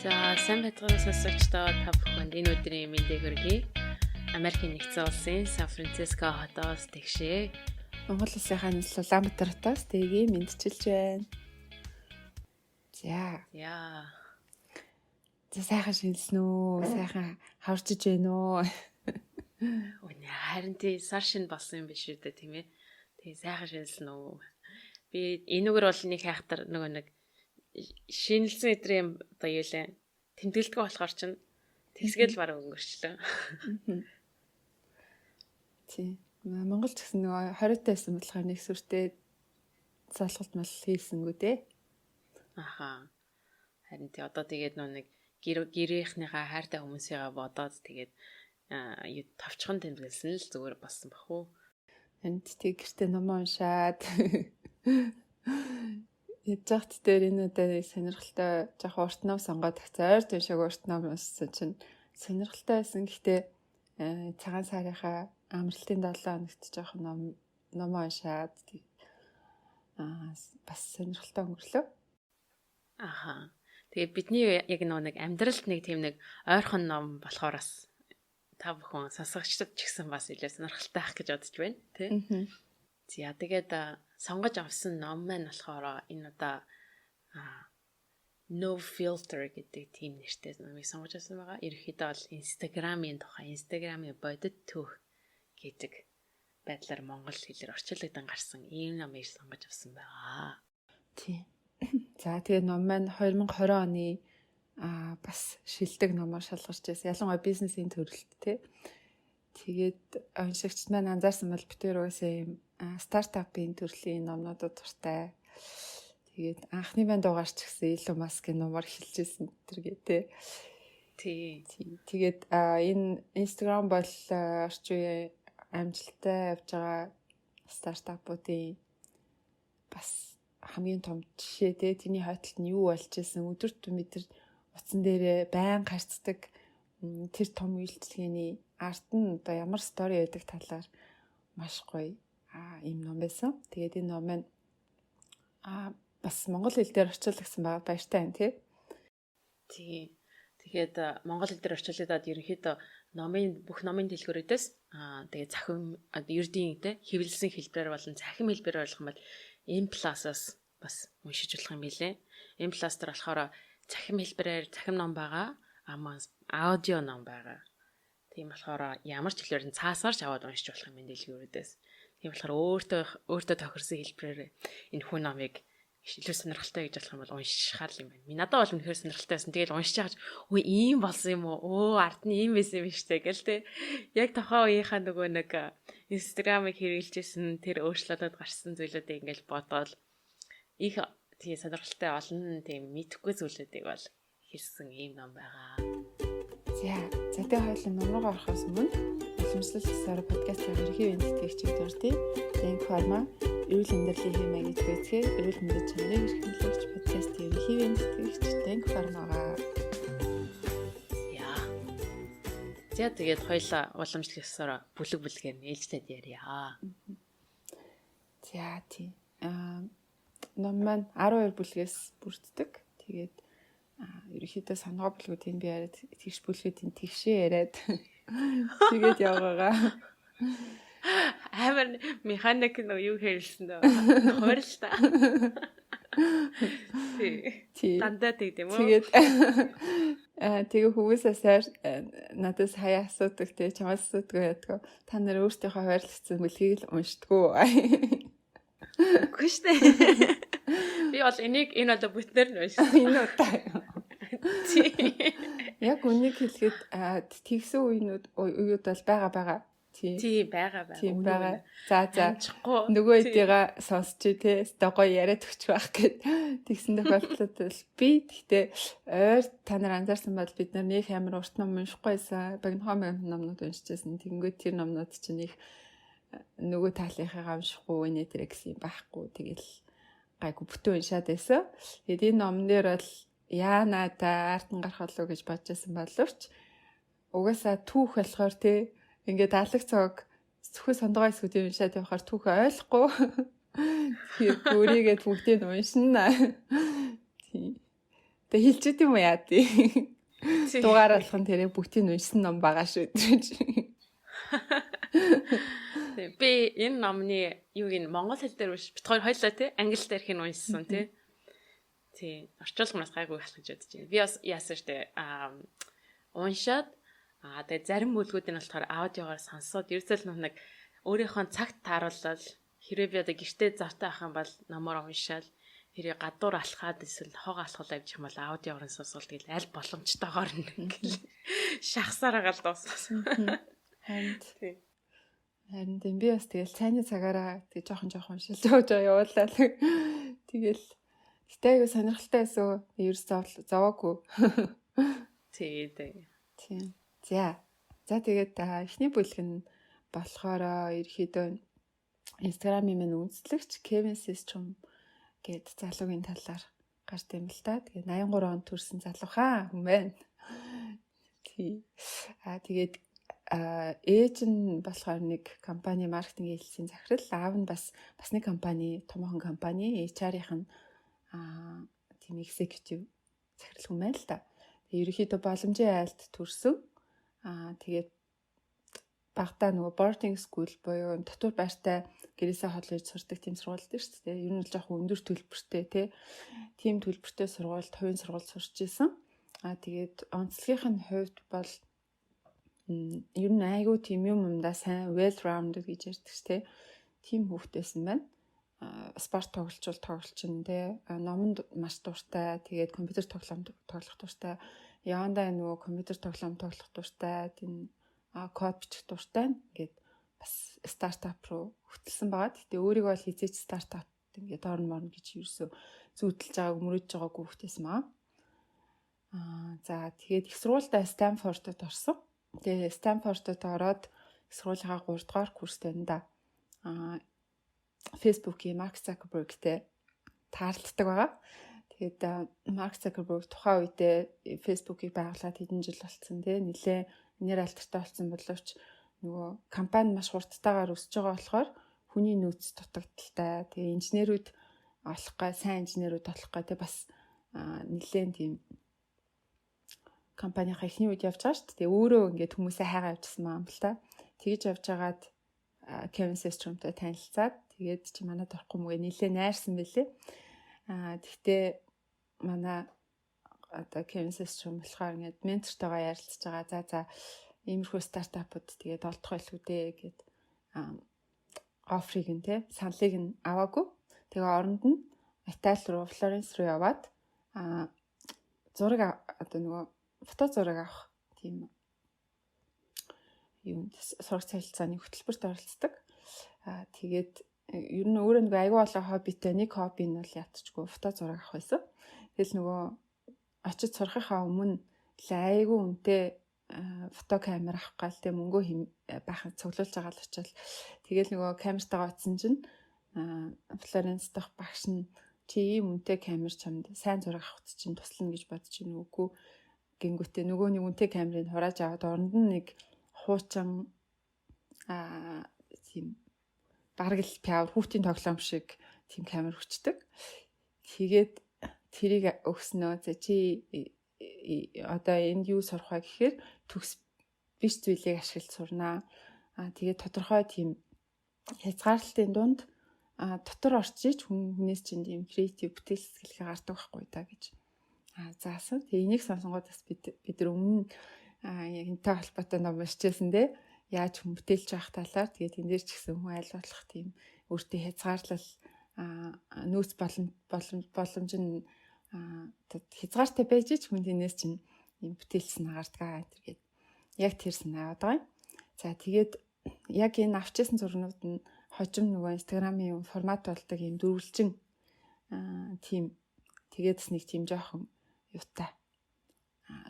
За сайн байцгаана сонсогчдоо та бүхэнд энэ өдрийн мэндийг хүргэе. Америкийн нэгдсэн улсын Сан Франциско хотоос тэгшээ. Монгол улсынхаа нийслэл Улаанбаатар хотоос тэгийг мэдчилж байна. За сайхан шинэлсэн үү? Сайхан хавчиж байна уу? Үнэ харин тий сар шинэ болсон юм биш үү дээ тийм ээ. Тэгээ сайхан шинэлсэн үү? Би энэгээр бол нэг хайхтар нэг шинэлсэн өдрийн одоо юу лээ тэмдэглэдэг болохоор чинь тэгсгээл баг өнгөрчлөө. Тий. Монгол ч гэсэн нөгөө 20 тайсан болохоор нэг сүртэй салгалт мал хийсэнгүү дээ. Аха. Харин тий одоо тэгээд нэг гэрийнхнийхээ хайртай хүмүүсийгээ бодоод тэгээд юу товчхон тэмдэглэсэн л зүгээр болсон бах уу. Энд тий гэртээ ном уншаад яжгт дээр энэ удаа сонирхолтой жоох урт ном сонгоод тагцаар тийшээ урт ном уншсан чинь сонирхолтой байсан. Гэхдээ цагаан сарынхаа амралтын 7 хоногт жоох ном уншаад бас сонирхолтой өнгөрлөө. Аха. Тэгээ бидний яг нэг амьдралд нэг тийм нэг ойрхон ном болохоор бас та бүхэн сонсогчдод ч гэсэн бас илүү сонирхолтой байх гэж бодож байна тий. За тэгээд сонгож авсан ном маань болохоор энэ удаа No Filter гэдэг тийм нэртэй номыг сонгож авсан байгаа. Ерөнхийдөө бол Instagram-ийн тухай, Instagram-ийн бодит түүх гэдэг байдлаар монгол хэлээр орчуулгдан гарсан ийм номыг сонгож авсан байгаа. Тий. За тэгээд ном маань 2020 оны бас шилдэг номоор шалгарч байсан. Ялангуяа бизнесийн төрөлт тий. Тэгээд уншигчд маань анзаарсан бол битээр угаасаа юм стартапын төрлийн номнуудад дуртай. Тэгээд анхны банд дугаарч гэсэн Илон Маскын номоор хэлжсэн тэргээ тий. Тэгээд энэ Instagram бол орчин үеийн амжилттай явж байгаа стартапуудын бас хамгийн том жишээ тий. Тэний хойдолд нь юу болж исэн өдөрт өдөр утсан дээрээ байн харцдаг тэр том үйлчлэгээний арт нь одоо ямар стори байдаг талаар маш гоё ийм ном байсан. Тэгээд энэ ном маань бас монгол хэл дээр орчуулагдсан байгаа баяртай байна тий. Тий. Тэгээд монгол хэл дээр орчуулагдаад ерөнхийдөө бүх номын дэлгүүрээс тэгээд захим ердийн тий хэвлэлсэн хэлбэрээр болон захим хэлбэрээр болох юм бол M+-аас бас уншиж болох юм билээ. M+ дээр болохоор захим хэлбэрээр захим ном байгаа, аудио ном байгаа. Тийм болохоор ямар ч хэлээр нь цаасаар ч аваад уншиж болох юм дэлгүүрээс. Тийм болохоор өөртөө тохирсон хэлбэрээр энэ хүн номыг илүү сонирхолтой гэж болох юм бол уншихаар юм байна. Надад бол үнэхээр сонирхолтой байсан. Тэгэл уншиж байгаа ч үгүй ийм болсон юм уу? Ард нь ийм байсан юм штэй гэл те. Яг тохоо үеийнхаа нөгөө нэг Instagram-ыг хэрэгжилжсэн тэр өөрчлөлтөд гарсан зүйлүүдийг ингээл бодоод их тийм сонирхолтой олон тийм мэдхгүй зүйлүүдийг бол хэрсэн ийм ном байгаа. За тэгээ хоёулаа ном руу орохоос өмнө уламжлалт ёсоор подкастын ерхий вэндтгэгчийг дурдъя. Тэнк форма эрүүл амьдралын хэм маяг идэвхтэй эрүүл мэндийн чанарыг эрхэмлэгч подкастын ерхий вэндтгэгч Тэнк формагаа. За тэгээд хоёулаа уламжлалт ёсоор бүлгээр нээлттэй ярья. За тийм. Ном маань 12 бүлгээс бүрддэг. Тэгээд ерөнхийдөө санаа бүлгүүдийн би яриад тэгш бүлгүүдийн тэгшээ яриад тэгээд яваагаа. Амар механик нь юу хэлсэн дөө. Хурал та. Тий. Дандаа тэгдэм үү? Тэгээ хүмүүсээс надаас хаяа асуудаг те чамаас асуудаг ядгаа. Та нар өөртөөхөө хуваарлцсан бүлгийг л уншдаггүй. Үгүй штэ. Би бол энэ одоо бүтнээр нь уншсан. Энэ удаа. Яг үнийг хэлэхэд тэгсэн үеуд бол байгаа. Тий байгаа. Тийм байгаа. За. Нөгөө хэдийгээ сонсч тий. Стого яриад өгч байх гэд тэгсэн тохиолдлууд бол би гэхдээ ойр та нар анзаарсан бол бид нар нэг амар урт ном уншихгүйсэн. Багнхомын номнууд уншижсэн. Тэгэнгүүт тэр номнууд чинь их нөгөө таалынхаа уншихгүй нэ тэр гэсэн юм байхгүй. Тэгэл гайгүй бүтэн уншаад байсан. Тэгээд энэ номн дээр бол яана та арт нь гарах болов гэж бодчихсан боловч угаасаа түүх болохоор тий ингээд алаг цог зөвхөн сондгоо эсгүүдийн уншаад явахаар түүх ойлгохгүй. Тэгэхээр бүрийгээ бүгдийг уншина. Тий. Тэг хэлж идэм үү яа тий. Тий. Дугаар алхан тэрэг бүгтийн уншсан ном байгаа шүү дээ. Тий. Би энэ номны юуг нь монгол хэл дээр биш бит хоёр хоёлаа тий англи дээр хин уншсан тий. Тий. Орчуулгаас гайгүй болох гэж бодож байна. Би бас яасан штэ уншаад тэгээ зарим бүлгүүд нь болохоор аудиогоор сонсоод ерөөсөө нэг өөрийнхөө цагт тааруулаад хэрэг би одоо гэртээ завтай авах юм бол номоор уншаал хэрэг гадуур алхаад эсвэл хог алхал авчих юм бол аудиогоор сонсвол тэгэл аль боломжтойгоор нэг шахсаар гал дууссан. Харин тийм би бас тэгэл цайны цагаараа тэг жоохон уншилж явууллаа. Тэгэл гэтээ айгу сонирхолтой байсан. Ерөөс зовоогүй. Тийм. Тийм. За тэгээд эхний бүлэг нь болохоор ерөөхдөө Instagram-ийн минь үндэслэгч Kevin Systrom гээд залуугийн талаар гарт юм л та. Тэгээд 83 онд төрсэн залуу хаа хүн байна. Тий. Тэгээд ээж нь болохоор нэг компани маркетинг хэлтсийн захирал, аав нь бас нэг компани, томоохон компани HR-ийнх нь тийм executive захирал хүн байна л та. Тэгээд ерөөхдөө боломжийн айлд төрсөн. Тэгээд багтаа нөгөө boarding school буюу дотор байртай гэрээсээ хол ирж сурдаг тийм сургууль дээр шүү дээ. Ер нь л жоохон өндөр төлбөртэй тий. Тийм төлбөртэй сургуульд хувийн сургууль сурч исэн. Тэгээд онцлогын хувьд бол ер нь айгүй тийм юмдаа сайн well rounded гэж ярьдаг шүү дээ. Тийм хүүхдээсэн байна. Спорт тоглолчин тий. Номонд маш дуртай. Тэгээд компьютер тоглоом тоглох дуртай. Явандаа нөгөө компьютер тоглоом тоглох дуртай. Тийм код бичих дуртай. Ингээд бас стартап руу хөтлсөн байгаа. Гэтэ өөрийгөө бол хизээч стартап ингээд орн гэж ерөөсөө зүйтлж байгааг мөрөж байгаагүй хүүхдээс маа. За тэгээд их сургуультай Стэнфордод орсон. Тэгээд Стэнфордод ороод их сургуулийнхаа 3 дугаар курст байна да. Facebook-ийн Марк Закербергтэй таарлцдаг байгаа. Тэгээд Марк Закерберг тухайн үедээ Facebook-ийг байгуулад хэдэн жил болсон тийм нэлээ нэр алдартай болсон боловч нөгөө компани маш хурдтайгаар өсөж байгаа болохоор хүний нөөц дутагдaltaй. Тэгээ инженерүүд олох гай, сайн инженерүүд олох гай тэг бас нэлээд тийм компанийнхаа эхний үед явж байгаа шүү дээ. Тэгээ өөрөө ингээд хүмүүсээ хайгаа явжсан юм л та. Тэгж явж байгаад Kevin Systrom-тай танилцаад тэгээд чи манад орохгүй мөг нэлээ найрсан байлээ. Тэгтээ манай одоо Kevin Systrom болохоор ингээд ментортойгоо ярилцж байгаа. За иймэрхүү стартапууд тэгээд олдох байлгүй дээ гэд оффрыг нь те саналыг нь аваагүй. Тэгээ оронд нь Итали руу, Флоренс руу яваад зураг одоо нөгөө фото зураг авах тийм юм сурах цалилцааны хөтөлбөрт оролцдог. Тэгээд ер нь өөрөө нэг аягүй болоо хоббитэй нэг хобби нь бол ятчгүй фото зураг авах байсан. Тэгэл нөгөө очиж сурахынхаа өмнө аягүй үнэтэй фото камер авах гал тэг мөнгөө баахан цуглуулж байгаа л очил. Тэгэл нөгөө камертайгаа утсан чинь Флоренс дахь багш нь чи ийм үнэтэй камер чамд сайн зураг авахт чинь туслана гэж бодож чинь үгүй гингүүтээ нөгөө нэг үнэтэй камерыг хурааж аваад оронд нь нэг хуучин тийм бараг л пиавер хүүхдийн тоглоом шиг тийм камер хүчдэг. Тэгээд тэрийг өгснөө чи одоо энд юу сурах вэ гэхээр төгс биш зүйлийг ашиглаж сурнаа. Тэгээд тодорхой тийм хязгаарлалтын дунд дотор орчиж хүнээс чинь тийм креатив бүтээл сэтгэлгээ гардаг байхгүй да гэж заасан. Тэгээ энийг сонсонгууд бас бид нар өмнө яг энэтэй холбоотой ном уншижсэн дээ. Яаж хүн бүтээлч байх талаар тэгээд энэ дээр ч гэсэн хүн аль болох тийм өөртөө хязгаарлал нөөц боломж нь хязгаартай байж ч хүн тэрнээс чинь юм бүтээлч нагаардаг гэдэг. Яг тэр санаа аваад байгаа юм. За тэгээд яг энэ авчирсан зурнууд нь хожим нөгөө Instagram-ийн формат болдог юм дөрвөлжин тийм тэгээдс нэг тийм жоохон юутай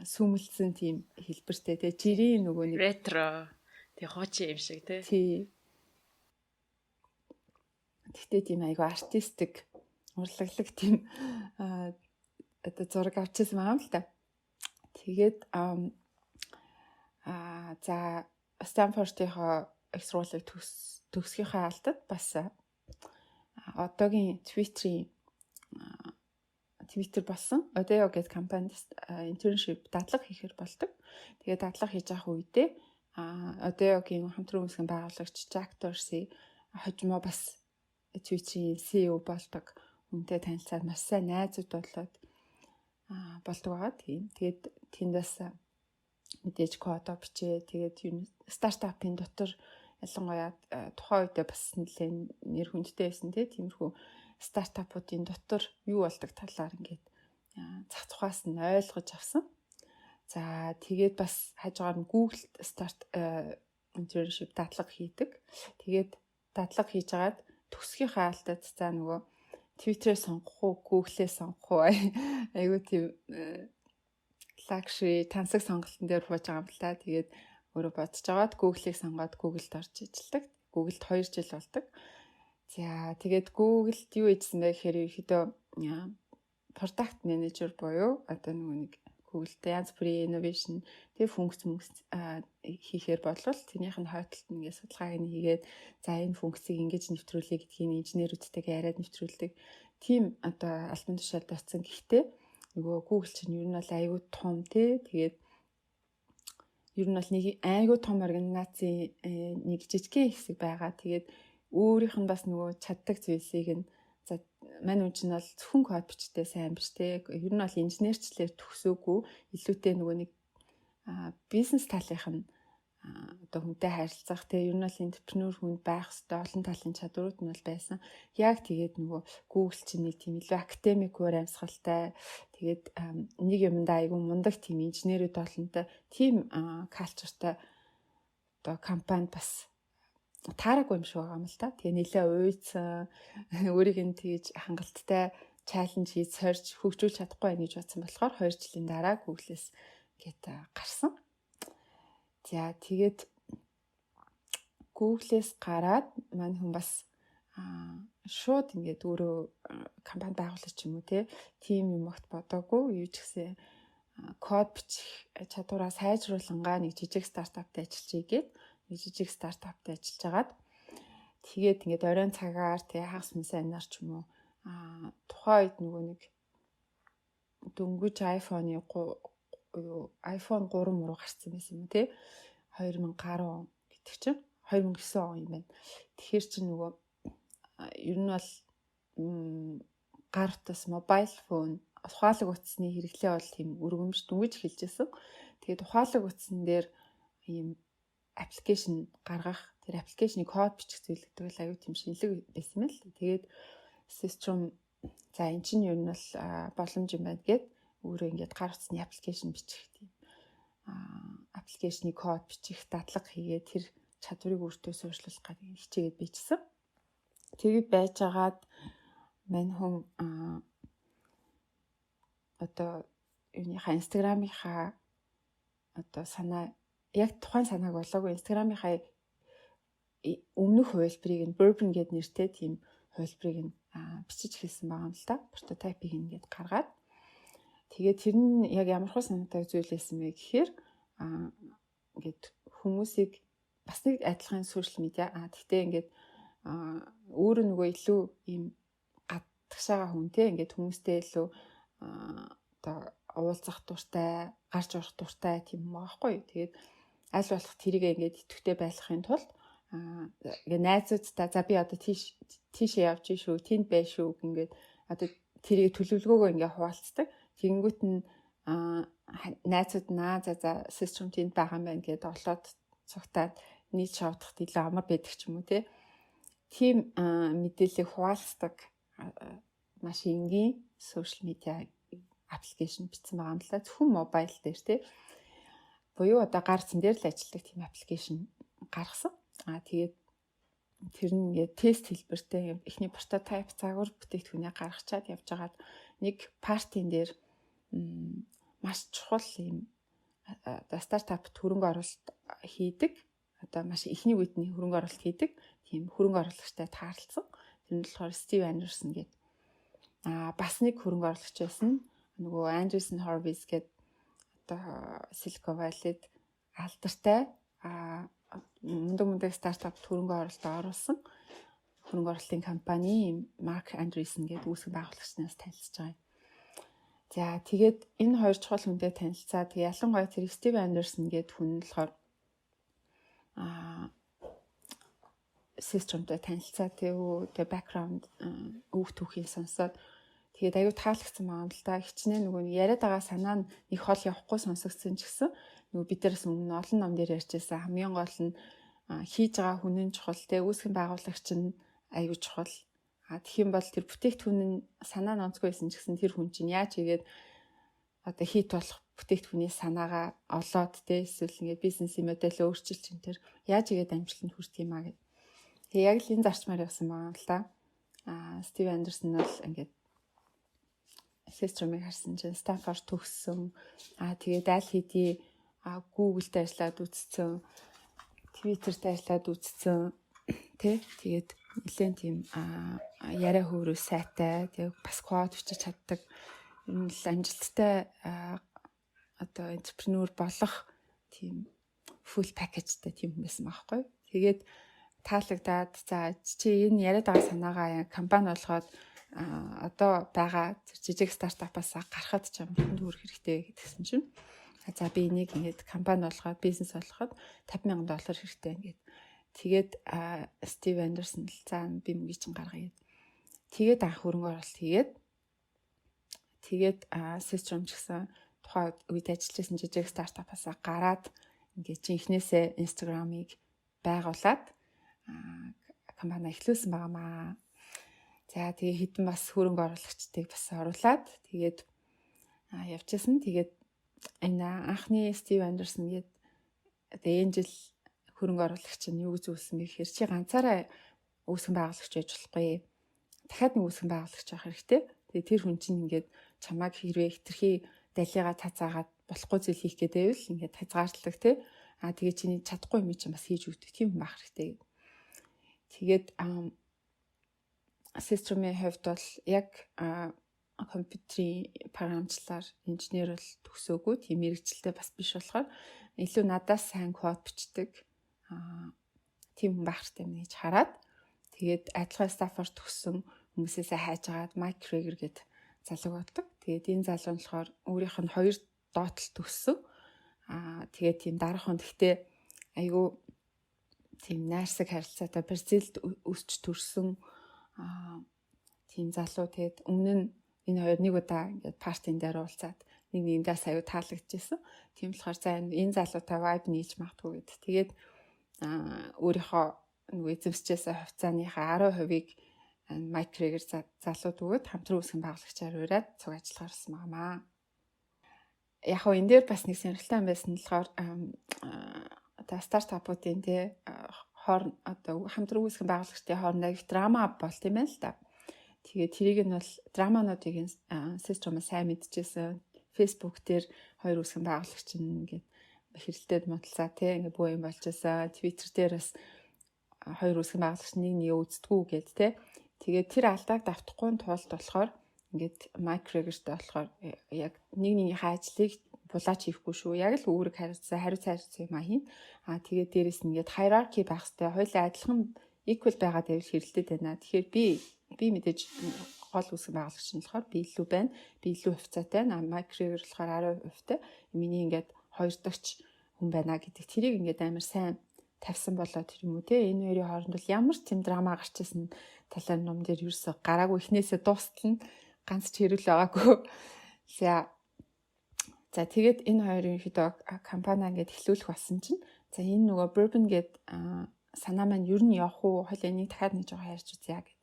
сүмэлсэн тийм хэлбэртэй тэгээ жирийн нөгөө нэг ретро тэг хуучин юм шиг тий. Тэгтээ тийм айгу артистик урлаглаг тийм одоо зураг авчихсан юм л та. Тэгээд за Стэнфордынхоо их сургуулийг төгсгийнхаа алдад бас одоогийн Twitter-ийн Twitter болсон Odeo гэдэг компанид internship дадлага хийхэр болдог. Тэгээд дадлага хийж авах үедээ Odeo-гийн хамтран үүсгэн байгуулагч Jack Dorsey хожимо бас Twitch-ийн CEO болдог. Үнтэй танилцаад маш сайн найзууд болоод болдог байгаа. Тийм. Тэгээд тэндээс мэдээж кодо бичээ. Тэгээд юу стартапын дотор ялангуяа тухайн үедээ бас нэлээд нэр хүндтэй байсан тиймэрхүү стартапуудын дотор юу болдог талаар ингээд зах тухаас нь ойлгож авсан. За тэгээд бас хажуугаар нь Google старт internship дадлага хийдэг. Тэгээд дадлага хийж агаад төгсгийнхаа алдаад за нөгөө Twitter-ээр сонгох уу, Google-ээр сонгох уу айгуу тийм luxury тансаг сонголтын дээр бууж байгаа юм л та. Тэгээд өөрөө бодож агаад Google-ийг сонгоод Google-д орж ажилладаг. Google-д 2 жил болдог. За тэгээд Google-д юу хийсэн бэ гэхээр ерөөдөө product manager буюу одоо нөгөө нэг Google-д янз бүрийн innovation тэг функц хийхээр болвол тэрнийх нь хойдолд ингээд судалгааг нь хийгээд за энэ функцийг ингэж нэвтрүүлээ гэдгийг инженерүүдтэйгээ яриад нэвтрүүлдэг. Тим одоо албан тушаалд очсон. Гэхдээ нөгөө Google чинь ер нь бол аюу том тий. Тэгээд ер нь бол нэг аюу том организацийн нэг жижигхэн хэсэг байгаа. Тэгээд өөрийнх нь бас нөгөө чаддаг зүйлсийг нь за мань үн чинь бол зөвхөн код бичтэй сайн биш те. Ер нь бол инженерчлэр төгсөөгүй илүүтэй нөгөө нэг бизнес талынх нь одоо хүнтэй харилцах те. Ер нь бол энтерпренeur хүнд байх ёстой олон талын чадварууд нь бол байсан. Яг тэгээд нөгөө Google чинь нэг тийм илүү академикээр амьсгалтай. Тэгээд нэг юмдаа айгүй мундаг тийм инженерүүд олонтой тийм калчертай одоо компани бас таараагүй юм шиг байгаа юм л та. Тэгээ нэлээ уйдсан өөрийг нь тэгж хангалттай чаленж хийж сорж хөгжүүлж чадахгүй байх гэж бодсон болохоор 2 жилийн дараа Google-с гээд гарсан. За тэгээд Google-с гараад мань хүн бас шууд ингээд өөрөө компани байгуулах юм уу те. Тим юм огт бодоогүй юу ч гэсэн код бичих чадвараа сайжруулангаа нэг жижиг стартапт ажиллаж игээд жижиг стартапт ажиллаж агаад тэгээд ингээд оройн цагаар тэгээ хагас мэсэнаар ч юм уу тухайн үед нөгөө нэг дөнгөж iPhone 3 муу гарсан байсан юм тий 2010 он гэдэг чинь 2009 он юм байна. Тэгэхээр чи нөгөө ер нь бол гар утас мобайл фон ухаалаг утасны хэрэглээ бол тийм өргөмж дүнгийн хэлжсэн. Тэгээд ухаалаг утсан дээр ийм аппликейшн гаргах тэр аппликейшны код бичих зүйл гэдэг бол аюу тийм шинэлэг байсан юм л. Тэгээд систем за эн чинь ер нь бол боломж юм байна гэд өөрөө ингээд гар утасны аппликейшн бичих тийм аппликейшны код бичих дадлага хийгээд тэр чадварыг өөртөө суурьшуулах гэдэг хичээгээд бичсэн. Тэгээд байжгаад мань хүн одоо юуныхаа инстаграмынхаа одоо санаа яг тухайн санааг болоогүй инстаграмынхаа өмнөх хувилбарыг нь Bourbon гэдэг нэртэй тийм хувилбарыг нь бичиж хэлсэн байгаа юм л та. Прототипийг ингээд гаргаад тэгээд тэр нь яг ямар хөө санаатай зүйлээсэн бэ гэхээр ингээд хүмүүсийг бас нэг адилхан сошиал медиа гэхдээ ингээд өөрөө нөгөө илүү ийм гадагшаага хүн те ингээд хүмүүстэй илүү одоо уулзах дуртай, гарч орох дуртай тийм юм байгаа хгүй. Тэгээд аль болох тэрийг ингээд идэвхтэй байлгахын тулд ингээ найзуудтай за би одоо тийшээ явж шүү, тэнд bay шүү ингээд одоо тэрийг төлөвлөгөөгөө ингээ хуваалцдаг. Тэгэнгүүт нь найзууд за систем тэнд байгаа юм байна гэдээ олоод цугтаад нийт шавдахт илүү амар байдаг ч юм уу те. Тийм мэдээллийг хуваалцдаг маш энгийн сошиал медиа аппликейшн бичсэн байгаа юм л да. Зөвхөн мобайл дээр те. Буюу одоо гар зэн дээр л ажилладаг тийм аппликейшн гаргасан. Тэгээд тэр нь ингээд тест хэлбэртэй эхний прототип загвар бүтээгдэхүүнээ гаргачаад явж байгаад нэг партийн дээр маш чухал юм одоо стартап хөрөнгө оруулалт хийдэг. Одоо маш эхний үед нь хөрөнгө оруулалт хийдэг. Тийм хөрөнгө оруулагчтай таарлцсан. Тэр нь болохоор Steve Anderson гэдэг. Бас нэг хөрөнгө оруулагч байсан. Нөгөө Andreessen Horowitz гэдэг одоо Silicon Valley-д алдартай мундаг стартап хөрөнгө оруулалт оруулсан хөрөнгө оруулалтын компани Marc Andreessen гэдэг үүсгэн байгуулагчнаас танилцж байгаа юм. За тэгээд энэ хоёр чухал хүнтэй танилцаа. Тэгээ ялангуяа тэр Стив Андерсон гэдэг хүн нь болохоор системтэй танилцаа. Тэгээ бэкграунд өв түүхийг сонсоод тэгээд аюу таалагдсан байгаа юм л да. Хичнээн нөгөө яриад байгаа санаа нь их хол явахгүй сонсогдсон ч гэсэн нөгөө бид нараас өмнө олон ном дээр ярьжсэн хамгийн гол нь хийж байгаа хүн нь чухал, тэгээ үүсгэн байгуулагч нь аюу чухал. Тэгэх юм бол тэр бүтээгдэхүүн нь санаа нь онцгой байсан ч гэсэн тэр хүн чинь яаж игээд одоо хийт болох бүтээгдэхүүний санаагаа олоод эсвэл ингээд бизнесийн модельөө өөрчилж ин тэр яаж игээд амжилтанд хүрэх юм аа гэдэг. Тэгээ яг л энэ зарчмаар явсан байгаа юм л да. Стив Андерсон бол ингээд системийг харсан чинь Stanford төгссөн. Тэгээд аль хэдийн Google-д ажиллаад үзсэн, Twitter-д ажиллаад үзсэн. Тэгээд нэлээд тийм яриа хөөрөө сайтай, тэгээд бас код бичиж чаддаг. Энэ л амжилттай одоо энтерпренeur болох тийм full package-тэй тийм хүн байсан байхгүй. Тэгээд таалагдаад за чи энэ яриад байгаа санаагаа компани болгоод одоо байгаа жижиг стартапаас гарахад ч юм төгрөг хэрэгтэй гэдгсэн чинь за би энийг ингээд компани болгоод бизнес болгоход $50,000 хэрэгтэй ингээд тэгээд Стив Андерсон л за би мөнгө чинь гаргая. Тэгээд анх хөрөнгө оруулалт тэгээд систем ч гэсэн тухайн үед ажиллаж байсан жижиг стартапаас гараад ингээд чи эхнээсээ Instagram-ыг байгуулад компани эхлүүлсэн байгаамаа. За тэгээ хэдэн бас хөрөнгө оруулагчдыг бас оруулаад тэгээд явчихсан. Тэгээд энэ анхны Стив Андерсон гээд одоо энэ жил хөрөнгө оруулагч нь юу гэж үзсэн бэ гэхээр чи ганцаараа үүсгэн байгуулагч байж болохгүй. Дахиад нэг үүсгэн байгуулагч авах хэрэгтэй. Тэгээд тэр хүн чинь ингээд чамайг хэрвээ хитрхи далигаа цацаагаад болохгүй зүйл хийх гэдээвэл ингээд хязгаарлалдаг тий. Тэгээ чиний чадахгүй юм чинь бас хийж өгдөг тийм хүн байх хэрэгтэй. Тэгээд системийн хувьд бол яг компьютерийн програмчлалаар инженер бол төгсөөгүй тийм мэрэгчлээ бас биш болохоор илүү надаас сайн код бичдэг тийм хүн байх хэрэгтэй гэж хараад тэгээд адилхан Stanford төгссөн хүмүүсээсээ хайж агаад Майк Крэгер гэдэг залуу болдог. Тэгээд энэ залуу нь болохоор өөрийнх нь 2 доотл төгссөн. Тэгээд тийм дараахан гэхдээ айгүй тийм найрсаг харилцаатай Бразилд өсч төрсөн тийм залуу. Тэгээд өмнө нь энэ хоёр нэг удаа ингээд партийн дээр уулзаад нэгэндээс аюу таалагдчихсан. Тийм болохоор за энэ залуутай vibe нийлж магадгүй гэд. Тэгээд өөрийнхөө нөгөө эзэмсчээсээ хувьцааныхаа 10%-ийг Майк Крэгер залууд өгөөд хамтран үүсгэн байгуулагчаар ураад цуг ажиллахаар болсон байнамаа. Яг хөө энэ дээр бас нэг сонирхолтой юм байсан болохоор одоо стартапуудын тий одоо хамтран үүсгэн байгуулагчдын хооронд драма бол тийм ээ л да. Тэгээд тэрийг нь бол драмануудыг системээ сайн мэдчихсэн. Facebook дээр 2 үүсгэн байгуулагч ингээд хэрэлдээд модалцаа тий ингээд бүх юм болж байсан. Twitter дээр бас 2 үүсгэн байгуулагч нэг үздэггүй гэд тий. Тэгээд тэр алдааг давтахгүй тулд болохоор ингээд Майк Крэгертэй болохоор яг нэгнийхээ ажлыг булаач хийхгүй шүү. Яг л үүрэг хариуцсан юм хийн. Тэгээд дээрэс нь ингээд hierarchy байх хэрэгтэй. Хоёулаа адилхан equal байгаа гэвэл хэрэлдээд байна. Тэгэхээр би мэдээж гол үүсгэн байгуулагч нь болохоор би илүү байна. Би илүү хувьцаатай. Майк Крэгер болохоор 10%тай. Миний ингээд хоёр дахь хүн байна гэдэг. Тэрийг ингээд амар сайн тавьсан болоо тэр юм уу те. Энэ хоёрын хооронд бол ямар ч тийм драма гарч ирсэн талаар ном дээр ерөөсө гараагүй эхнээсээ дуустал нь ганц ч хэрүүл байгаагүй. За тэгээд энэ хоёрын хэд компани ингээд эхлүүлэх болсон чинь за энэ нөгөө Bourbon гээд санаа маань ер нь явах уу? Хойлоо энийг дахиад нэг жоо ярьж үзье гэд.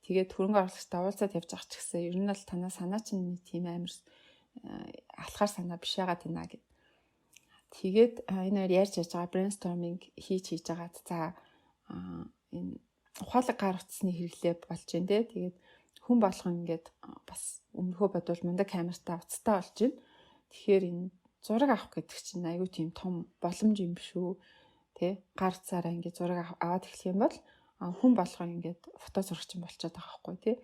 Тэгээд хөрөнгө оруулагчтай уулзаад явж байгаа ч гэсэн ер нь бол танаа санаа чинь тийм амар алхаар санаа биш яагаад байна гэд. Тэгээд энэ хоёр ярьж байгаа brainstorming хийж байгаад за энэ ухаалаг гар утасны хэрэглээ болж байна те. Тэгээд хүн болгон ингээд бас өмнөхөө бодвол мундаг камертай уцтай болж байна. Тэгэхээр энэ зураг авах гэдэг чинь аюу тийм том боломж юм биш үү? Тэ гар утсаараа ингээд зураг аваад эхлэх юм бол хүн болгон ингээд фото зурагч юм болчиход байгаа байхгүй тий.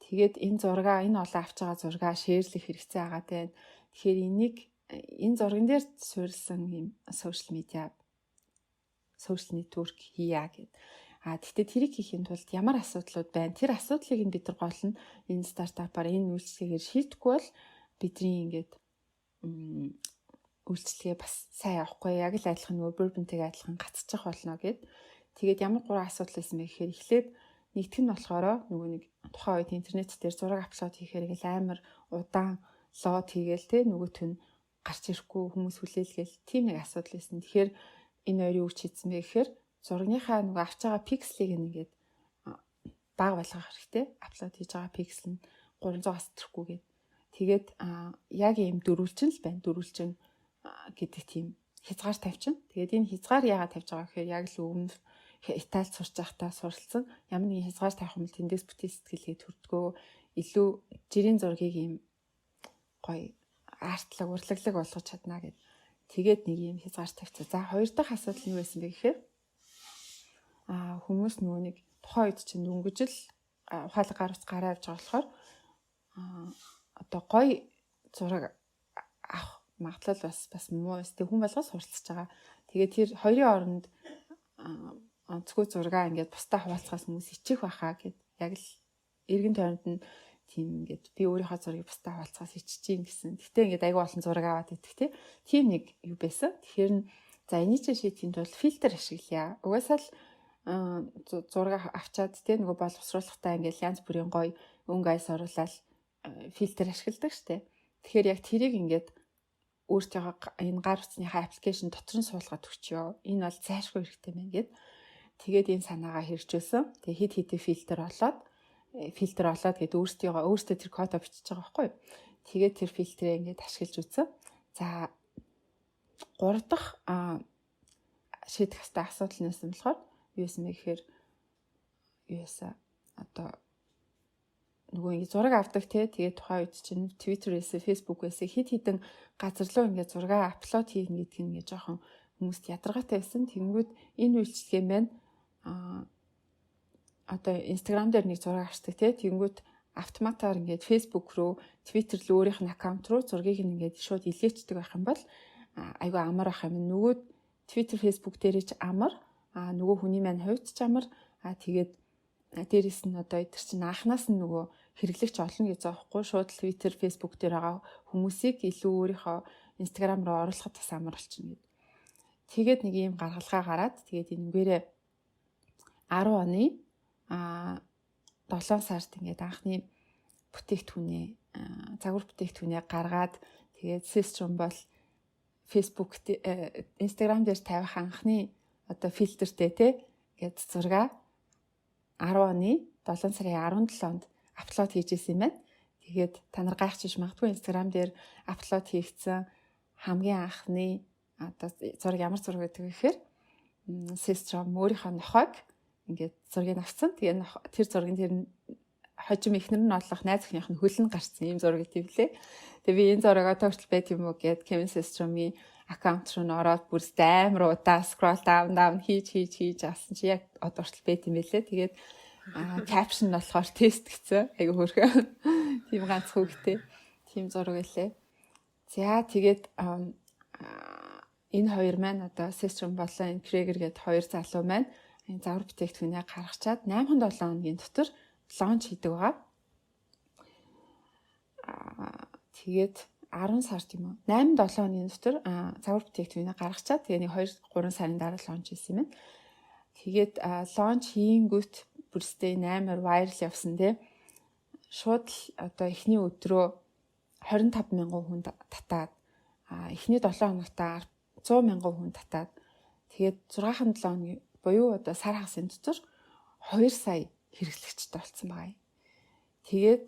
Тэгээд энэ зургаа энэ олон авч байгаа зургаа шеэрлэх хэрэгцээ байгаа те. Тэгэхээр энэ зурган дээр суурилсан юм social network хийя гэд. Гэхдээ тэрийг хийхин тулд ямар асуудлууд байна? Тэр асуудлыг нь бид нар гол нь энэ стартапаар энэ үйлчлэгээр шийдэхгүй бол бидний ингээд үйлчлэгээ бас сайн явахгүй яг л адилхан нөгөө Bourbon-тэйг адилхан гацчих болно гэд. Тэгээд ямар 3 асуудал байсан бэ гэхээр эхлээд нэгтгэх нь болохоор нөгөө нэг тухайн үед интернет дээр зураг апплод хийхээр ингээл амар удаан лод хийгээл те нөгөөт нь гарч ирэхгүй хүмүүс хүлээлгээл тийм нэг асуудал байсан. Тэгэхээр энэ хоёрын үг хийсэн бэ гэхээр зурагныхаа нөгөө авч байгаа пикселийг ингээд бага болгох хэрэгтэй. Апплод хийж байгаа пиксел нь 300-аас тэрэхгүй гээд. Тэгээд яг ийм дөрвөлжин л байна. Дөрвөлжин гэдэг тийм хязгаар тавьчин. Тэгээд энэ хязгаар яагаад тавьж байгаа гэхээр яг л өмнө Италид сурч байхдаа суралцсан ямар нэгэн хязгаар тавих юм бол тэндээс бүтээл сэтгэлгээ төрдгөө илүү жирийн зургийг ийм гоё артлаг урлаглаг болгож чадна гэд. Тэгээд нэг ийм хязгаар тавьцаа. За хоёр дахь асуудал нь юу байсан бэ гэхээр хүмүүс нөгөө нэг тухайн үед чинь дөнгөж л ухаалаг гар ус гараа явж байгаа болохоор одоо гоё зураг авах магадлал бас муу өстэй хүн болгоос суралцж байгаа. Тэгээд тэр хоёрын оронд онцгой зургаа ингээд бусдаа хуваалцахаас хүмүүс ичих байхаа гэд яг л эргэн тойронд нь тийм ингээд би өөрийнхөө зургийг бусдаа хуваалцахаас иччихин гэсэн. Гэтэ ингээд аягүй олон зураг аваад идэх тийм нэг юу байсан. Тэгэхээр за энийг чинь шийдэхин тулд фильтр ашиглая. Угаасаа л зураг авчаад те нөгөө боловсруулахтаа ингээд янз бүрийн гоё өнгө айс оруулаад фильтр ашигладаг штэ. Тэгэхээр яг тэрийг ингээд өөртөө энэ гар утасныхаа аппликейшн дотор нь суулгаад өгчөө. Энэ бол зайлшгүй хэрэгтэй байна гэд. Тэгээд энэ санаагаа хэрэгжүүлсэн. Тэгээд хит хитэ фильтр олоод гээд өөртөө тэр кодоо бичиж байгаа байхгүй юу. Тэгээд тэр фильтрээ ингээд ашиглаж үзсэн. За 3 дахь шийдэх хэвээр асуудал нь байсан болохоор юу юм бэ гэхээр одоо нөгөө ингэ зураг авдаг тэгээд тухайн үед чинь Twitter-ээс, Facebook-ээс хит хитэн газар руу ингэ зураг апплод хийх гэдэг нь ингэ жоохон хүмүүст ядаргаатай байсан. Тэнгүүд энэ үйлчлэгээ маань одоо Instagram дээр нэг зураг авчдаг тэнгүүд автоматар ингэ Facebook руу, Twitter руу өөрийнх нь аккаунт руу зургийг ингэ шууд илгээчдэг байх юм бол айгүй амар байх юм. Нөгөө Twitter, Facebook дээр ч амар, нөгөө хүний маань хувьд ч амар, тэгээд дээрэс нь одоо тэр чинь анханаас нь нөгөө хэрэглэгч олно гэж байгаа байхгүй шууд Twitter, Facebook дээр байгаа хүмүүсийг илүү өөрийнхөө Instagram руу оруулахад бас амар болчихно гэд. Тэгээд нэг ийм гаргалгаа гараад тэгээд энэгээрээ 10 оны 7 сард ингээд анхны бүтээгдэхүүнээ загвар бүтээгдэхүүнээ гаргаад тэгээд Systrum бол Facebook, Instagram дээр тавих анхны одоо фильтртэй ингээд зураг 10 оны 7 сарын 17-нд апплод хийжсэн юм байна. Тэгээд та нар гайхчих магадгүй Instagram дээр апплод хийгдсэн хамгийн анхны одоо зураг ямар зураг гэдэг вэ гэхээр Systrum өөрийнхөө нохойг ингээд зургийг авсан. Тэгээд тэр зургийн тэр хожим ихнэр нь олох найз охиных нь хөлн гарцсан юм зураг гэвлээ. Тэгээд би энэ зураагаа тогтол байт юм уу гэд Kevin Systrum-ийн аккаунт руу ороод бүр амар удаа scroll down хийж авсан чи яг одоо хүртэл байт юм байлээ. Тэгээд caption нь болохоор тест гэсэн. Айгу хөөрхөө. Тийм ганц хүүхдээ. Тийм зураг байлээ. За тэгээд энэ хоёр маань одоо Systrum болон Krager гэдэг хоёр залуу маань энэ загвар бүтээгдэхүүнээ гаргачаад 8-7 хоногийн дотор лонч хийдэг байгаа. Тэгээд 10 сард юм уу 8-7 хоногийн дотор загвар бүтээгдэхүүнээ гаргачаад тэгээ нэг 2-3 сарын дараа лонч хийсэн юм байна. Тэгээд лонч хийнгүүт бүрстээ 8-аар вайрал явсан те. Шууд одоо эхний өдрөө 25,000 хүн татаад эхний 7 хоногтаа 100,000 хүн татаад тэгээд 6-7 хоногийн буюу одоо сар хагасын дотор 2 сая хэрэглэгчтэй болсон байгаа юм. Тэгээд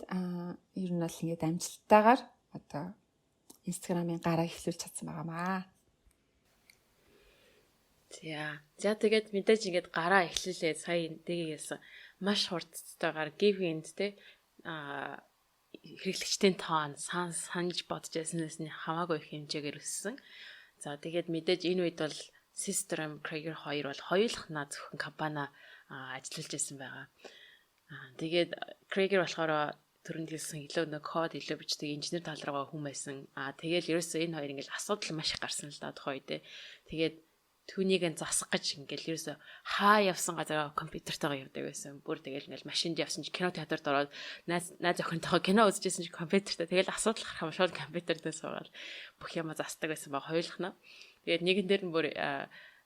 ер нь бол ингээд амжилттайгаар одоо Instagram-ын гараа эхлүүлж чадсан байгаамаа. За тэгээд мэдээж ингээд гараа эхлүүлээ сая дээгээс маш хурдтайгаар гивэнд те хэрэглэгчдийн тоон санаж бодож байснаас нь хамаагүй их хэмжээгээр өссөн. За тэгээд мэдээж энэ үед бол Systrum, Krager 2 бол хоёулахнаа зөвхөн компани ажиллаж байсан байгаа. Тэгээд Krager болохоор түрүүнд хэлсэн илүү нэг код илүү бичдэг инженер тал руугаа хүн байсан. Тэгэл ерөөсөө энэ хоёр ингээл асуудал маш их гарсан л да тухай үедээ. Тэгээд түүнийг засах гэж ингээл ерөөсө хаа явсан газар компьютертойгоо явдаг байсан. Бүр тэгэл ингээл машинд явсан чи кино театрт ороод найз охинтойгоо кино үзчихсэн чи компьютертэй тэгэл асуудал гарах юм шууд компьютер дээр суугаад бүх юма засдаг байсан баг хоёулах нь. Тэгээд нэгэн дээр нь бүр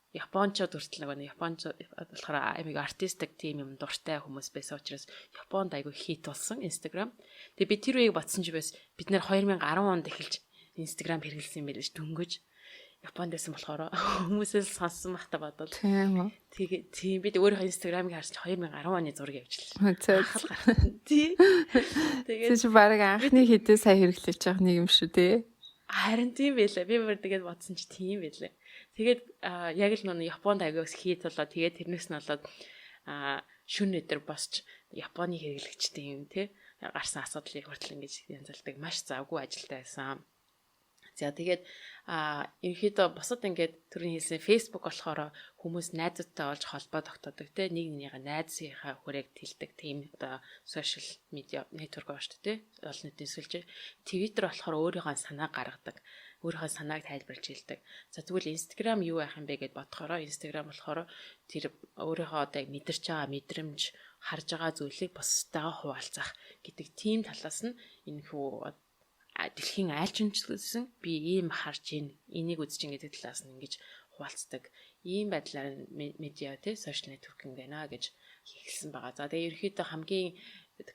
Япончууд хүртэл нэг Японч болохоор амиг артистик тим юм дуртай хүмүүс байсан учраас Японд айгүй хит болсон Instagram. Тэгээ би тэр үеийг бодсон чи бас бид нэр 2010 онд эхэлж Instagram хэрэглэсэн юм байлээ ш дөнгөж. Японд байсан болохоор хүмүүсээс сонссон бахта бодоод. Тийм үү. Тийм бид өөрийнхөө Instagram-ыг харсан чи 2010 оны зураг явуулчихлаа. Тийм. Тэгээд чи баг анхны хэдэн сая хэрэглэж байгаа нэг юм шүү дээ. Харин тийм байлаа. Би бүр тэгээд бодсон чи тийм байлаа. Тэгээд яг л нөө Японд аягаас хийт болоо тэгээд тэрнээс нь болоод шүн өдөр босч Японы хэрэглэгчтэй юм те гарсан асуудлыг хүртэл ингэж янзалдаг маш завгүй ажилтай байсан. За тэгээд ерөнхийдөө босод ингээд түрүүний хэлсэн Facebook болохоор хүмүүс найзуудтай олж холбоо тогтоодог те нэг нэгнийхээ найзынхаа хүрээг тэлдэг тийм одоо сошиал медиа нэтворк байна шүү дээ те олон нийтийн сүлжээ. Twitter болохоор өөрийнхөө санааг гаргадаг. Өөрийнхөө санааг тайлбарлаж хэлдэг. За тэгвэл Instagram юу байх юм бэ гэд бодохороо Instagram болохоор тэр өөрийнхөө одоо мэдэрч байгаа мэдрэмж харж байгаа зүйлийг бусдаагаа хуваалцах гэдэг тийм талаас нь энэ хүү дэлхийн айлчинчлсан би ийм харж ийн энийг үзэж ин гэдэг талаас нь ингэж хуваалцдаг ийм байдлаар медиа те сошиал нэтворкинг байна гэж хийхэлсэн байгаа. За тэгээ ерөөхдөө хамгийн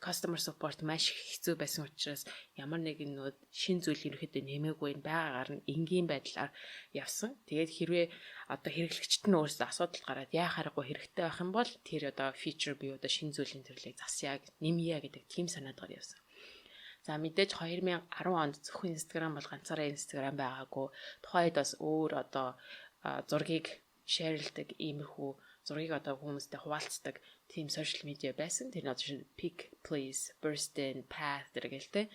customer support маш хэцүү байсан учраас ямар нэгэн нөө шин зүйл ерөөхдөө нэмээгүй байгаагаар нь энгийн байдлаар явсан. Тэгээд хэрвээ одоо хэрэглэгчд нь өөрсдөө асуудал гараад яахааргүй хэрэгтэй байх юм бол тэр одоо feature бий одоо шин зүйлийн төрлийг засъя нэмье гэдэг тийм санаатгаар явсан. За мэдээж 2010 онд зөвхөн Instagram бол ганцаараа Instagram байгаагүй. Тухайд бас өөр одоо зургийг шеэрлдэг иймэрхүү зургийг одоо хүмүүстэй хуваалцдаг тийм social media байсан. Тэр нь pick, please, burst in, path гэх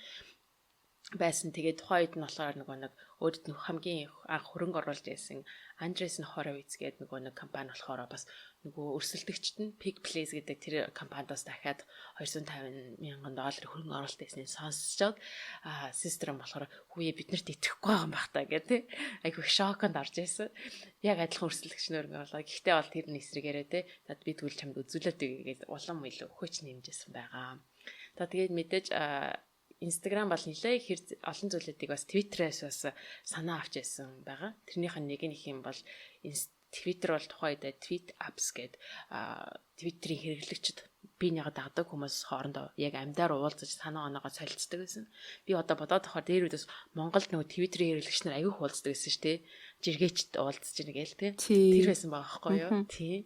байсан. Тэгээд тухайд нь болохоор нэг өөрөд нь хамгийн анх хөрөнгө оруулж байсан Andreessen Horowitz гэдэг нэг компани болохоор бас нөгөө өрсөлдөгчд нь Pick Place гэдэг тэр компаниудаас дахиад $250,000 хөрөнгө оруулалт хийснийг сонсчод систер нь болохоор хүүе биднэрт итгэхгүй байгаа юм бах та гэдэг айгүй шоконд орж ирсэн. Яг адилхан өрсөлдөгч нөр болоо. Гэхдээ бол тэр нь эсрэг яриа те. Тад би тэгвэл чамд үзүүлээд өгье гэж улам илүү өгөөч нэмжсэн байгаа. За тэгээд мэдээж Instagram бол нэлээ хэр олон зүйлүүдийг бас Twitter-ээс бас санаа авч байсан байгаа. Тэрнийх нь нэг юм бол Twitter бол тухайд tweet apps гэдэг Twitter-ийн хэрэглэгчд биенийгээ дагдаг хүмүүс хоорондоо яг амьдаар уулзаж санаа оноогоо солилцдог байсан. Би одоо бодоод тахаар дээр үдээс Монголд нөгөө Twitter-ийн хэрэглэгч нар аягүй уулздаг байсан шүү дээ. Жиргээчд уулзаж ийн гээл те. Тэр байсан байгаа байхгүй юу? Тийм.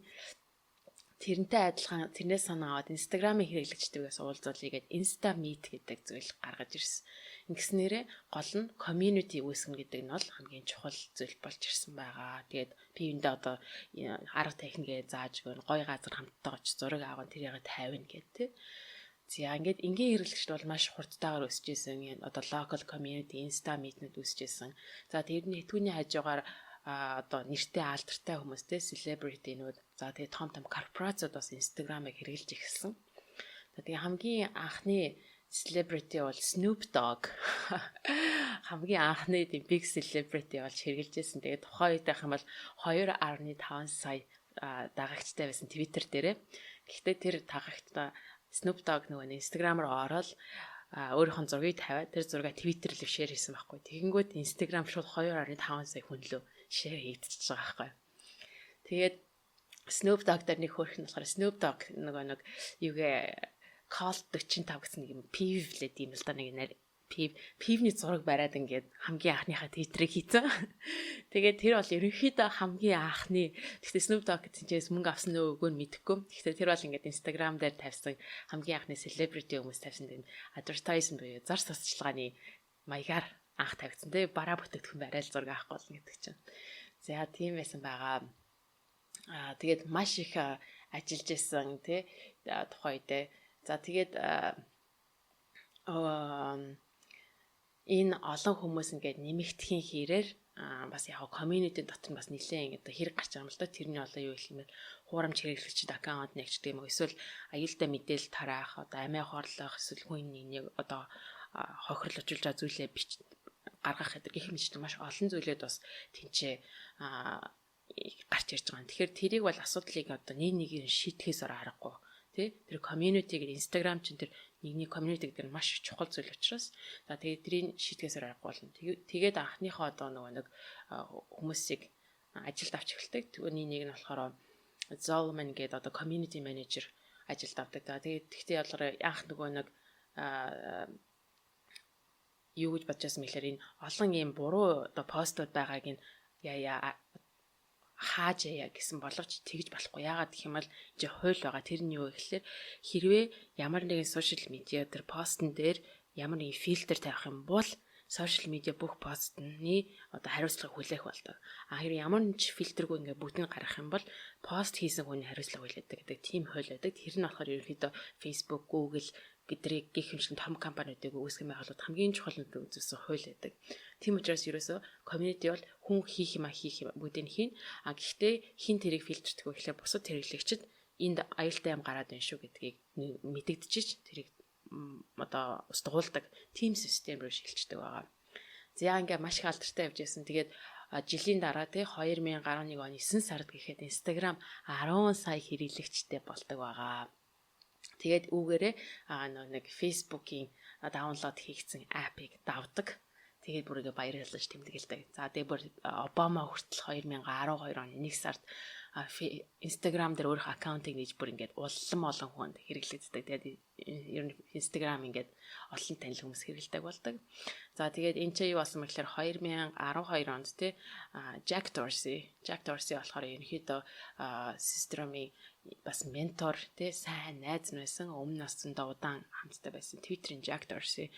Тэрнтэй адилхан тэрнээс санаа аваад Instagram-ийн хэрэглэгчдээс уулзуулъя гэд Insta Meet гэдэг зүйл гаргаж ирсэн. Ингэснээрээ гол нь community үүсгэн гэдэг нь бол хамгийн чухал зүйл болж ирсэн байгаа. Тэгээд би эндээ одоо арга техникээ зааж өгөн гоё газар хамтдаа очиж зураг авах тэрийг тавина гэдэг. За ингээд энгийн хэрэглэгчд бол маш хурдтайгаар өсөж исэн. Одоо local community Insta Meet-нэд өсөж исэн. За тэрний түүний хажуугаар одоо нэртэй алдартай хүмүүстэй селебритинууд за тэгээ том корпорацууд бас Instagram-ыг хэрэглэж эхэлсэн. За тэгээ хамгийн анхны celebrity бол Snoop Dogg. Хамгийн анхны big celebrity болж хэрэгжилжсэн. Тэгээ тухайн үед байх юм бол 2.5 сая дагагчтай байсан Twitter дээрээ. Гэхдээ тэр дагагчтай Snoop Dogg нөгөө Instagram руу ороод өөрийнхөө зургийг тавиад тэр зургаа Twitter рүү шеэр хийсэн байхгүй. Тэгэнгүүт Instagram шууд 2.5 сая хүн лөө шеэр хийгдчихэж байгаа байхгүй. Тэгээд Snoop Dogg дээр нэг хөрх нь болохоор Snoop Dogg нэг юугээ Colt 45 гэсэн нэг юм PV лээд юм л да нэг PV-ний зураг бариад ингээд хамгийн анхныхаа Twitter-ыг хийсэн. Тэгээд тэр бол ерөнхийдөө хамгийн анхны гэхдээ Snoop Dogg гэсэн чээс мөнгө авсан нөгөөг нь мэдэхгүй. Гэхдээ тэр бол ингээд Instagram дээр тавьсан хамгийн анхны celebrity хүмүүс тавьсан тийм advertisement буюу зар сурталчилгааны маягаар анх тавигдсан тий бараа бүтээгдэхүүн барайл зураг авах болно гэдэг чинь. За тийм байсан байгаа. Тэгээд маш их ажиллаж исэн тий тухайд. За тэгээд энэ олон хүмүүс ингээд нэмэгдэхийн хэрээр бас яг community дотор бас нэлээд одоо хэрэг гарч байгаа юм л да. Тэрний олон юу гэх юм бэ? Хуурамч хэрэглэгчд аккаунт нэгчдэг юм уу? Эсвэл аюултай мэдээлэл тараах, одоо амиа хорлох, эсвэл хүн нэг одоо хохирлуулж байгаа зүйлээ гаргах гэдэг гэх мэт маш олон зүйлүүд бас тэнцээ гарч ирж байгаа. Тэгэхээр тэрийг бол асуудлыг одоо нэг шийтгэхээс аргагүй. Тэ тэр community-г Instagram чинь тэр нэг community гэдэг нь маш чухал зүйл учраас за тэгээд тэрийг шийтгэхээс аргагүй болно. Тэгээд анхныхоо одоо нэг хүмүүсийг ажилд авч эхэлдэг. Түүний нэг нь болохоор Zolman гэдэг одоо community manager ажилд авдаг. За тэгээд тэгтээ болохоор анх нэг юу гэж бодож байсан мэхээр энэ олон ийм буруу одоо постууд байгааг нь хааж яа гэсэн боловч тэгж болохгүй. Яагаад гэх юм бол чи хууль байгаа. Тэр нь юу гэхэлэр хэрвээ ямар нэгэн сошиал медиа тэр постн дээр ямар нэгэн фильтр тавих юм бол сошиал медиа бүх постны одоо хариуцлагыг хүлээх болдог. Хэрвээ ямар нэг фильтргүй ингээ бүтэн гаргах юм бол пост хийсэн хүний хариуцлага хүлээдэг гэдэг тийм хууль байдаг. Тэр нь болохоор ерөнхийдөө Facebook, Google гэдрийг гихэмчлэн том компаниудыг үүсгэн байгуулад хамгийн чухал нь үзүүлсэн хууль байдаг. Тийм учраас ерөөсөө community бол хүн хийх юм бүгдийг хийн. Гэхдээ хин тэрийг фильтрдэг вэ гэхлээр бусад хэрэглэгчид энд аюултай юм гараад байна шүү гэдгийг мэдэгдчихэж тэрийг одоо устгуулдаг тийм систем рүү шилждэг байгаа. За ингээ маш их алдартай явж байсан. Тэгээд жилийн дараа 2011 оны 9 сард гэхэд Instagram 10 сая хэрэглэгчтэй болдог байгаа. Тэгээд үүгээрээ нэг Facebook-ийн даунлоод хийгдсэн апыг давдаг. Тэгээд бүр ингээ баярлаж тэмдэглэдэг. За тэгээд бүр Обама хүртэл 2012 оны 1 сард Instagram дээр өөрийнхөө аккаунтыг нээж бүр ингээд олон хүнд хэрэглэгддэг. Тэгээд ер нь Instagram ингээд олон танил хүмүүс хэрэглэдэг болдог. За тэгээд энэ чинь юу болсон бэ гэхээр 2012 онд Jack Dorsey болохоор ерөнхийдөө System-ийн бас ментор сайн найз байсан. Өмнө нас зөндөө удаан хамттай байсан. Twitter-ийн Jack Dorsey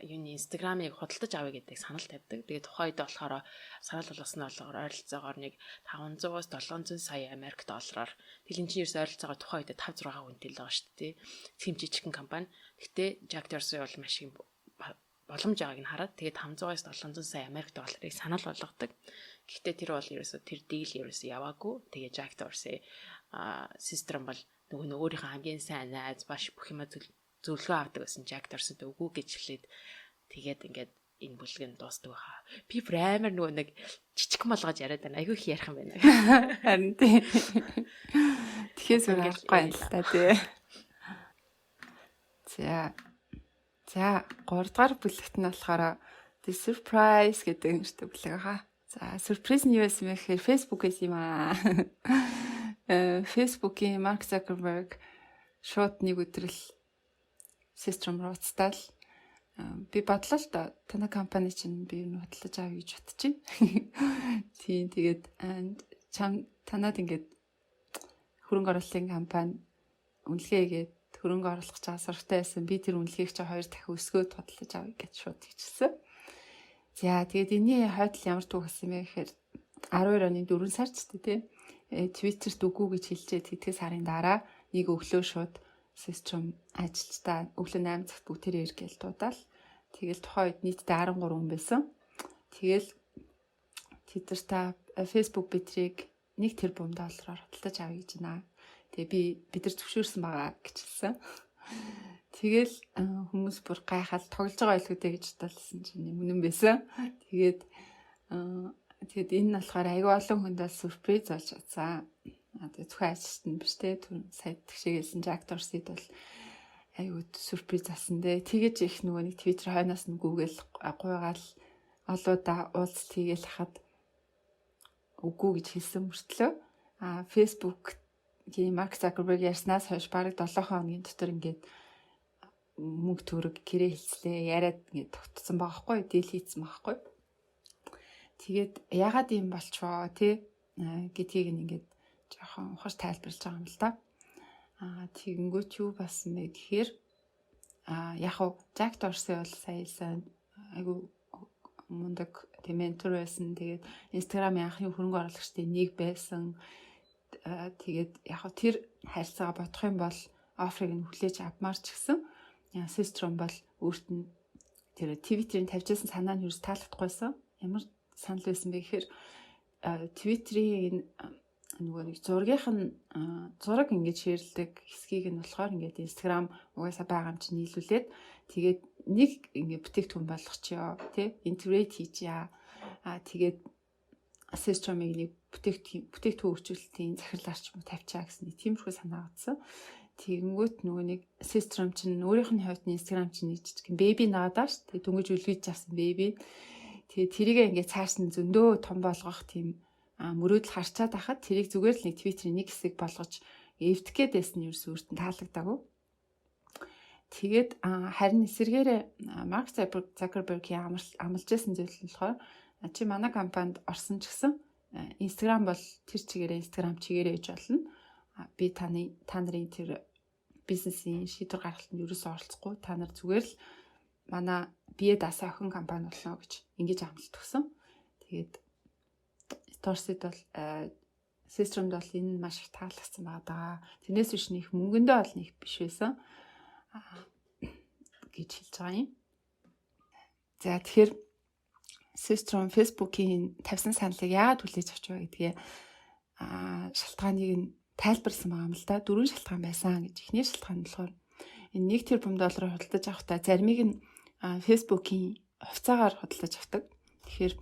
юуны Instagram-ыг худалдаж авъя гэдэг санал тавьдаг. Тэгээд тухайд болохоор санал болгосон нь болохоор ойролцоогоор нэг 500-аас 700 сая Америк доллараар тэгэл энэ чинь ерөөс ойролцоогоор тухайд 5-6 хүнтэй л байгаа шүү дээ. Тийм жижигхэн компани. Гэтэ Jack Dorsey бол маш их боломж байгааг нь хараад тэгээд 500-аас 700 сая Америк долларыг санал болгодог. Гэхдээ тэр бол ерөөсөө тэр дийл ерөөсөө яваагүй. Тэгээд Jack Dorsey System бол нөгөө өөрийнхөө хамгийн сайн найз баш бүх юма зөвлөгөө авдаг байсан Jack Dorsey-д үгүй гэж хэлээд тэгээд ингээд энэ бүлэг нь дуустдаг баха. Би амар нөгөө нэг жижигхэн болгож яриад байна. Айгүй их ярих юм байна. Харин тий. Тэгэхээс аргагүй юм л та тий. За 3 дугаар бүлэгт нь болохоор The Surprise гэдэг нэртэй бүлэг хаа. За surprise нь юу байсан бэ гэхээр Facebook гэсэн юм аа. Facebook-ийн Mark Zuckerberg шууд нэг өдөр л System руу уцтаал би бодлоо л да танай компани чинь би юу хөтлөж авъя гэж бодчих. Тийм тэгээд танад ингээд хөрөнгө оруулалтын компани үнэлгээгээд хөрөнгө оруулах гэж асартай байсан. Би тэр үнэлгээг чи 2 дахин өсгөөд хөтлөж авъя гэж шууд хэлсэн. За тэгээд энэний хойдол ямар түүх гэсэн бэ гэхээр 12 оны 4 сард ч тийм Twitter-т үгүй гэж хэлжээ. Тэтгэс сарын дараа нэг өглөө шууд System ажилчдаа өглөө 8 цагт бүгдээрээ иргээл дуудаал. Тэгэл тухайн үед нийтдээ 13 хүн байсан. Тэгэл Twitter та Facebook битрийг 1 тэрбум доллараар худалдаж авъя гэж байна. Тэгээ бид нар зөвшөөрсөн байгаа гэж хэлсэн. Тэгэл хүмүүс бүр гайхаад тоглож байгаа байлгүй гэж бодсон чинь үнэн байсан. Тэгээд энэ нь болохоор аягүй олон хүндээ сюрприз болж чадсан. Тэгээд зөвхөн ажилтнууд нь биш те сая тэгшээгэлсэн Jack Dorsey-д бол аягүй сюрприз асан дээ. Тэгэж их нөгөө нэг Twitter хойноос нь гүгээл гуйгаал олоодаа уулз тэгээл хахад үгүй гэж хэлсэн мөртлөө Facebook-ийн Mark Zuckerberg ярьснаас хойш бараг 7 хоногийн дотор ингээд мөнгө төгрөг гэрээ хэлслээ яриад ингээд тогтсон байгаа хгүй дийл хийцэн байгаа хгүй. Тэгээд ягаад юм болчихоо тий гэдгийг ингээд жоохон ухаж тайлбарлаж байгаа юм л да. Тэгэнгүүт юу болсон бэ гэхээр яг хуу Jack Dorsey бол саясан айгу мундаг ментор байсан. Тэгээд Instagram-ийн анхны хөрөнгө оруулагчдын нэг байсан. Тэгээд яг хуу тэр харилцаагаа бодох юм бол офферыг нь хүлээж авмаар ч гэсэн System бол өөрт нь тэр Twitter-ийн тавьжсэн санаа нь юус таалагдахгүйсэн. Ямар санал байсан бэ гэхээр Twitter-ийн нөгөө нэг зураг ингэж шеэрлдэг хэсгийг нь болохоор ингээд Instagram угаасаа байгаа юм чинь нийлүүлээд тэгээд нэг ингээд бүтээгдэхүүн болгочихё тий интегрейт хийчихье. Тэгээд системыг нэг бүтээгдэхүүн хөгжүүлэлтийн захирал арчим тавьчаа гэсэн нэг тиймэрхүү санаа авсан. Тэгэнгүүт нөгөө нэг систем чинь өөрийнх нь хувьд Instagram чинь нэг жижиг бэби надаа шүү. Тэгээ дөнгөж үлгэж авсан бэби. Тэгээ тэрийгээ ингээд цааш нь зөндөө том болгох тийм мөрөөдөл харчаад байхад тэрийг зүгээр л нэг Twitter-ийн нэг хэсэг болгож эвдэх гээдээс нь ерөөс өөртөө таалагдаагүй. Тэгээд харин эсэргээрээ Марк Закербергийн амлаж байсан зүйл нь болохоор чи манай компанид орсон ч гэсэн Instagram бол тэр чигээрээ Instagram чигээрээ ээж болно. Би та нарын тэр бизнесийн шийдвэр гаргалтанд ерөөсөө оролцохгүй. Та нар зүгээр л манай бие даасаа охин компани болно гэж ингэж амлалт өгсөн. Тэгээд Торсид бол системд бол энэ маш их таалагдсан байгаа. Тэрнээс биш нэг мөнгөндөө бол нэг биш байсан гэж хэлж байгаа юм. За тэгэхээр систем Facebook-ийн тавьсан саналыг яагаад хүлээж авч байгаа гэдгээ шалтгааныг нь тайлбарласан байгаа юм л да. 4 шалтгаан байсан гэж. Эхний шалтгаан нь болохоор энэ $1 тэрбум худалдаж авахдаа заримыг нь Facebook-ийн хувьцаагаар худалдаж авдаг. Тэгэхээр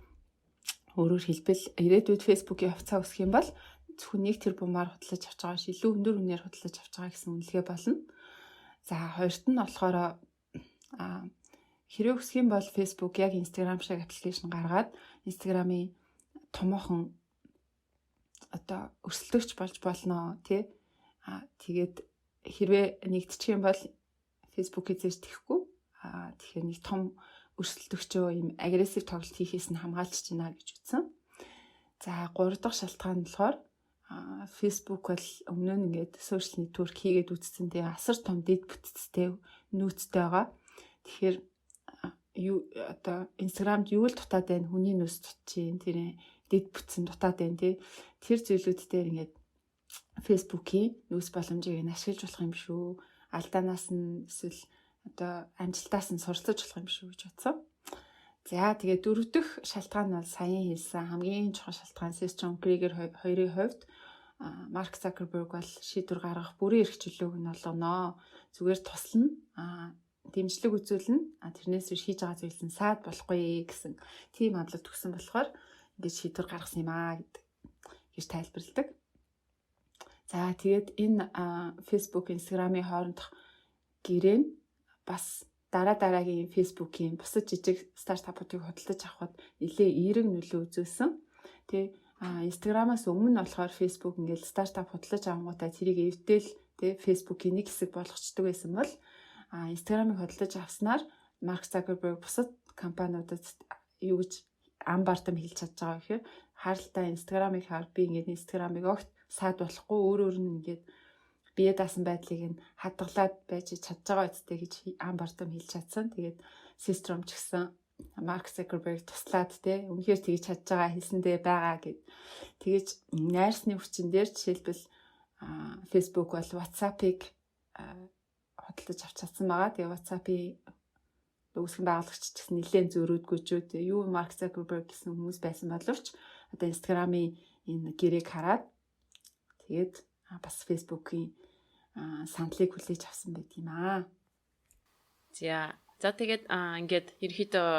өөрөөр хэлбэл ирээдүйд Facebook-ийн хувьцаа өсөх юм бол зөвхөн $1 тэрбумаар худалдаж авч байгаа ш илүү өндөр үнээр худалдаж авч байгаа гэсэн үнэлгээ болно. За хоёрт нь болохоор хэрэг өсөх юм бол Facebook яг Instagram шиг аппликейшн гаргаад Instagram-ийн томоохон одоо өрсөлдөгч болж болно тий. Тэгээд хэрвээ нэгдчих юм бол Facebook эзэж тэхгүй. Тэгэхээр нэг том өрсөлдөгчөө ийм агрессив тоглолт хийхээс нь хамгаалж байна гэж үзсэн. За 3 дахь шалтгаан нь болохоор Facebook бол өмнө нь ингээд social network хийгээд үзсэн тэгээ асар том дэд бүтцтэй нүүцтэй байгаа. Тэгэхээр одоо Instagram-д юу л дутаад байна, хүний нүс дутчихин, тэр дэд бүтцэн дутаад байна тий. Тэр зүйлүүд дээр ингээд Facebook-ийн нүс боломжийг нь ашиглаж болох юм шүү. Алдаанаас нь эсвэл одоо амжилтаас нь суралцаж болох юм шүү гэж бодсон. За тэгээ 4 дахь шалтгаан нь бол саяхан хэлсэн хамгийн чухал шалтгаан System Krieger хоёрын хувьд Марк Закерберг бол шийдвэр гаргах бүрэн эрх чөлөөг нь олгоно. Зүгээр туслана, дэмжлэг үзүүлнэ. Тэрнээс биш хийж байгаа зүйлс нь саад болохгүй гэсэн тийм амлалт өгсөн болохоор ингэж шийдвэр гаргасан юм аа гэж тайлбарладаг. За тэгээд энэ Facebook, Instagram-ийн хоорондох гэрээ нь бас дараагийн Facebook-ийн бусад жижиг стартапуудыг худалдаж авахд нэлээ эерэг нөлөө үзүүлсэн. Тэ Instagram-аас өмнө нь болохоор Facebook ингээд стартап худалдаж авангуудаа тэрийг эвдэл тэ Facebook-ийн нэг хэсэг болгочдөг байсан бол Instagram-ыг худалдаж авснаар Марк Закерберг бусад компаниудад юу гэж ам бардам хэлж чадж байгаа гэхээр харалтаа Instagram-ыг хаар би ингээд Instagram-ыг огт саад болохгүй өөр нь ингээд бие даасан байдлыг нь хадгалаад байж чадж байгаа үсттэй гэж ам бардам хэлж чадсан. Тэгээд System ч гэсэн Марк Закерберг туслаад те үнэхээр тэгж чадж байгаа хэлсэндээ байгаа гэд. Тэгэж найрсны хүчин дээр жишээлбэл Facebook бол WhatsApp-ыг худалдаж авч чадсан байгаа. Тэгээ WhatsApp-ийн үүсгэн байгуулагч ч гэсэн нэлээд зөрүүдгүй ч үү. Юу Марк Закерберг гэсэн хүмүүс байсан боловч одоо Instagram-ийн энэ гэрээг хараад тэгээд бас Facebook-ийн сандлыг хүлээж авсан байт юм аа. За тэгээд ингээд ерөөхдөө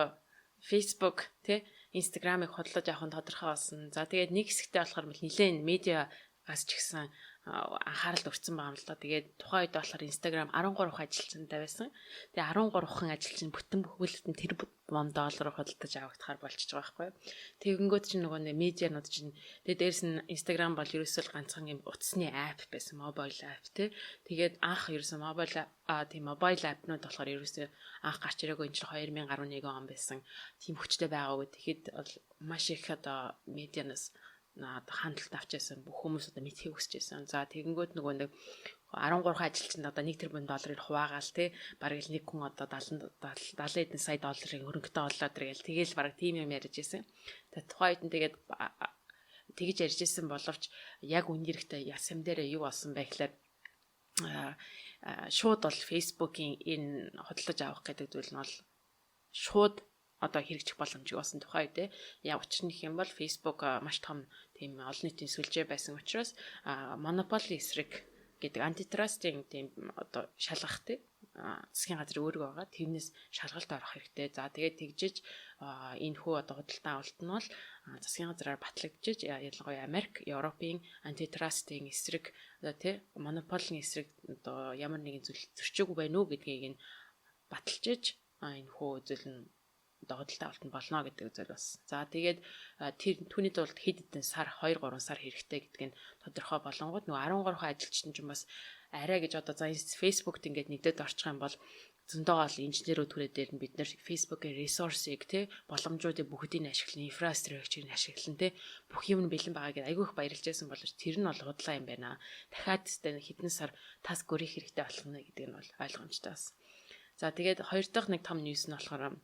Facebook тий Instagram-ыг худалдаж авах нь тодорхой болсон. За тэгээд нэг хэсэгтээ болохоор нэлээд медиагаас ч гэсэн анхаарал өртсөн байгаа юм л да. Тэгээд тухайн үед болохоор Instagram 13 ажилчинтай байсан. Тэгээд 13хан ажилчин бүтэн бүхэлдэн тэр $1 худалдаж авагдахаар болчихж байгаа байхгүй юу. Тэгэнгүүт чинь нөгөө медианууд чинь тэгээд дээрэс нь Instagram бол ерөөсөө ганцхан юм утасны апп байсан, mobile app тий. Тэгээд анх ерөөсөө mobile app-нууд болохоор ерөөсөө анх гарч ирээгүй энэ чинь 2011 он байсан. Тийм хүчтэй байгаагүй. Тэгэхэд бол маш их одоо медианаас хандлт авчаасан бүх хүмүүс одоо мэдхийг хүсэж байсан. За тэгэнгүүт нөгөө нэг 13 ажилчинд одоо $1 тэрбум хуваагаал те бараг л нэг хүн одоо 70 эдэн сая долларын хөрөнгөтэй болоод иргээл тэгээл бараг тийм юм ярьж байсан. Тэгээд тухайн үед нь тэгээд тэгж ярьж байсан боловч яг үнэрхтэй ясам дээр юу болсон бэ гэхээр шууд бол Facebook-ийн энэ худалдаж авах гэдэг зүйл нь бол шууд одоо хэрэгжих боломжтой болсон тухай үү. Яг учир нь юм бол Facebook маш том тийм олон нийтийн сүлжээ байсан учраас монополи эсрэг гэдэг антитрастинг тийм одоо шалгах тий засгийн газар өөргөө байгаа. Тэрнээс шалгалт орох хэрэгтэй. За тэгээд тэгжиж энэ хүү одоо худалдан авалт нь бол засгийн газраар батлагдчихж ялангуяа Америк, Европын антитрастын эсрэг одоо тий монополийн эсрэг одоо ямар нэгэн зүйл зөрчөөгүй байна уу гэдгийг нь баталжиж энэ хүү зүйл нь одоо худалдан авалт нь болно гэдэг зүйл бас. За тэгээд тэр түүний тулд хэд хэдэн сар 2 3 сар хэрэгтэй гэдг нь тодорхой болонгууд нөгөө 13 ажилчид нь бас арай гэж одоо за Facebook-т ингээд нэгдээд орчих юм бол зөндөө гол инженерүүд түрээ дээр нь бид нэр Facebook-ийн ресурсыг тий боломжуудыг бүгдийг ашиглан инфраструктурыг ашиглан тий бүх юм нь бэлэн байгаа гэдэг айгүй их баярлж байсан боловч тэр нь бол худлаа юм байна. Дахиад хэдэн сар тас гөрөх хэрэгтэй болох нь гэдэг нь бол ойлгомжтой бас. За тэгээд хоёр дахь нэг том ньюс нь болохоор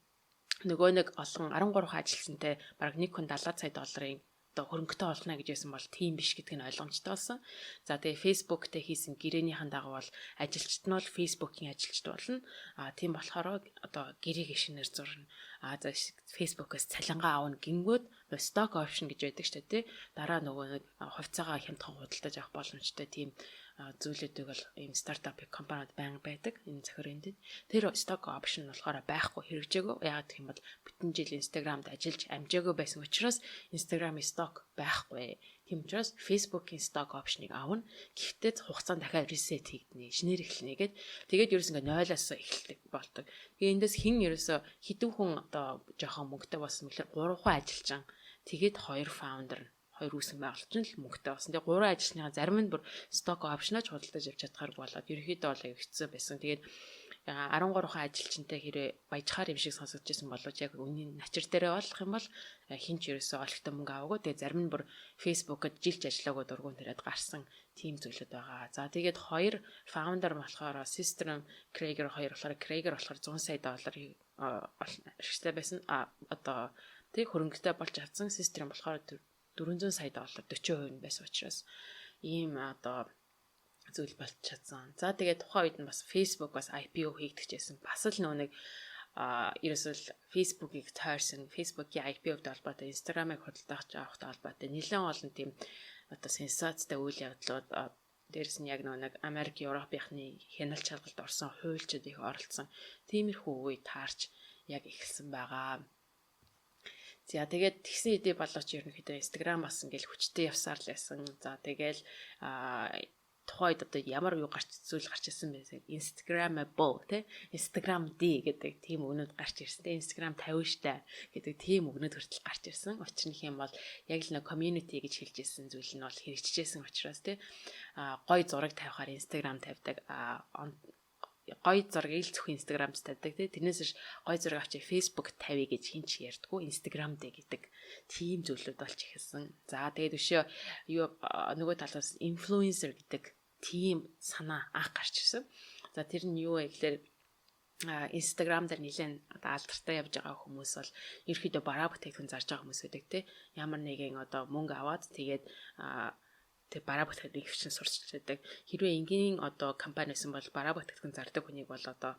нөгөө нэг олон 13 ажилчнтай бараг 1 хүн 70 сая долларын одоо хөрөнгөтэй олно гэж байсан бол тийм биш гэдг нь ойлгомжтой болсон. За тэгээ Facebook-тэй хийсэн гэрээнийхэн дагуу бол ажилчид нь бол Facebook-ийн ажилчид болно. Тийм болохоор одоо гэрээг шинээр зурна. За Facebook-ээс цалингаа аавна гингүүд stock option гэж байдаг шүү дээ. Дараа нөгөө нэг хувьцаагаа хямдхан худалдаж авах боломжтой тийм зүйлүүдийг бол ийм стартап компаниуд байнга байдаг энэ захиргаанд. Тэр stock option болохоор байхгүй хэрэгжээгүй. Яагаад гэх юм бол бүтэн жил Instagram-д ажиллаж амжаагүй байсан учраас Instagram-ийн stock байхгүй. Тийм учраас Facebook-ийн stock option-ыг авна. Гэхдээ хугацаанд дахиад reset хийгднэ, шинээр эхэлнэ гэд. Тэгээд ерөөс ингээ 0-аас эхэлдэг болдог. Тэгээ эндээс хин ерөөсө хідэн хүн одоо жоохон мөнгөтэй болсон мэт 3 хүн ажилчан. Тэгээд 2 founder 2 үүсгэн байгуулалт нь л мөнгөтэй болсон. Тэгээ 3 ажилчныхаа зарим нь бүр stock option-аж худалдаж авч чадхаар болоод ерөөхдөө бол хэцүү байсан. Тэгээд 13 ажилчинтай хэрэг баяжхаар юм шиг сонсогдож байсан боловч яг үнийн начир дээрээ болох юм бол хин ч ерөөсөө олигтой мөнгө аваагүй. Тэгээ зарим нь бүр Facebook-д жилч ажиллаагүй дургуун тэрээд гарсан тийм зүйлүүд байгаа. За тэгээд 2 founder болохоор System Krager 2 болохоор Krager болохоор 100 сая долларыг ашигтай байсан. Одоо тэг хөрөнгөтэй болж авсан System болохоор 400 сая доллар 40% нь байсан учраас ийм одоо зүйл болж чадсан. За тэгээд тухайн үед нь бас Facebook бас IPO хийгдэжсэн. Бас л нэг ерөөсөл Facebook-ийг тойрсон, Facebook-ийн IPO-д холбоотой, Instagram-ыг худалдаж авахтай холбоотой нэлээд олон тийм одоо сенсацтай үйл явдлууд дээрс нь яг нэг Америк, Европынхны хяналт шалгалт орсон хуульчид их оролцсон. Тиймэрхүү үе таарч яг эхэлсэн байгаа. За тэгээд тэгсэн хэдий болооч ерөнхийдөө Instagram бас ингээл хүчтэй явсаар л байсан. За тэгэл тухайд одоо ямар юу зүйл гарч ирсэн бэ? Instagrammable тий Instagram D гэдэг тийм өгнөд гарч ирсэн. Instagram 50 штэ гэдэг тийм өгнөд хүртэл гарч ирсэн. Учир нь юм бол яг л нэг community гэж хэлж ирсэн зүйл нь бол хэрэгжижсэн учраас тий гой зураг тавихаар Instagram тавьдаг. Гой зургийг л зөвхөн Instagram-д тавьдаг тий. Тэрнээс ш гой зураг авчи Facebook тавья гэж хинч ярьдггүй Instagram дээр гэдэг тийм зүйлүүд болж ихсэн. За тэгээд өшөө юу нөгөө талаас influencer гэдэг тийм санаа анх гарч ирсэн. За тэр нь юу вэ гэхээр Instagram дээр нэлээд одоо алдартай явж байгаа хүмүүс бол ерөөхдөө бараа бүтээгдэхүүн зарж байгаа хүмүүс байдаг тий. Ямар нэгэн одоо мөнгө аваад тэгээд тэг бараа бүтээгдэхүүн хөвчин сурч байдаг. Хэрвээ энгийн одоо компани байсан бол бараа бүтээгдэхүүн зардаг хүнийг бол одоо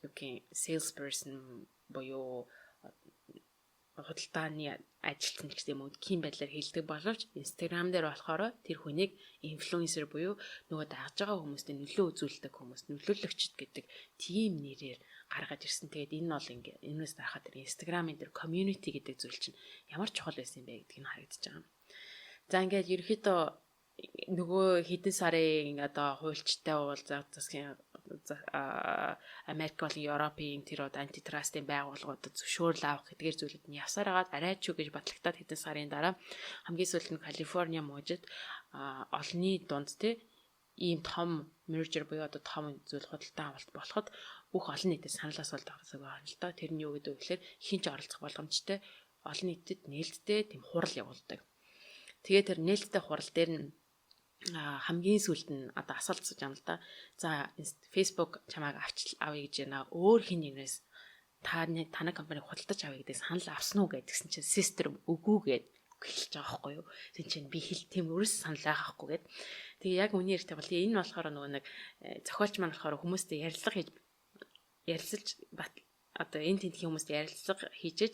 юу гэх sales person буюу худалдааны ажилтан гэх юм уу ким байдлаар хэлдэг боловч Instagram дээр болохоор тэр хүнийг инфлюенсер буюу нөгөө дагж байгаа хүмүүстээ нөлөө үзүүлдэг хүмүүс, нөлөөлөгчд гэдэг тийм нэрээр гаргаж ирсэн. Тэгээд энэ бол ингээ энэс дарахад тэр Instagram-ын тэр community гэдэг зүйл чинь ямар чухал байсан бэ гэдгийг нь харагдаж байгаа. За ингээд ерөөхдөө нөгөө хэдэн сарын одоо хуульчтай уулзах засгийн Америк болон Европын тэр антитрастын байгууллагуудад зөвшөөрөл авах гэдгээр зүйлүүд нь явсаар хагаад арайч юу гэж батлагтаад хэдэн сарын дараа хамгийн сүүлд нь Калифорни мужид олонний дунд те ийм том merger буюу одоо том зүйл худалдан авалт болоход бүх олон нийтэд санал асуулт авсан байгаа юм л да. Тэр нь юу гэдэг вэ гэхээр хинч оролцох боломжтой олон нийтэд нээлттэй тийм хурал явуулдаг. Тэгээд тэр нээлттэй хурал дээр нь хамгийн сүүлд нь одоо асуулцж юм л да. За Facebook чамайг авъя гэж байна. Өөр хин нэгнээс таны компани худалдаж авъя гэдэг санал авсан уу гэдгсэн чинь систем үгүй гэд хэлж байгаа байхгүй юу. Тин чинь би хэл тийм өөрөөс санал авахгүй гэд. Тэгээ яг үний ярьтай бол энэ болохоор нөгөө нэг зохиолч маань болохоор хүмүүстэй ярилцалж одоо энэ тентхийн хүмүүст ярилцлага хийжэж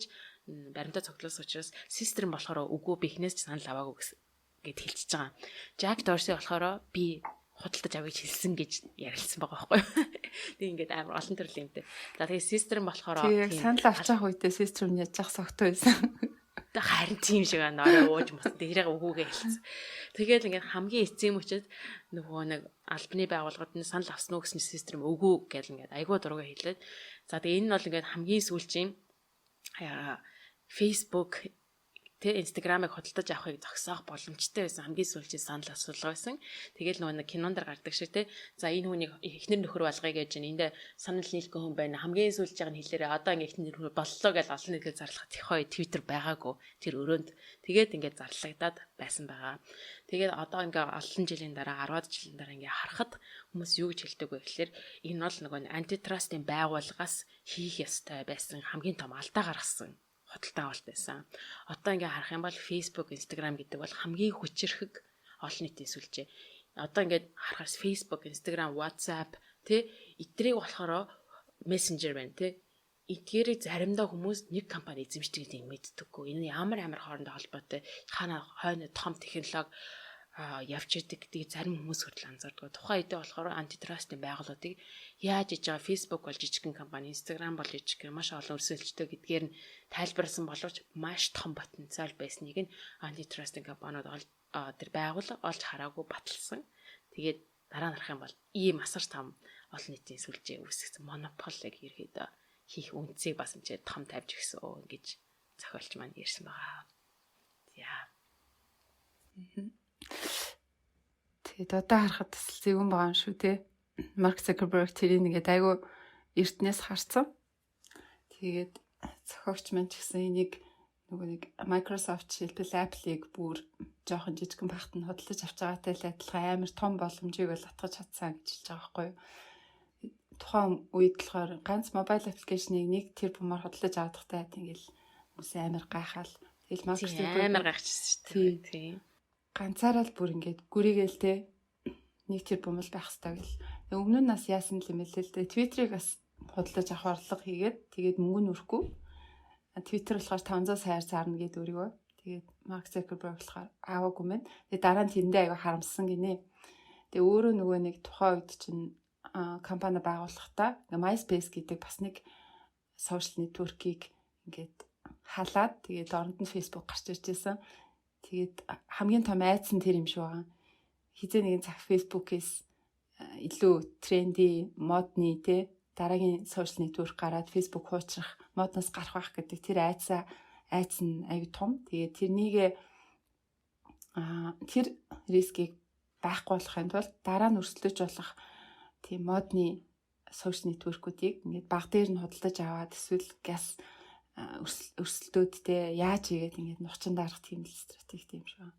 баримтаа цогцлоос учраас систем болохоор үгүй би хинээс ч санал аваагүй гэд хэлчихэж байгаа. Jack Dorsey болохоор би худалдаж авъя гэж хэлсэн гэж ярилцсан байгаа байхгүй юу. Тэг ингээд амар олон төрлийн юмтэй. За тэгээ систер нь болохоор тийм санал авч явах үедээ систер нь яаж согтой байсан. Харин тийм шиг байна. Орой ууж мус дээрээ өгөөгээ хэлсэн. Тэгээд ингээд хамгийн эцсийн мөчөд нөгөө нэг албаны байгууллагад нь санал авсан уу гэсэн систер юм өгөө гэл ингээд айгуу дургаа хэлээд. За тэгээ энэ нь бол ингээд хамгийн сүүлчийн Facebook тэ Instagram-ыг худалдаж авахыг зогсоох боломжтой байсан хамгийн сүүлчийн санал асуулга байсан. Тэгэл нөгөө нэг кинонд гардаг шиг те. За энэ хүнийг эхнэр нөхөр болгоё гэж эндээ санал нийлгүй хүн байна. Хамгийн сүүлж байгаа нь хэлээрээ одоо ингээ эхнэр нөхөр боллоо гэж олон нийтэд зарлахад их хой Twitter байгаагүй. Тэр өрөөнд тэгээд ингээ зарлагдаад байсан байгаа. Тэгээд одоо ингээ олон жилийн дараа 10-аад жилийн дараа ингээ харахад хүмүүс юу гэж хэлдэг вэ гэхээр энэ бол нөгөө антитрастын байгууллагаас хийх ёстой байсан хамгийн том алдаа гаргасан худалдаа авалт байсан. Одоо ингээ харах юм бол Facebook, Instagram гэдэг бол хамгийн хүчирхэг олон нийтийн сүлжээ. Одоо ингээд харахаас Facebook, Instagram, WhatsApp тэ эдгэрийг болохоор Messenger байна тэ. Эдгэрийг заримдаа хүмүүс нэг компани эзэмшдэг гэдэг мэддэггүй. Энэ ямар хоорондоо холбоотой хойно том технологи явж идэг гэдэг зарим хүмүүс хүртэл анзаардаг. Тухайн үедээ болохоор антитрастын байгууллагыг яаж иж байгаа Facebook бол жижигхэн компани, Instagram бол жижигхэн маш олон өрсөлдөлтөө гэдгээр нь тайлбарласан боловч маш том потенциал байсныг нь антитрастын компаниуд тэр байгууллага олж хараагүй баталсан. Тэгээд дараа нь харах юм бол ийм асар том олон нийтийн сүлжээ үүсгэсэн монополыг ерөөдөө хийх үнцийг бас энэ том тавьж гисэн гэж зохиолч маань ярьсан байгаа. Яа. Тэгээд одоо харахад бас зэвэн байгаа юм шүү те. Марк Закерберг тэрийг нэгээд айгүй эртнээс харсан. Тэгээд зохиогч маань ч гэсэн энийг нөгөө нэг Microsoft шилбэл Apple-ыг бүр жоохон жижигхэн багт нь худалдаж авч байгаатай л адилхан амар том боломжийг бол атгаж чадсан гэж хэлж байгаа байхгүй юу. Тухайн үед болохоор ганц mobile application-ыг нэг тэрбумаар худалдаж авахдаа тэгэл хүмүүс амар гайхаал. Тэгэл Mark Zuckerberg амар гайхчихсан шүү дээ. Тийм. Ганцаараа л бүр ингээд гүрийгээл те нэг тэрбум л байх хэрэгтэй гэл. Өмнө нь нас яасан юм бэ л дээ. Twitter-ыг бас худалдаж авах орлого хийгээд тэгээд мөнгө нь өрөхгүй. Twitter болохоор 500 саяар зарна гэдэг өөрийгөө. Тэгээд Mark Zuckerberg болохоор аваагүй мэн. Тэгээд дараа нь тэндээ аяга харамссан гинэ. Тэгээд өөрөө нөгөө нэг тухайн үед чинь компани байгуулахдаа MySpace гэдэг бас нэг social network-ийг ингээд халаад тэгээд оронд нь Facebook гарч ирж байсан. Тэгээд хамгийн том айц нь тэр юм шиг байгаа. Хизээ нэгэн цаг Facebook-ээс илүү тренди, модны те дараагийн social network гараад Facebook хуучрах, модноос гарах байх гэдэг тэр айц нь аюу том. Тэгээд тэрнийг тэр рискийг байхгүй болохын тулд дараа нь өрсөлдөж болох тийм модны social network-уудыг ингээд баг дээр нь худалдаж аваад эсвэл газ өрсөлдөөдтэй яаж игээд ингээд нухчин дарах тийм л стратеги юм шиг.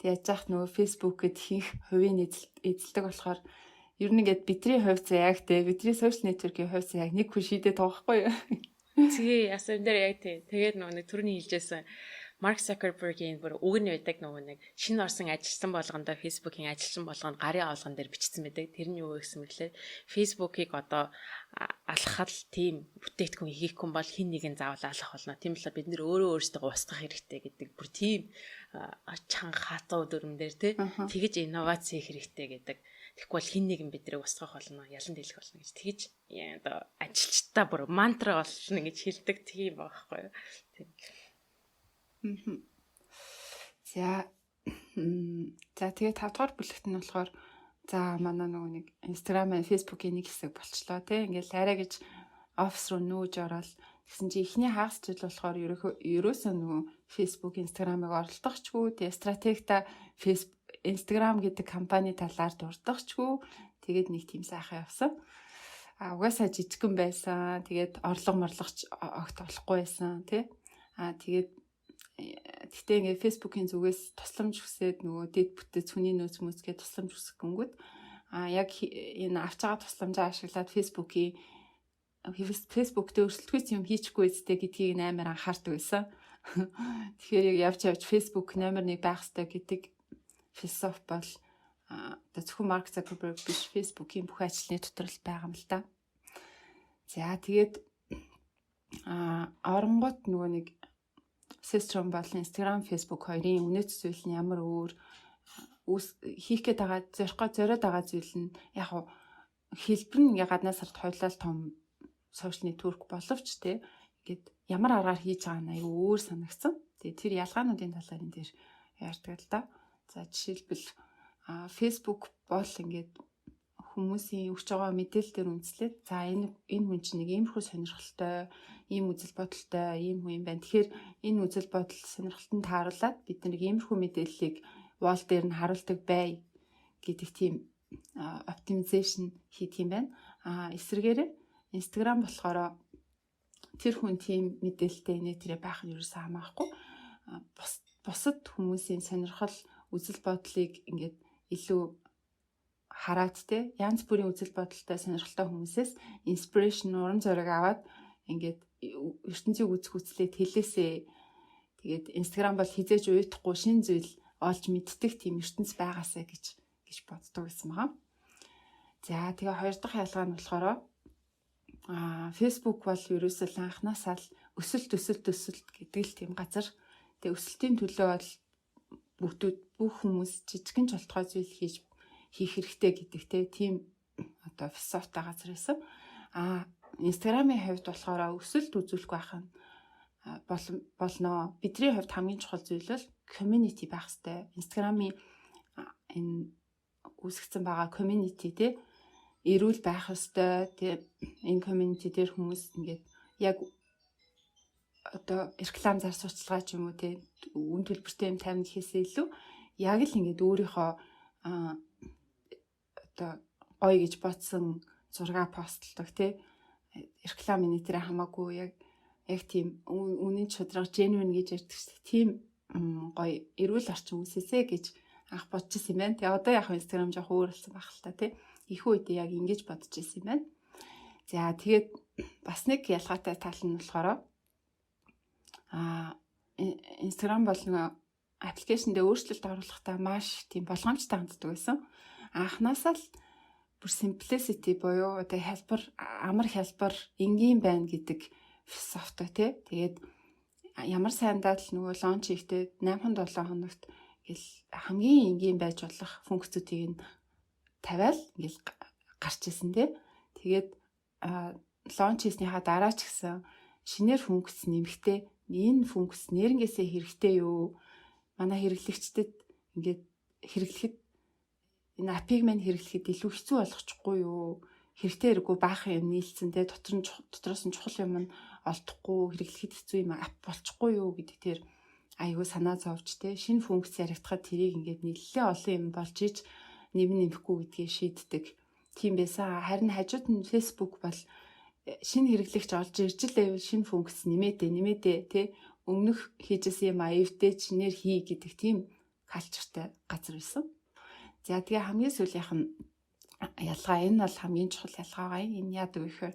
Тэг яаж яах нөгөө Facebook гэд хийх хувийн эзэлдэг болохоор ер нь ингээд бидний хувь заяаг те бидний social network-ийн хувь заяаг нэг хүн шийдээд байгаа байхгүй юу? Тэгээ яасан дээр яг тийм. Тэгээд нөгөө нэг түрүүний хэлжсэн Mark Zuckerberg-ийн бүр үг нь байдаг нөгөө нэг шинэ орсон ажилтсан болгондоо Facebook-ийн ажилтсан болгонд гарын олгон дээр бичсэн байдаг. Тэр нь юу гэсэн мэтлээ Facebook-ыг одоо алхахад тийм бүтээгдэхүүн хийхгүй бол хин нэгэн заавал алах болно. Тийм болохоор бид нэр өөртөө устгах хэрэгтэй гэдэг бүр тийм чанга хатуу дүрм дээр тэгэж инновац хийх хэрэгтэй гэдэг. Тэгэхгүй бол хин нэгэн бидрийг устгах болно, ялан дийлэх болно гэж тэгэж одоо ажилчдаа бүр мантра болно гэж хэлдэг тийм байхгүй юу. Тийм. За тэгээ 5 дугаар бүлэгт нь болохоор за манай нөгөө нэг Instagram, Facebook-ийн нэг хэсэг болчлоо тий. Ингээл арай гэж офис руу нүүж ороод тэгсэн чи эхний хагас жил болохоор ерөөсөө нөгөө Facebook, Instagram-ыг оролдохчгүй тэгээ стратегта Instagram гэдэг компани талаар дурдахчгүй тэгээд нэг тийм сайхан явсан. Угаасаа жижигхэн байсан. Тэгээд орлого огт олохгүй байсан тий. Тэгээд гэхдээ ингээд Facebook-ийн зүгээс тусламж хүсээд нөгөө дэд бүтэц хүний нөөц хүмүүсгээ тусламж хүсэх гингүүд яг энэ авч байгаа тусламжаа ашиглаад Facebook-ийн Facebook дээр өрсөлдөхүйц юм хийчихгүй үстэй гэдгийг амар анхаардаг байсан. Тэгэхээр яг явж Facebook номер 1 байх хэрэгтэй гэдэг философи бол зөвхөн Mark Zuckerberg биш Facebook-ийн бүх ажлын дотор л байгаа юм л да. За тэгээд оронгууд нөгөө нэг System болон Instagram, Facebook хоёрын үнэт зүйл нь ямар өөр хийх гээд байгаа зориод байгаа зүйл нь яг хуу хэлбэр нь ингээ гаднаас хард хойлол том сошиал нэтворк боловч те ингээд ямар аргаар хийж байгаа нь аюу өөр санагдсан. Тэгээ тэр ялгаануудын талаар энэ дээр ярьдаг л да. За жишээлбэл Facebook бол ингээд хүмүүсийн өгч байгаа мэдээлэл дээр үндэслээд за энэ хүн чинь нэг иймэрхүү сонирхолтой, ийм үзэл бодолтой, ийм хүн юм байна. Тэгэхээр энэ үзэл бодол сонирхолтод тааруулаад бид нэг иймэрхүү мэдээллийг wall дээр нь харуулдаг бай гэдэг тийм оптимизашн хийх юм байна. Эсвэргээр Instagram болохоор тэр хүн тийм мэдээлэлтэй нэтэрэ байх нь ерөөсөө хамаахгүй. Бусад хүмүүсийн сонирхол үзэл бодлыг ингээд илүү хараад те янз бүрийн үзэл бодолтой сонирхолтой хүмүүсээс инспирэшн урам зориг аваад ингээд ертөнцийг үзэх хүслээ тэлээсээ. Тэгээд Instagram бол хизээж уйтахгүй шин зүйл олж мэддэг тийм ертөнц байгаасаа гэж боддог гэсэн байгаа. За тэгээ хоёр дахь ялгаа нь болохоор Facebook бол ерөөсөө анханасаа л өсөлт гэдэг л тийм газар. Тэгээ өсөлтийн төлөө бол бүх хүмүүс жижигэн жолтгой зүйл хийх хэрэгтэй гэдэг тийм одоо философитой газар байсан. Instagram-ийн хувьд болохоор өсөлт үзүүлэх байх нь болно. Бидний хувьд хамгийн чухал зүйл бол community байх хэрэгтэй. Instagram-ийн энэ үүсгэсэн байгаа community те эрүүл байх ёстой. Тэгээ энэ community дээр хүмүүс ингээд яг одоо реклам зар сурталчилгаа ч юм уу те үн төлбөртэй юм таймд хийхээсээ илүү яг л ингээд өөрийнхөө одоо гоё гэж бодсон зураг постлдог те реклам нэтэрэ хамаагүй яг тийм үнэн чудраг genuine гэж ярьдаг тийм гоё эрүүл орчин үүсээсэ гэж анх бодчихсон юм байна. Тэгээ одоо яг Instagram жоох өөр болсон байх л та тий. Их үед яг ингэж бодож ирсэн юм байна. За тэгээд бас нэг ялгаатай тал нь болохоор Instagram бол нэг аппликейшн дээр өөрчлөлт оруулахдаа маш тийм болгоомжтой ханддаг байсан. Анхнаасаа л бүр simplicity буюу одоо амар хялбар энгийн байна гэдэг философитой тий. Тэгээд ямар сайндаа л нөгөө лонч хийхдээ 8-7 хоногт ингээл хамгийн энгийн байж болох функцүүдийг нь тавиал ингээл гарч ирсэн тий. Тэгээд лонч хийснийхаа дараа ч гэсэн шинээр функц нэмэхдээ энэ функц нэрнгээсээ хэрэгтэй юу? Манай хэрэглэгчдэд ингээд хэрэглэхэд энэ апыг мань хэрэглэхэд илүү хэцүү болгочихгүй юу? Хэрэгтэй хэрэггүй баах юм нийлцэн те дотроос нь чухал юм нь олдохгүй хэрэглэхэд хэцүү юм ап болчихгүй юу гэдэг тэр айгүй санаа зовж те шинэ функц яригдахад тэрийг ингээд нэлээд олон юм болж иж нэмэхгүй гэдгийг шийддэг. Тийм байсан. Харин хажууд нь Facebook бол шинэ хэрэглэгч олж ирж л шинэ функц нэмээдээ те өмнөх хийжсэн юм эвдээ чинээр хий гэдэг тийм калчертай газар байсан. За тэгээ хамгийн сүүлийнх нь ялгаа энэ бол хамгийн чухал ялгаа гай. Энэ яадаг вэ гэхээр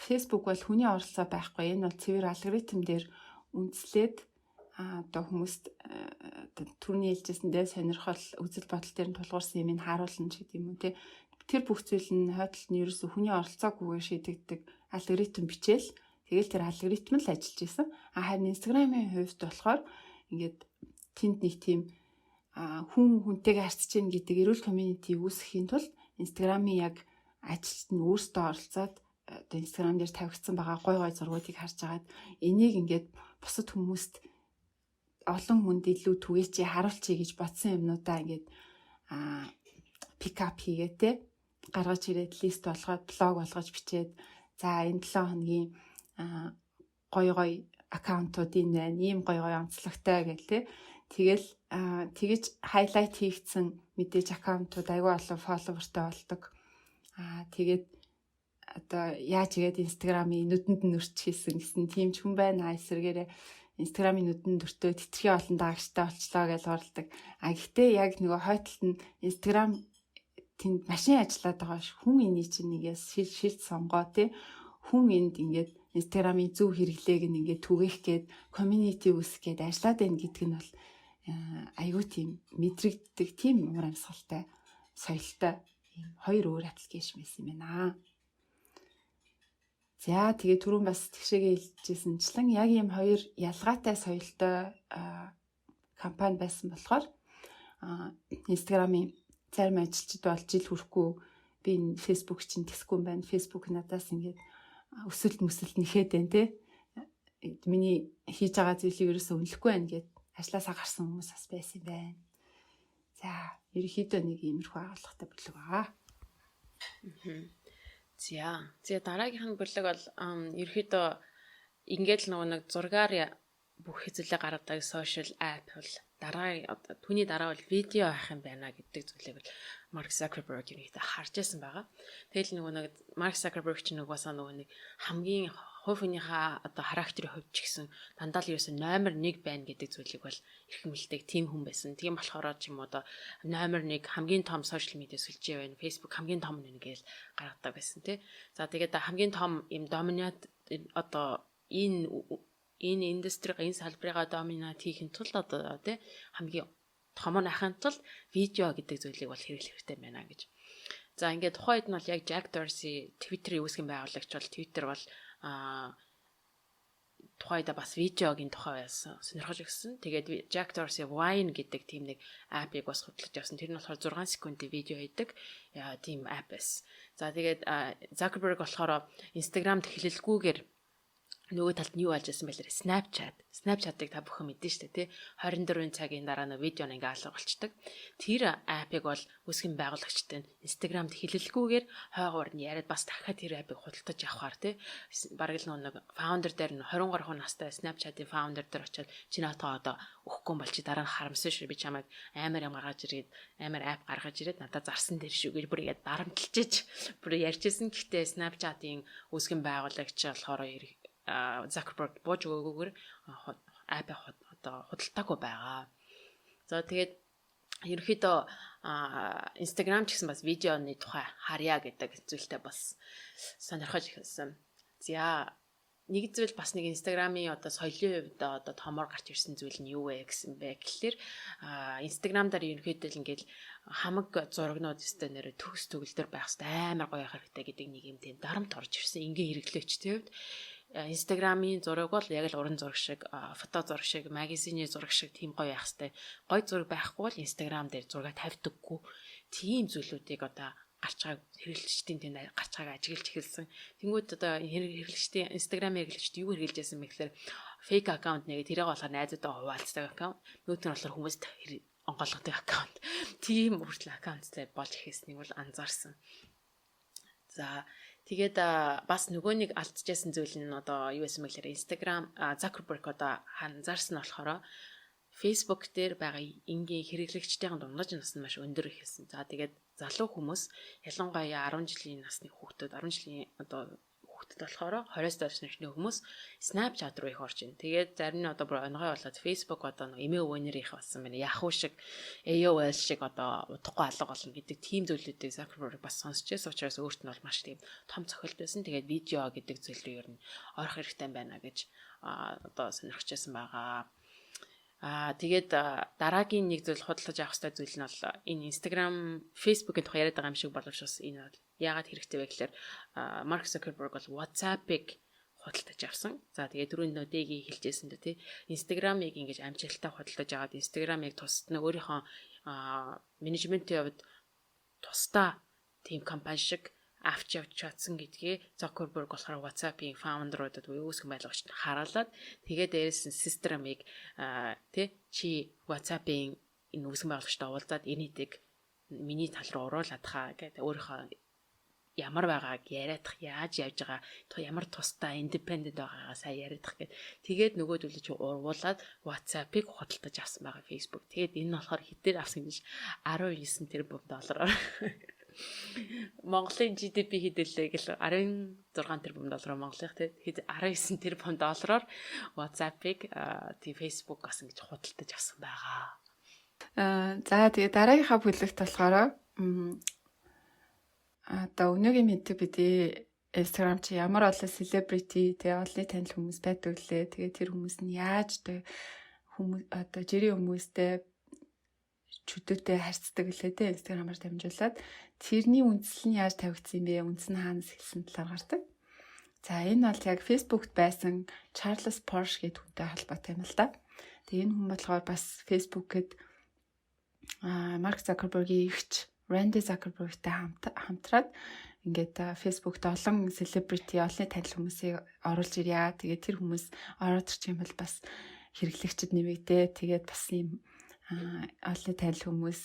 Facebook бол хүний оролцоо байхгүй. Энэ бол цэвэр алгоритм дээр үндэслээд одоо хүмүүст түрүүний хэлжсэндээ сонирхол үзэл бодол дээр нь тулгуурсан юм харуулна ч гэдэг юм уу те. Тэр бүх зүйл нь хойдолд нь ерөөсө хүний оролцоогүйгээр шийдэгдэг алгоритм бичээл тэгэл тэр алгоритм л ажиллаж исэн. Харин Instagram-ийн хувьд болохоор ингээд тэнд нэг тийм хүнтэйгээ харьцаж гин гэдэг эрүүл community үүсгэхийн тулд Instagram-ийн яг ажилт нь өөртөө оролцоод одоо Instagram дээр тавигдсан байгаа гой зургуудыг харж агаад энийг ингээд бусад хүмүүст олон хүнд илүү түгээчээ харуулчих гэж бодсон юмнуудаа ингээд пик ап хийгээ те гаргаж ирээд лист болгоод блог болгож бичээд за энэ 7 хоногийн гой аккаунтуудын байна ийм гой онцлогтой гэл те тэгэл тэгэж хайлайт хийгдсэн мэдээж аккаунтууд аягүй олон фолловертэй болдог. Тэгээд одоо яаж игээд Instagram-ийн нүдэнд нь өрч хийсэн гэсэн тийм ч хүн байна. Эсвэргээрээ Instagram-ийн нүдэнд өртөө тэтгэхийн олон дагагчтай болчлоо гэж уралдаг. Гэхдээ яг нөгөө хойдолд нь Instagram тэнд машин ажиллаад байгаа хүн эний чинь нэгээс шилж сонгоо тий хүн энд ингээд Instagram-ийн зөв хэрэглээг нь ингээд түгээх гээд community үүсгэх гээд ажиллаад байна гэдэг нь бол айгүй тийм мэдрэгддэг тийм уур амьсгалтай соёлтой ийм хоёр өөр аппликейшн байсан юм байна. За тэгээ түрүүн бас тэгшээгээ хэлжсэнчлэн яг ийм хоёр ялгаатай соёлтой компани байсан болохоор Instagram-ийн зарим ажилчид бол жил хүрэхгүй би энэ Facebook чинь тэсэхгүй юм байна. Facebook надаас ингээд өсөлт нэхэд байна те. Миний хийж байгаа зүйлийг ерөөсөө үнэлэхгүй байна гэд ажлаасаа гарсан хүмүүс бас байсан юм байна. За, ерөнхийдөө нэг иймэрхүү агуулгатай бүлэг байгаа. За дараагийнх нь бүлэг бол ерөнхийдөө ингээд л нэг зургаар бүх хэзэлээ гаргадаг social app бол түүний дараа бол видео авах юм байна гэдэг зүйлийг Mark Zuckerberg ерөнхийдөө харж байсан байгаа. Тэгэл нэг Mark Zuckerberg чинь угаасаа нэг хамгийн хувь хүнийхээ характерын хувьд ч гэсэн дандаа л ерөөсөө номер 1 байна гэдэг зүйлийг бол эрхэм мэлдэг тийм хүн байсан. Тийм болохоор ч юм уу номер 1 хамгийн том social media сүлжээ байна. Facebook хамгийн том нэг гэж гаргадаг байсан тий. За тэгээд хамгийн том юм доминат энэ индустриг энэ салбарыгаа доминат хийхин тулд тий хамгийн том ахын тулд видео гэдэг зүйлийг бол хэрэглэх хэрэгтэй байна гэж. За ингээд тухайд нь бол яг Jack Dorsey Twitter-ийн үүсгэн байгуулагч бол Twitter бол тухайда бас видеогийн тухай байсан сонирхож өгсөн. Тэгээд Jack Dorsey Vine гэдэг тийм нэг апыг бас хөтлөж явсан. Тэр нь болохоор 6 секундын видео хийдэг тийм ап байсан. За тэгээд Zuckerberg болохоор Instagram тэхлэлгүйгээр нөгөө талд нь юу болж байсан бэ лээ? Snapchat-ыг та бүхэн мэднэ шүү дээ, тий. 24 цагийн дараа нэг видео нэг алга болчдөг. Тэр апыг бол үүсгэн байгуулагчтай Instagram-д хэлэлгүйгээр хойгоор нь яриад бас дахиад тэр апыг худалдаж авахар тий. Бараг л нэг founder дээр нь 23 настай Snapchat-ийн founder дээр очиод чи наатаа одоо өгөхгүй бол чи дараа нь харамсан шүү. Би чамайг амар юм гаргаж ирээд амар ап гаргаж ирээд надад зарсан дээр шүү гэж бүр игээд дарамтлчиж бүр ярьжсэн. Гэхдээ Snapchat-ийн үүсгэн байгуулагч болохоор Zuckerberg бууж өгөөгөөр апыг худалдаагүй байгаа. За тэгээд ерөнхийдөө Instagram ч гэсэн бас видеоны тухай харьяа гэдэг зүйлтэй бас сонирхож ирсэн. За нэг зүйл бас нэг Instagram-ийн соёлын хувьд томоор гарч ирсэн зүйл нь юу вэ гэсэн бэ гэхэлэр Instagram дээр ерөнхийдөө л ингээл хамаг зурагнууд өстэй нэрэ төгс төгөлдөр байх хэвээр амар гоё хэрэгтэй гэдэг нэг юм тийм дарамт орж ирсэн. Ингийн хэрэглээчтэй хувьд Instagram-ийн зураг бол яг л уран зураг шиг, фото зураг шиг, магазины зураг шиг тийм гоё байх хэвээр. Гоё зураг байхгүй бол Instagram дээр зураг тавьдаггүй. Тийм зүйлүүдийг гарч байгааг хэрэглэгчдийн тэнд гарч байгааг ажиглаж эхэлсэн. Тэнгүүд хэрэглэгчдийн Instagram-ыг хэрэглэгчд юу хэрэглэж байсан бэ гэхээр fake account нэгэ тэрийг болохоор найзуудаа хуваалцдаг аккаунт. Нөгөөт нь болохоор хүмүүст онгойлгодог аккаунт. Тийм хүртэл аккаунттай болж эхэлснийг бол анзаарсан. За тэгээд бас нөгөө нэг алдчихсан зүйл нь юу байсан бэ гэхээр Instagram Zuckerberg анзаарсан нь болохоор Facebook дээр байгаа энгийн хэрэглэгчдийн дундаж нас нь маш өндөр ихсэн. За тэгээд залуу хүмүүс ялангуяа 10 жилийн насны хүүхдүүд 10 жилийн хүүхдэд болохоор 20-с доош насны хүмүүс Snapchat руу их орж ийн. Тэгээд зарим нь бүр онгой болоод Facebook нэг эмээ өвөнөр их болсон байна. Yahoo шиг AOL шиг утгагүй алга болно гэдэг тийм зүйлүүдийг Zuckerberg бас сонсч байсан учраас өөрт нь бол маш тийм том цохилт байсан. Тэгээд видео гэдэг зүйл рүү ер нь орох хэрэгтэй байна гэж сонирхож байсан байгаа. Тэгээд дараагийн нэг зүйл худалдаж авах хэрэгтэй зүйл нь бол энэ Instagram, Facebook-ийн тухай яриад байгаа юм шиг боловч бас энэ бол яагаад хэрэгтэй вэ гэхээр Mark Zuckerberg бол WhatsApp-ыг худалдаж авсан. За тэгээд түрүүн дэгийг хэлжсэн дээ тий. Instagram-ыг ингэж амжилттай худалдаж аваад Instagram-ыг тусад нь өөрийнхөө менежментийн хувьд тусдаа тийм компани шиг авч явж чадсан гэдгээ Zuckerberg болохоор WhatsApp-ийн founder-удад үүсгэн байгуулагчид хараалаад тэгээд дээрээс нь system-ыг чи WhatsApp-ийн энэ үүсгэн байгуулагчтай уулзаад энийдэг миний тал руу оруулаад хаа гэдэг өөрийнхөө ямар байгааг яриадах яаж явж байгаа ямар тусдаа independent байгаагаа сайн яриадах гэд тэгээд нөгөөдөл чи урвуулад WhatsApp-ыг худалдаж авсан байгаа Facebook. Тэгээд энэ нь болохоор хэдээр авсан гэж 19 тэрбум доллараар Монголын GDP хэдэлээ гэл 16 тэрбум доллар Монголынх хэд 19 тэрбум доллараар WhatsApp-ыг Facebook асан гэж худалдаж авсан байгаа. За тэгээ дараагийнхаа бүлэгт болохоор өнөөгийн мэдээ бидээ Instagram чи ямар олон celebrity тэгээ олон танил хүмүүс байдаг лээ. Тэгээ тэр хүмүүс нь яаж хүмүүс жирийн хүмүүстэй чөдөтэй харьцдаг лээ те Instagram-аар дамжуулаад тэрний үндэслэл нь яаж тавигдсан юм бэ? Үндэс нь хаанаас эхэлсэн талаар гардаг. За энэ бол яг Facebook-т байсан Charles Porsche гэдэг хүнтэй холбоотой юм л да. Тэгээ энэ хүн болохоор бас Facebook-д Марк Закербергийн эгч Рэнди Закербергтэй хамтраад ингээд Facebook-д олон селебрити, олон танил хүмүүсийг оруулж ирья. Тэгээд тэр хүмүүс ороод ирчих юм бол бас хэрэглэгчд нэмэгдээ. Тэгээд бас ийм олон танил хүмүүс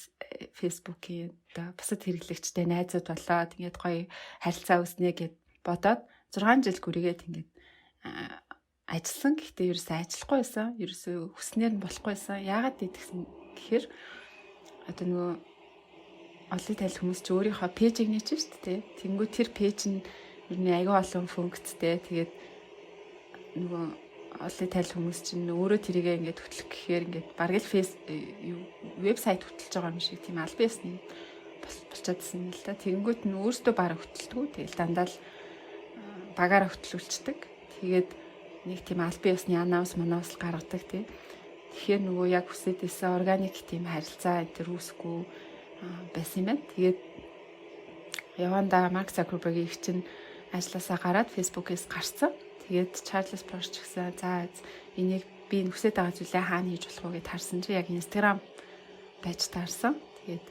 Facebook-ийн бусад хэрэглэгчтэй найзууд болоод ингээд гоё харилцаа үүснэ гэд бодоод 6 жил гүрийгээд ингээд ажилласан. Гэхдээ ерөөсөө ажиллахгүй байсан. Ерөөсөө хүснээр нь болохгүй байсан. Яагаад гэдгсэн гэхээр одоо нөгөө олон танил хүмүүс ч өөрийнхөө пэйжийг нээч шүү дээ. Тэнгүү тэр пэйж нь ер нь аюул олон функцтэй. Тэгээд нөгөө олон танил хүмүүс чинь өөрөө тэрийгээ ингээд хөтлөх гэхээр ингээд бараг л вебсайт хөтлөж байгаа юм шиг тийм албан ёсны болчиходсэн юм л да. Тэнгүүт нь өөртөө бараг хөтэлдэг. Тэгэл дандаа л багаараа хөтлүүлцдэг. Тэгээд нэг тийм албан ёсны анонс гаргадаг тий. Тэгэхээр нөгөө яг хүсэдээсээ органик тийм харилцаа энэ төр үүсэхгүй байсан юм байна. Тэгээд явандаа Марк Закербергийн их чинь ажилласаа гараад Facebook-ээс гарсан. Тэгээд Чарльз Порш ч гэсэн за энийг би хүсэж байгаа зүйлээ хаана хийж болох вэ гэж харсан чи яг Instagram байж таарсан. Тэгээд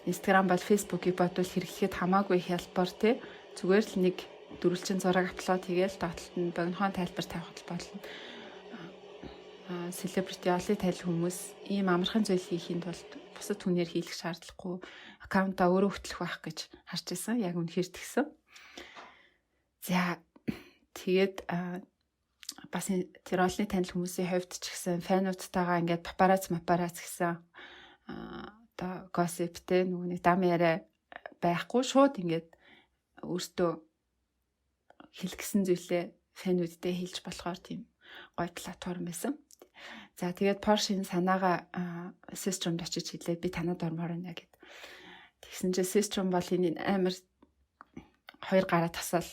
Instagram бол Facebook-ийг бодвол хэрэглэхэд хамаагүй хялбар тий. Зүгээр л нэг дөрвөлжин зураг аплод хийгээл доотлолт нь богинохон тайлбар тавих болно. Селебрити олон танил хүмүүс ийм амархан зүйл хийхийн тулд бусад хүнээр хийх шаардлагагүй аккаунтаа өөрөө хөтлөх байх гэж харж байсан. Яг үнэхээр тэгсэн. За тэгээд бас тэр олон танил хүмүүсийн хувьд ч гэсэн фануудтайгаа ингээд папарац гэсэн одоо gossipтэй нөгөө нэг дам яриа байхгүй шууд ингээд өөртөө хэлгэсэн зүйлээ фануудтай хэлж болохоор тийм гоё платформ байсан. За тэгээд Porsche-ийн санаага Systrom-д очиж хэлээд би танад ормоор байна гэд. Тэгсэн чинь Systrom бол энэ амар хоёр гараа тасаал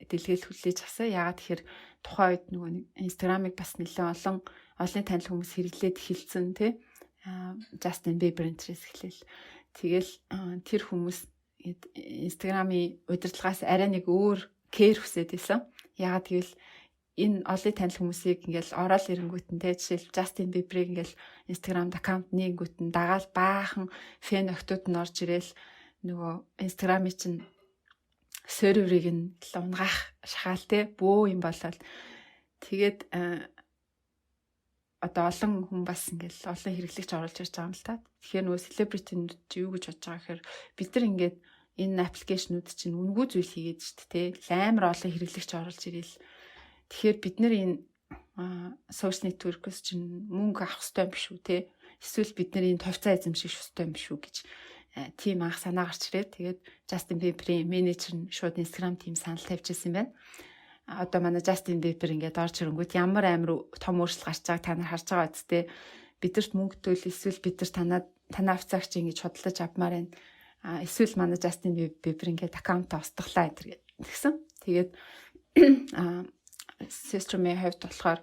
дэлгэл хүлээж авсан. Яагаад тэгэхээр тухайн үед нөгөө Instagram-ыг бас нэлээд олон танил хүмүүс хэрэглээд эхэлсэн тий. Justin Bieber интерес эхлэв. Тэгэл тэр хүмүүс Instagram-ийн удирдлагаас арай нэг өөр кэр хүсээд байсан. Яагаад гэвэл энэ олон танил хүмүүсийг ингээл ороод ирэнгүүтэнтэй жишээл Justin Bieber-ийг ингээл Instagram аккаунт нэгэнгүүтэн дагаал баахан фэн охтууд нь орж ирээл нөгөө Instagram-ийн чинь серверийг нь унгаах шахаал те бөө юм болол тэгээд одоо олон хүн бас ингээл олон хэрэглэгч оруулж ирж байгаа юм л та. Тэгэхээр нөгөө селебритинүүд юу гэж бодож байгаа гэхээр бид нар ингээд энэ аппликейшнүүд чинь үнгүй зүйл хийгээд шүү дээ те. Амар олон хэрэглэгч оруулж ирээл тэгэхээр бид нар энэ social network-с чинь мөнгө авах хэрэгтэй юм биш үү те. Эсвэл бид нар энэ товцоо эзэмших хэрэгтэй юм биш үү гэж тийм анх санаа гарч ирээд тэгээд Justin Bieber-ийн менежер нь шууд Instagram тийм санал тавьж ирсэн байна. Одоо манай Justin Bieber ингээд орж ирэнгүүт ямар амар том өөрчлөлт гарч байгааг та нар харж байгаа үсттэй. Бидэрт мөнгө төөл эсвэл бид нар танаа авцаагч ингэж хөдөлж авмаар байна. Эсвэл манай Justin Bieber ингээд аккаунтаа устгалаа гэсэн. Тэгээд Systrom-ийн хувьд болохоор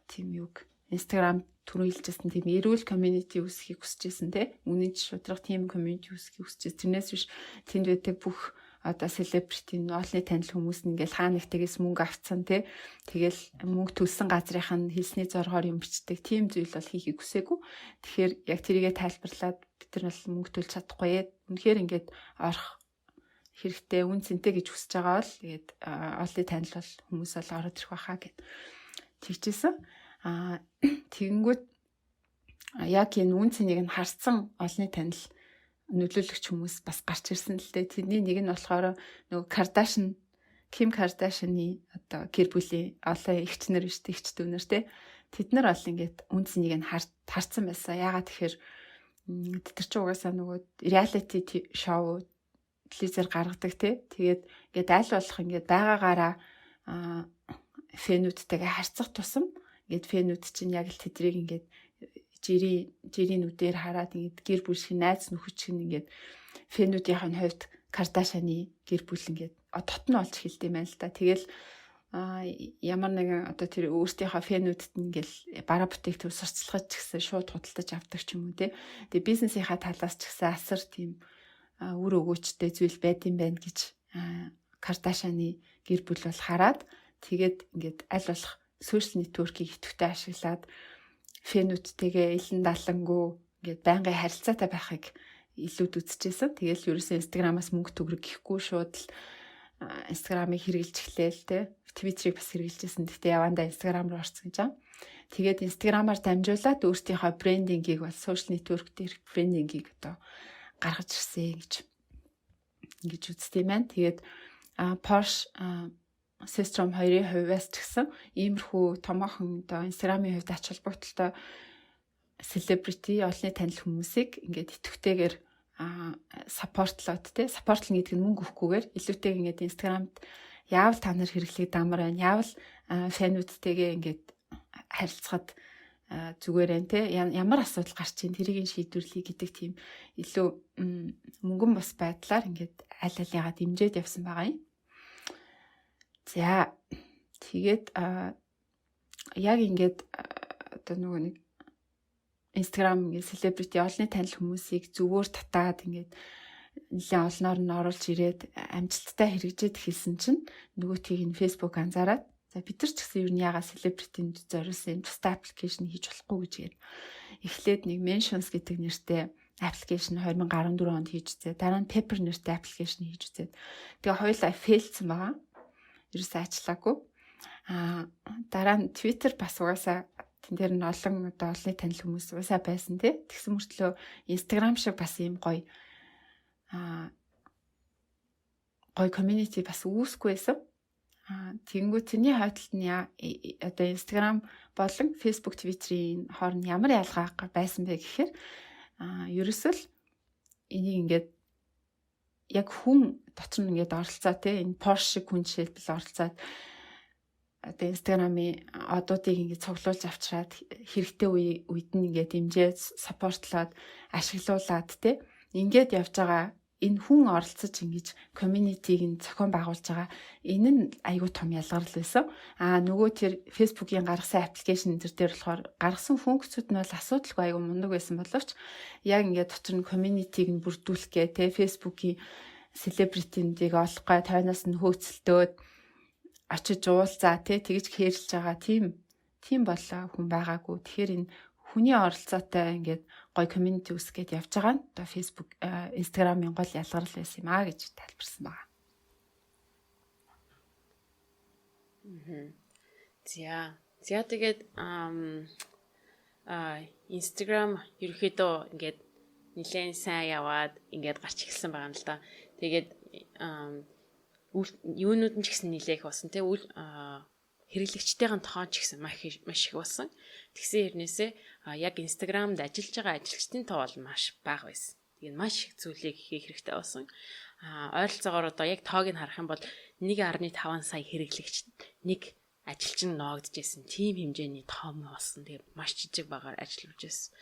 тийм юг Instagram түрүү хэлжсэн тийм эрүүл community үүсгэхийг хүсэжсэн те. Үнэн ч шудрах тийм community үүсгэхийг хүсэж. Тэрнээс биш тэнд байдаг бүх одоо селебрити олон танил хүмүүс нь ингээл хаа нэгтээс мөнгө авцсан те. Тэгэл мөнгө төлсөн газрынх нь хэлсний зоргоор юм бичдэг. Тийм зүйл бол хийхийг хүсээгүй. Тэгэхээр яг тэрийгэ тайлбарлаад бид нар бол мөнгө төлж чадахгүй. Үнэхээр ингээд орох хэрэгтэй үн цэнтэй гэж хүсэж байгаа бол тэгээд олон танил бол хүмүүс бол ороод ирэх байхаа гэд тэгчихсэн. Тэгэнгүүт яг энэ үн цэнийг нь харсан олонний танил нөлөөлөгч хүмүүс бас гарч ирсэн л дээ. Тэрний нэг нь болохоор нөгөө Ким Кардашины одоо гэр бүлийн олон эгчнэр биш эгч дүүнэр те. Тэд нар бол ингээд үн цэнийг нь харсан байсан. Яагаад тэгэхээр тэр чинь угаасаа нөгөө reality show телевизээр гаргадаг те. Тэгээд ингээд аль болох ингээд байгаагаараа фэнүүдтэйгээ харьцах тусам ингээд фэнүүд чинь яг л тэдрийг ингээд жирийн нүдээр хараад ингээд гэр бүл шиг найз нөхөд шиг ингээд фэнүүдийн хувьд Кардашины гэр бүл ингээд дотн олж эхэлдэг юм байна л да. Тэгэл ямар нэгэн одоо тэр өөртөөхөө фэнүүдэд ингээл бараа бүтээгдэхүүн сурталчилгаж ч гэсэн шууд худалдаж авдаг ч юм уу те. Тэгээ бизнесийнхаа талаас ч гэсэн асар тийм үр өгөөчтэй зүйл байд юм байна гэж Кардашины гэр бүл бол хараад тэгээд ингээд аль болох social network-ийг идэвхтэй ашиглаад фэнүүдтэйгээ илэн далангуу ингээд байнгын харилцаатай байхыг илүүд үзчихсэн. Тэгэл ерөөсөө Instagram-аас мөнгө төгрөг гэхгүй шууд л Instagram-ыг хэрэгжилж эхлээл те. Twitter-ыг бас хэрэгжилжсэн. Гэхдээ явандаа Instagram руу орсон гэж байна. Тэгээд Instagram-аар дамжуулаад өөртөөхөө брендингийг бол social network дээр брендингийг одоо гаргаж ирсэн гэж үздэг юм байна. Тэгээд Porsche System 2-ын хувьас ч гэсэн иймэрхүү томоохон одоо Instagram-ийн хувьд ач холбогдолтой celebrity олонний танил хүмүүсийг ингээд идэвхтэйгээр саппортлоод те саппортлын гэдэг нь мөнгө өгөхгүйгээр илүүтэйг ингээд Instagram-д яавал та нар хэрэглэх дамар байна. Яавал фэнүүдтэйгээ ингээд харилцахад зүгээр байна те. Ямар асуудал гарч ийн тэрийг шийдвэрлэе гэдэг тийм илүү мөнгөн бос байдлаар ингээд аль алигаа дэмжиж явсан байгаа юм. За тэгээд яг ингээд одоо нөгөө нэг Instagram ингээд celebrity олонний танил хүмүүсийг зөвөөр татаад ингээд нэлээд олноор нь оруулж ирээд амжилттай хэрэгжээд эхэлсэн чинь нөгөөтгийг нь Facebook анзаараад за бид нар ч гэсэн юу яагаад celebrity-нд зориулсан юм тустай аппликейшн хийж болохгүй гэж гээд эхлээд нэг Mentions гэдэг нэртэй аппликейшн 2014 онд хийж үзээ. Дараа нь Pepper нэртэй аппликейшн хийж үзээ. Тэгээ хоёулаа фейлсэн байгаа. Ерөөсөө ажиллаагүй. Дараа нь Twitter бас угаасаа тэн дээр нь олон одоо олонний танил хүмүүс угаасаа байсан тий. Тэгсэн мөртлөө Instagram шиг бас ийм гоё community бас үүсэхгүй байсан. Тэгэнгүүт тэрний хойдолд нь одоо Instagram болон Facebook, Twitter-ийн хооронд ямар ялгаа байсан бэ гэхээр ерөөсөө л энийг ингээд яг хүн дотор нь ингээд оролцоо те энэ Porsche шиг хүн жишээлбэл оролцоод одоо Instagram-ийн одуудыг ингээд цуглуулж авчираад хэрэгтэй үед нь ингээд дэмжиж саппортлоод ашиглуулад те ингээд явж байгаа энэ хүн оролцож ингэж community-г нь зохион байгуулж байгаа энэ нь айгүй том ялгарл байсан. Нөгөө тэр Facebook-ийн гаргасан аппликейшн дээр болохоор гаргасан функцүүд нь бол асуудалгүй айгүй мундаг байсан боловч яг ингээд дотор нь community-г нь бүрдүүлэх гээ те Facebook-ийн celebrity-ндийг олох гай тойноос нь хөөцөлдөөд очиж уулзаа те тэгж хээрлж байгаа тийм болоо хүн байгаагүй. Тэгэхээр энэ хүний оролцоотой ингээд гоё community үүсгээд явж байгаа нь одоо Facebook, Instagram-ын гол ялгарл байсан юм гэж тайлбарсан байна. За тэгээд Instagram ерөөхдөө ингээд нэлээд сайн яваад ингээд гарч эхэлсэн байгаа юм л да. Тэгээд юунууд нь ч гэсэн нэлээх болсон тий хэрэглэгчтэйгэн тоон ч гэсэн маш их болсон. Тэгсэн хэрнээсээ яг Instagram-д ажиллаж байгаа ажилчдын тоо бол маш бага байсан. Тэгээд маш их зүйлийг хийх хэрэгтэй болсон. Ойролцоогоор одоо яг тоог нь харах юм бол 1.5 сая хэрэглэгчд нэг ажилчин ноогдчихсэн. Тим хэмжээний тоом болсон. Тэгээд маш жижиг багаар ажиллаж байсан.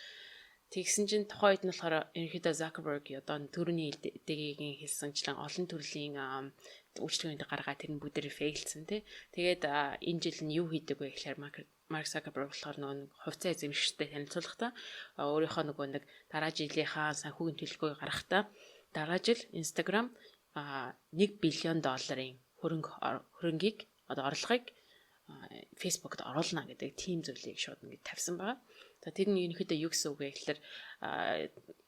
Тэгсэн чинь тухайн үед нь болохоор ерөнхийдөө Zuckerberg одоо төрөний эдгэгийн хэлсэнчлэн олон төрлийн үйлчлэгүүд гаргаад тэр нь бүгдээр фейлсэн тий. Тэгээд энэ жил нь юу хийдэг вэ гэхээр Mark Zuckerberg болохоор нөгөө хувьцаа эзэмшигчтэй танилцуулахдаа өөрийнхөө нөгөө нэг дараа жилийнхаа санхүүгийн төлөвлөгөөг гаргахдаа дараа жил Instagram $1 billion хөрөнгийг одоо орлогыг Facebook-д оруулна гэдэг тийм зүйлийг шууд ингэ тавьсан байгаа. За тэр нь ерөнхийдөө юу гэсэн үг вэ гэхээр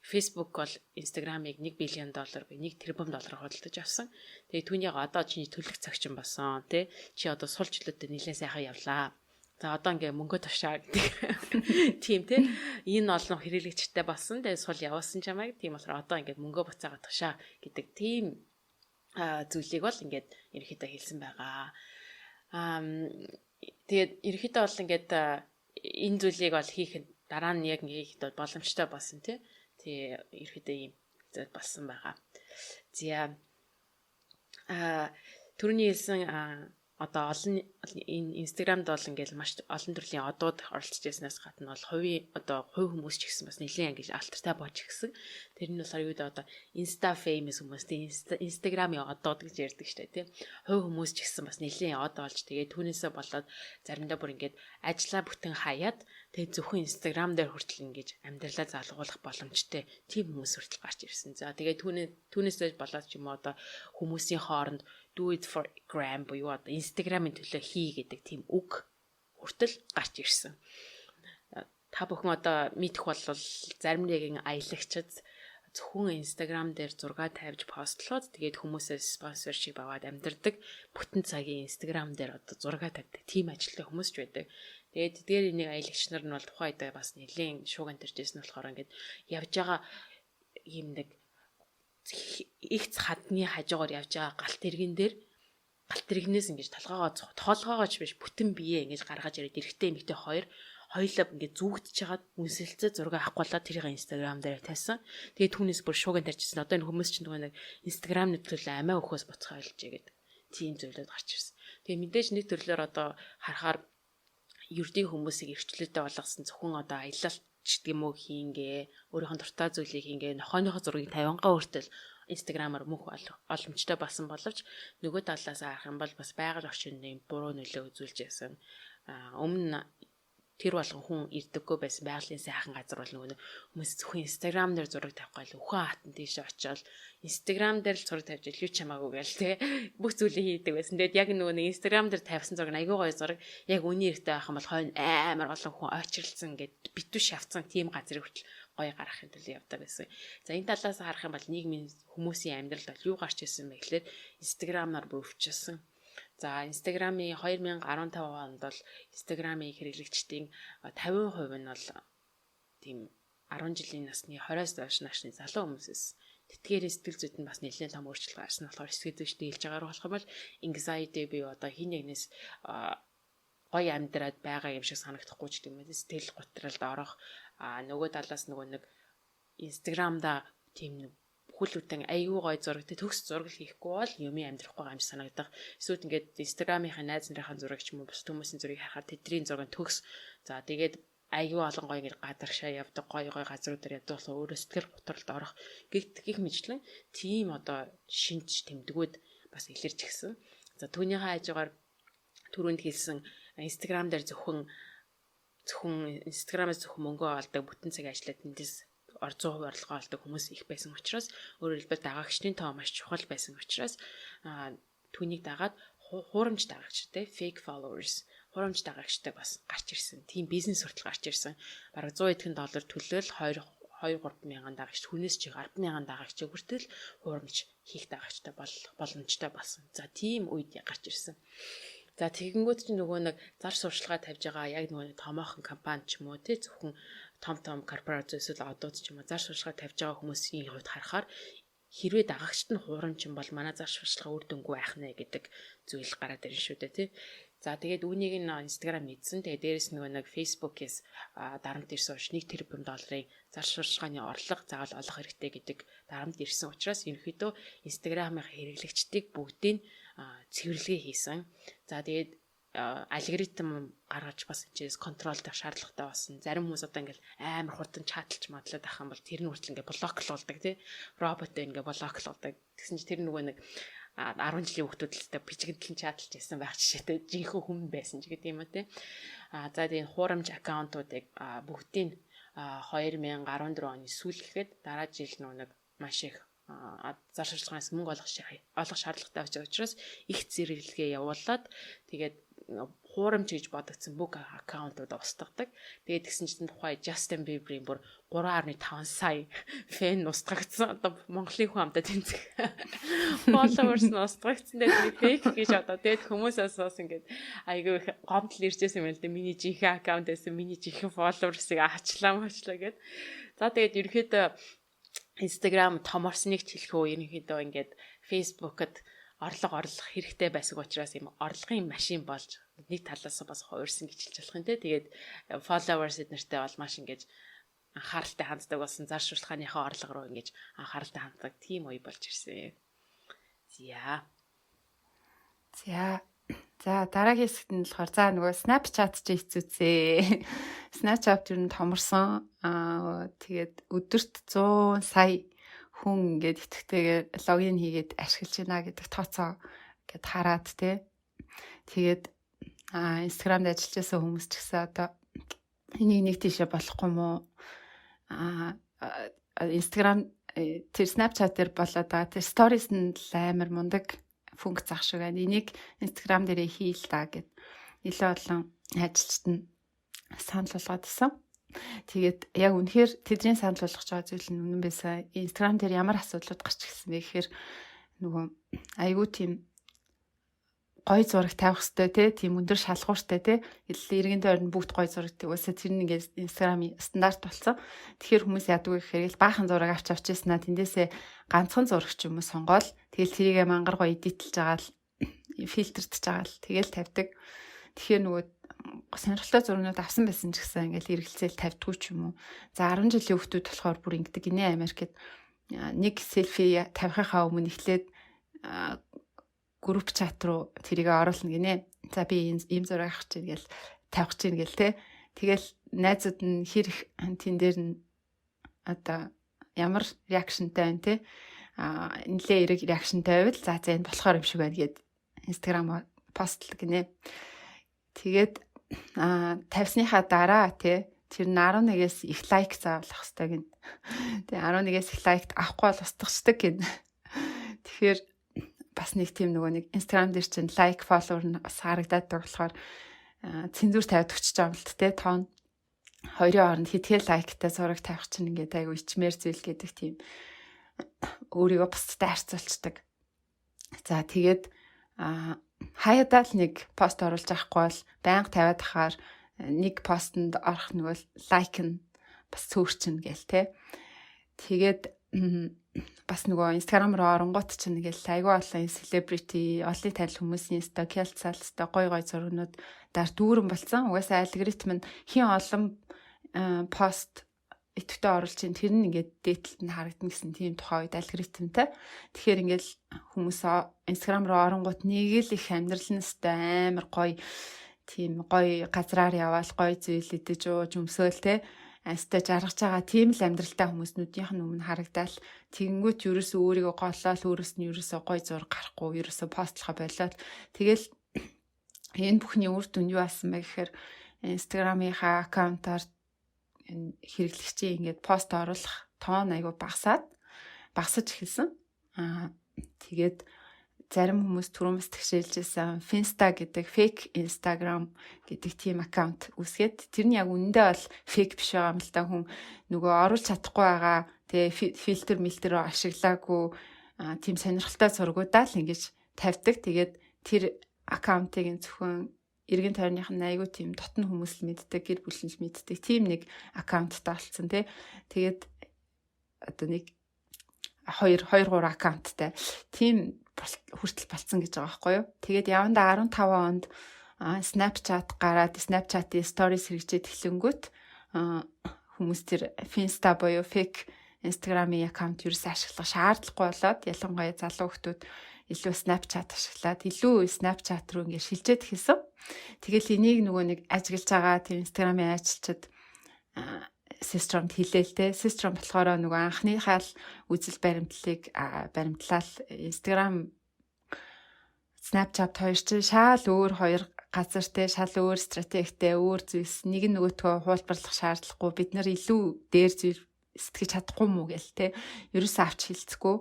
Facebook бол Instagram-ыг $1 billion буюу $1 тэрбум худалдаж авсан. Тэгээ түүнийг одоо чиний төлөх цагчин болсон тий. Чи одоо сул жилүүдэд нэлээд сайхан явлаа. За одоо ингээ мөнгө тушаа гэдэг. Тийм тий. Энэ олон хэрэглэгчтэй болсон. Тэгээ сул явуулсан чамайг. Тийм болохоор одоо ингээ мөнгө буцаагаад тушаа гэдэг тийм зүйлийг бол ингээ ерөнхийдөө хэлсэн байгаа. Тэгээд ерөнхийдөө бол ингээд энэ зүйлийг бол хийх дараа нь яг ингээд боломжтой болсон тий. Ерөнхийдөө ийм зүйл болсон байгаа. За түрүүний хэлсэн одоо олон энэ Instagram-д бол ингээд маш олон төрлийн одууд оролцож байснаас гадна бол хувь хүмүүс ч гэсэн бас нэлээд ингэж алтартай болж гисэн. Тэр нь болохоор юу гэдэг одоо Insta famous хүмүүс тийм Instagram-ийн одууд гэж ярьдаг штэ тийм. Хувь хүмүүс ч гэсэн бас нэлээд од олж тэгээд түүнээсээ болоод заримдаа бүр ингээд ажлаа бүтэн хаяад тэгээд зөвхөн Instagram дээр хүртэл ингэж амьдралаа залгуулах боломжтой тийм хүмүүс хүртэл гарч ирсэн. За тэгээд түүнээсээ болоод ч юм уу одоо хүмүүсийн хооронд do it for gram буюу одоо Instagram-ын төлөө хий гэдэг тийм үг хүртэл гарч ирсэн. та бүхэн одоо мэдэх бол зарим нэгэн аялагчид зөвхөн Instagram дээр зураг тавьж постлоод тэгээд хүмүүсээс спонсоршип аваад амьдардаг. Бүтэн цагийн Instagram дээр одоо зураг тавьдаг тийм ажилтай хүмүүс ч байдаг. Тэгээд дээр энийг аялагч нар нь бол тухайд бас нэлийн шууган төржсэн болохоор ингээд явж байгаа юм нэг их хадны хажуугаар явж байгаа галт иргэн дээр галт иргэнээс ингэж тоолгоогооч биш бүтэн бие ингэж гаргаж ирээд эрэгтэй эмэгтэй хоёулаа ингээд зүгдж чагаад үнсэлцээ зураг авахгүйла тэрийг Instagram дээр тавьсан. Тэгээд түүнээс бүр шууган тарьжсэн. Одоо энэ хүмүүс чинь нэг Instagram нэтлүүлээ амиа өхөөс буцах ойлжээ гэдэг тийм зүйлүүд гарч ирсэн. Тэгээд мэдээж нэг төрлөөр одоо харахаар ердийн хүмүүсийг эрхчлөлтөд болгосон зөвхөн одоо аялалч гэдэг юм уу хийнгээ өөрийнхөө дуртай зүйлийг хийнгээ нохойноо зургийг 50-гаа өөртөө Instagram-аар мөнх боломжтой болсон боловч нөгөө талаас харах юм бол бас байгаль орчинд нэг буруу нөлөө үзүүлж байсан. Өмнө тэр болгон хүн ирдэггүй байсан байгалийн сайхан газар бол нөгөө хүмүүс зөвхөн Instagram дээр зураг тавих гал өхөн хатан тийш очиод Instagram дээр л зураг тавьж илүү чамаагүй гээл те бүх зүйлийг хийдэг байсан. Тэгэд яг нөгөө нэг Instagram дээр тавьсан зураг айгүй гоё зураг яг үний хэрэгтэй байх юм бол хойно амар олон хүн очирлцсан гэд битүү шавцсан тийм газрыг хүртэл гоё гаргахын төлөө явдаг байсан. За энэ талаас харах юм бол нийгмийн хүмүүсийн амьдралд бол юу гарч ирсэн бэ гэхлээр Instagram-аар бүр өвчсөн. За Instagram-ийн 2015 онд бол Instagram-ийн хэрэглэгчдийн 50% нь бол тийм 10 жилийн насны 20-оос доош насны залуу хүмүүсээс тэтгээр сэтгэл зүйд нь бас нэлээд том өөрчлөлт гарсан болохоор сэтгэл зүйчтэй хэлж байгаагаар болох юм бол anxiety бий одоо хин нэгнээс гоё амьдраад байгаа юм шиг санагдахгүй ч гэдэм үү сэтгэл готролд орох нөгөө талаас нөгөө нэг Instagram-да тийм хүл үтэн аюу гой зураг төгс зураг хийхгүй бол юмын амьдрахгүй юм санагдах. Эсвэл ингээд Instagram-ийн найз нарын зураг ч юм уу бус хүмүүсийн зургийг харахад тэдний зураг төгс. За тэгээд аюу олон гоё ингээд гадаршаа явдаг гоё газруудаар яддаг болохоор өөрөө сэтгэл готролд орох гих мэтлэн тийм одоо шинж тэмдгүүд бас илэрч гисэн. За түүнийхээ хажуугаар түрүүнд хэлсэн Instagram дээр зөвхөн Instagram-аас зөвхөн мөнгө олдог бүтэн цаг ажиллаад тэндээс 100% орлогоо олдог хүмүүс их байсан учраас өөрөөр хэлбэл дагагчдын тоо маш чухал байсан учраас түүнийг дагаад хуурамч дагагчтай fake followers хуурамч дагагчтай бас гарч ирсэн. Тийм бизнес хүртэл гарч ирсэн. Бараг 100 эдхэн доллар төлөөл 2-3 мянган дагагч хүнээс чи 10,000 дагагч хүртэл хуурамч хийх дагагчтай боломжтой болсон. За тийм үед гарч ирсэн. За тэгэнгүүт чинь нөгөө нэг зар сурчлагаа тавьж байгаа яг нөгөө томоохон компани ч юм уу тий зөвхөн том корпорац эсвэл одууд ч юм уу зар сурчлагаа тавьж байгаа хүмүүсийн хувьд харахаар хэрвээ дагагчт нь хуурамч юм бол манай зар сурчлага үр дүнгүй байх нэ гэдэг зүйл гараад ирнэ шүү дээ тий. За тэгээд үүнийг нь Instagram мэдсэн. Тэгээд дээрэс нөгөө нэг Facebook-ээс дарамт ирсэн учраас $1 тэрбум зар сурчлагын орлого заавал олох хэрэгтэй гэдэг дарамт ирсэн учраас ерөнхийдөө Instagram-ын хэрэглэгчдийг бүгдийг цэвэрлэгээ хийсэн. За тэгээд алгоритм гаргаж бас энэс контролдох шаардлагатай болсон. Зарим хүмүүс одоо ингээл амар хурдан чаталж мадлаад авах юм бол тэр нь хүртэл ингээ блоклуулдаг тий. Роботоо ингээ блоклуулдаг. Тэгсэн чинь тэр нөгөө нэг 10 жилийн хүүхдүүдэлтэй бичигдэлэн чаталж байсан байх жишээтэй жинхэнэ хүн байсан ч гэдэг юм уу тий. За тэгээд хуурамч аккаунтуудыг бүгдийг 2014 оны сүүл гэхэд дараа жил нэг маш их зар сурчлагаас мөнгө олох шаардлагатай учраас их зэрэглэгээ явуулаад тэгээд хуурамч гэж бодогдсон бүх аккаунтууд устгадаг. Тэгээд тэгсэн чинь тухай Justin Bieber-ийн бүр 3.5 сая фэн устгагдсан. Одоо Монголын хүн амтаа тэнцэх. Followers нь устгагдсан дээр фейк гэж одоо тэгээд хүмүүсээс бас ингээд айгүй их гомдол иржсэн юм л да. Миний жинхэнэ аккаунт байсан, миний жинхэнэ followers-ыг аачлаа гэд. За тэгээд ерөөхдөө Instagram томорсныг хэлэхөө ерөнхийдөө ингээд Facebook-д орлого хэрэгтэй байсан учраас юм орлогын машин болж нэг талаас бас хуурсан гэж хэлж болох юм те. Тэгээд followers эднэртэй бол маш ингэж анхааралтай ханддаг болсон. Зар сурталчааныхаа орлого руу ингэж анхааралтай ханддаг тийм үе болж ирсэн. За дараагийн хэсэгт нь болохоор за нөгөө Snapchat ч хийцүүцээ. Snapchat юу н томорсон. Тэгээд өдөрт 100 сая хүн ингээд итгэвтэйгээр логин хийгээд ашиглаж байна гэдэг тооцоо гэд хараад тий. Тэгээд Instagram дээр ажиллаж байсан хүмүүс ч гэсэн одоо энийг нэг тийшээ болохгүй мó. Instagram тэр Snapchat дээр болоод байгаа тэр stories нь амар мундаг функц зах шиг байна. Энийг Instagram дээрээ хийл та гэд илүү олон ажилчид нь санал болгоод исэн. Тэгээд яг үнэхээр тэдний санал болгож байгаа зүйл нь үнэн байсан. Instagram дээр ямар асуудлууд гарч ирсэн бэ гэхээр нөгөө айгүй тийм гой зураг тавих хэрэгтэй тийм өндөр шалгууртай иргэн тойрон бүгд гой зураг уусаа тэр нь ингээд Instagram-ийн стандарт болсон. Тэгэхээр хүмүүс яадаг вэ гэхээр баахан зураг авч авчихснаа тэндээсээ ганцхан зураг ч юм уу сонгоол тэгэл тэрийгэ мангар гоё эдитлж байгаа л фильтрдж байгаа л тэгэл тавьдаг. Тэгэхээр нөгөө сонирхолтой зургууд авсан байсан ч гэсэн ингээд эргэлзээл тавьдгүй ч юм уу. За 10 жилийн хүүхдүүд болохоор бүр ингэдэг гинэ Америкт нэг селфи тавихынхаа өмнө эхлээд групп чат руу тэрийг оруулна гинэ. За би ийм зураг авах чинь гэл тавих чинь гэл те. Тэгэл найзууд нь хэрэг тэн дээр нь одоо ямар реакшнтай байна те. Нэлээ эрэг реакшнтай байвал за энэ болохоор юм шиг байна гэд Instagram постлог гинэ. Тэгээд тавьсныхаа дараа те тэр нь 11-ээс их лайк заавалах хэрэгтэй гин. Тэгээ 11-ээс их лайк авахгүй бол устгахдаг гин. Тэгэхээр бас нэг тийм нөгөө нэг Instagram дээр чинь лайк, follower нь бас харагдаад болохоор цензур тавьдаг ч юм л те тоон хоёрын хооронд хитгэл лайктай зураг тавих чинь ингээд айгу ичмэр зүйл гэдэг тийм өөрийгөө бусдтай харьцуулцдаг. За тэгээд хаяадаа л нэг пост оруулж авахгүй бол байнга тавиад ахаар нэг постэнд орох нөгөө лайк нь бас цөөрчин гээл те. Тэгээд бас нөгөө Instagram руу оронгууд чинь ингээл айгүй олон celebrity, олон танил хүмүүсийн келцаалстай гой зургнууд даар дүүрэн болсон. Угаасаа алгоритм нь хин олон пост идэвхтэй оруулж чинь тэр нь ингээд дээдлэлт нь харагдана гэсэн тийм тухай үед алгоритмтай. Тэгэхээр ингээл хүмүүс Instagram руу оронгууд нэг л их амьдрал нь амар гоё тийм гоё газраар яваал гоё зүйл идэж ууж өмсөөл те. Астай жаргаж байгаа тийм л амьдралтай хүмүүснүүдийнх нь өмнө харагдаал тэгэнгүүт ерөөсөө өөрийгөө голлол өөрөөс нь ерөөсөө гой зураг гарахгүй ерөөсөө постлохо болоод тэгэл энэ бүхний үр дүн юу асан бэ гэхээр Instagram-ийнхаа аккаунтаар хэрэглэгчийн ингээд пост оруулах тоон айгу багасаж эхэлсэн. Тэгээд зарим хүмүүс түрүүмс тэгшээлжсэн Finsta гэдэг fake Instagram гэдэг тийм аккаунт үүсгээд тэр нь яг үндэ бол fake биш байгаа юм л та хүн нөгөө оруулж чадахгүй байгаа тэгээ фильтр ашиглаагүй тийм сонирхолтой зургуудаа л ингэж тавьдаг. Тэгээд тэр аккаунтыг зөвхөн эргэн тойрных нь айгүй тийм дотн хүмүүс л мэддэг, гэр бүл нь л мэддэг. Тийм нэг аккаунттай болсон тий. Тэгээд одоо нэг 2 3 аккаунттай тийм хүртэл болцсон гэж байгаа байхгүй юу. Тэгээд явандаа 15 онд Snapchat гараад Snapchat-ийн stories хэрэгжээд эхлэнгүүт хүмүүс тэр Finsta буюу fake Instagram-ийн аккаунт ерөөс ашиглах шаардлагагүй болоод ялангуяа залуу хүмүүс илүү Snapchat ашиглаад илүү Snapchat руу ингээд шилжээд эхэлсэн. Тэгэл энийг нөгөө нэг ажиглаж байгаа тийм Instagram-ийн ажилчид System хэлээлтэй. System болохоор нөгөө анхныхаа л үзэл баримтлал Instagram Snapchat хоёр чинь шал өөр хоёр газартай, шал өөр стратегтэй, өөр зүйлс нэг нь нөгөөтгөө хуулбарлах шаардлагагүй бид нар илүү дээр зүйл сэтгэж чадахгүй мүү гээл те. Ерөөсөө авч хилцэхгүй.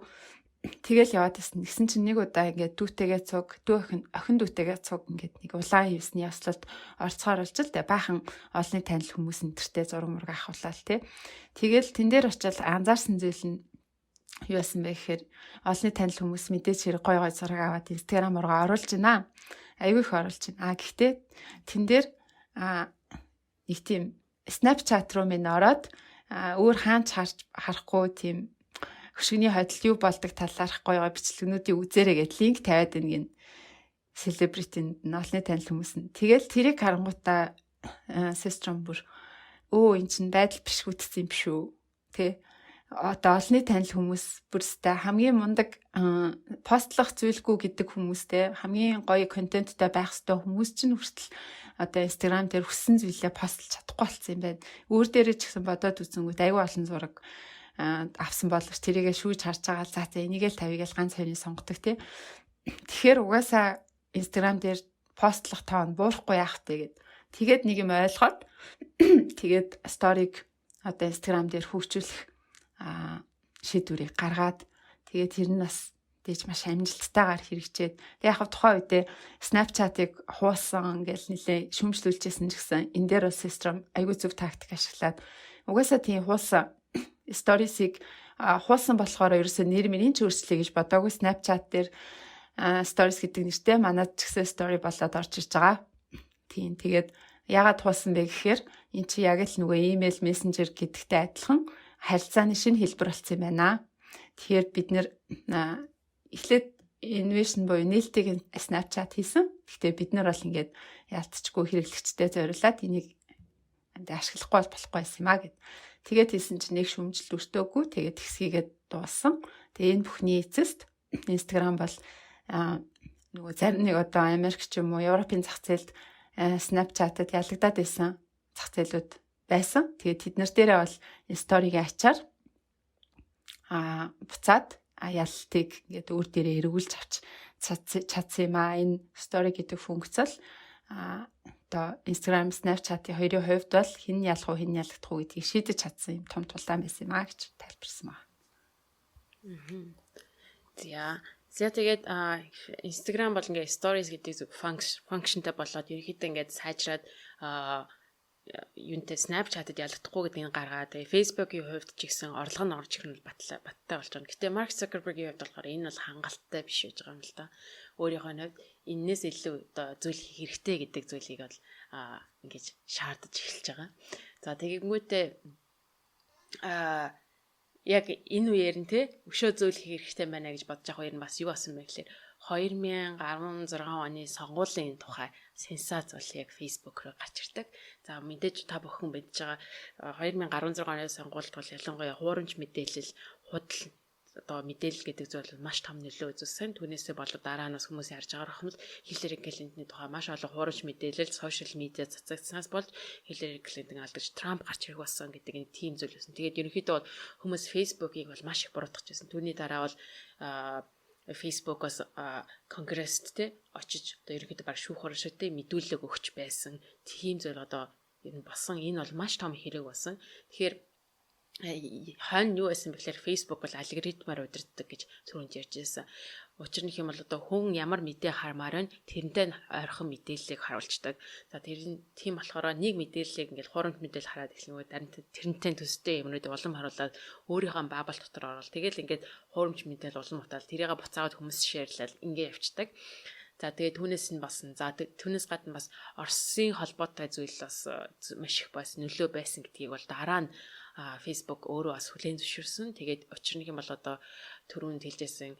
Тэгэл яваад гэсэн чинь нэг удаа ингээд дүүтэйгээ цуг, охин дүүтэйгээ цуг ингээд нэг улаан хивсний яслалд орцохоор болж л тэ баахан олонний танил хүмүүс энтертэй зураг мураг авахулаа л тэ. Тэгэл тэн дээр очил анзаарсан зүйл нь юу байсан бэ гэхээр олонний танил хүмүүс мэдээж хэрэг гой зураг аваад Instagram руу оруулж байна. Аягүй их оруулж байна. Гэхдээ тэн дээр нэг тийм Snapchat руу минь ороод өөр хаач харахгүй тийм хөшгөний хойдол юу болдог талаарх гоё бичлэгнүүдийг үзээрэй гэд линк тавиад байна гин селебритинд олонний танил хүмүүс нь. Тэгэл тэрийг харангуудаа систем бүр эн чин байдал биш үтцсэн юм биш үү тэ. Одоо олонний танил хүмүүс бүрстэй хамгийн мундаг постлох зүйлгүй гэдэг хүмүүстэй хамгийн гоё контенттой байх ёстой хүмүүс чинь хүртэл одоо Instagram дээр хүссэн зүйлээ постлж чадахгүй болсон юм байна. Өөр дээрээ ч гэсэн бодоод үзэнгүүт аюу олон зураг авсан боловч тэрийгээ шүүж харж байгаа л за энийг л тавигээл ганц хоёрын сонгодог тий. Тэгэхээр угаасаа Instagram дээр постлох тоон буурахгүй яах вэ гэд. Тэгээд нэг юм ойлгоод тэгээд сториг одоо Instagram дээр хөгжүүлэх шийдвэрийг гаргаад тэгээд тэр нь бас дэж маш амжилттайгаар хэрэгжээд тэг яг тухайн үедээ Snapchat-ыг хуусан гэж нэлээ шүмжлүүлжсэн ч гэсэн энэ дээр бол систем айгүй зөв тактик ашиглаад угаасаа тийм хуусан stories-ыг хуусан болохоор ерөөсөө нэр мөрийн ч өөрчлөе гэж бодоагүй Snapchat дээр stories гэдэг нэртэй манад ч гэсэн story болоод орж иж байгаа. Тийм тэгээд яагаад хуусан бэ гэхээр эн чи яг л нөгөө email messenger гэдэгтэй адилхан харилцааны шинэ хэлбэр болсон юм байна. Тэгэхээр бид нэр эхлээд innovation буюу нээлтийг Snapchat хийсэн. Гэхдээ бид нар бол ингээд яалтчгүй хэрэглэгчтэй зориулаад энийг ашиглахгүй болохгүй байсан юм а гэд. Тэгээд хийсэн чинь нэг шүмжил өртөөгүй. Тэгээд тэгсгийгээд дууссан. Тэгээд энэ бүхний эцэст Instagram бол нөгөө зарим нэг одоо Америк ч юм уу Европын зах зээлд Snapchat-ад ялагдаад байсан зах зээлүүд байсан. Тэгээд тэд нар дээрээ бол сторигийн ачаар буцаад ялалтыг ингээд өөр дээрээ эргүүлж авч чадсан юм а. Энэ story гэдэг функц л одоо Instagram, Snapchat-ийн хоёрын хувьд бол хэн ялах уу, хэн ялагдах уу гэдгийг шийдэж чадсан юм том тулаан байсан юм а гэж тайлбарсан байна. За тэгээд Instagram бол ингээд stories гэдэг зөв функшнтай болоод ерөнхийдөө ингээд сайжраад юунтэй Snapchat-д ялагдахгүй гэдгийг гаргаад тэгээ Facebook-ийн хувьд ч гэсэн орлого нь орж ирэх нь баттай болж байгаа. Гэтэ Mark Zuckerberg-ийн хувьд болохоор энэ бол хангалттай биш байж байгаа юм л да. Өөрийнхөө хувьд энээс илүү одоо зүйл хийх хэрэгтэй гэдэг зүйлийг бол ингэж шаардаж эхэлж байгаа. За тэгэнгүүтээ яг энэ үеэр нь өшөө зүйл хийх хэрэгтэй байна гэж бодож байгаа хоёр нь бас юу асан бэ гэхээр 2016 оны сонгуулийн тухай сенсац бол яг Facebook руу гарч ирдэг. За мэдээж та бүхэн мэдж байгаа 2016 оны сонгуульд бол ялангуяа хуурамч мэдээлэл, худал одоо мэдээлэл гэдэг зүйл маш том нөлөө үзүүлсэн. Түүнээсээ болоод дараа нь хүмүүс ярьж байгаа юм л Hillary Clinton-ны тухай маш олон хуурамч мэдээлэл сошиал медиа цацагдсанаас болж Hillary Clinton алдаж Trump гарч ирэх болсон гэдэг энэ тийм зүйл байсан. Тэгээд ерөнхийдөө бол хүмүүс Facebook-ийг бол маш их буруутгаж байсан. Түүний дараа бол Facebook-оос конгресст очиж одоо ерөнхийдөө баг шүүх хурамшигтай мэдүүлэг өгч байсан. Тийм зүйл одоо ер нь болсон. Энэ бол маш том хэрэг болсон. Тэгэхээр хань юу байсан бэхээр Facebook бол алгоритмаар удирддаг гэж түрүүнд ярьж байсан. Учир нь юм бол одоо хүн ямар мэдээ хармаар байна тэрнтэй ойрхон мэдээллийг харуулцдаг. За тийм болохоор нэг мэдээллийг ингээл хуурамч мэдээлэл хараад эхлэнгүүт тэрнтэй төстэй юмнууд улам харуулад өөрийнхөө бабл дотор орвол тэгэл ингээд хуурамч мэдээлэл улам утаал тэрийг буцаагаад хүмүүс шеэрлэл ингээ явцдаг. За тэгээд түүнээс нь басан. За түүнээс гадна бас Оросын холбоотой зүйл бас маш их бас нөлөө байсан гэдгийг бол дараа нь Facebook өөрөө бас хүлээн зөвшөөрсөн. Тэгээд учир нь юм бол одоо түрүүнд хэлжсэн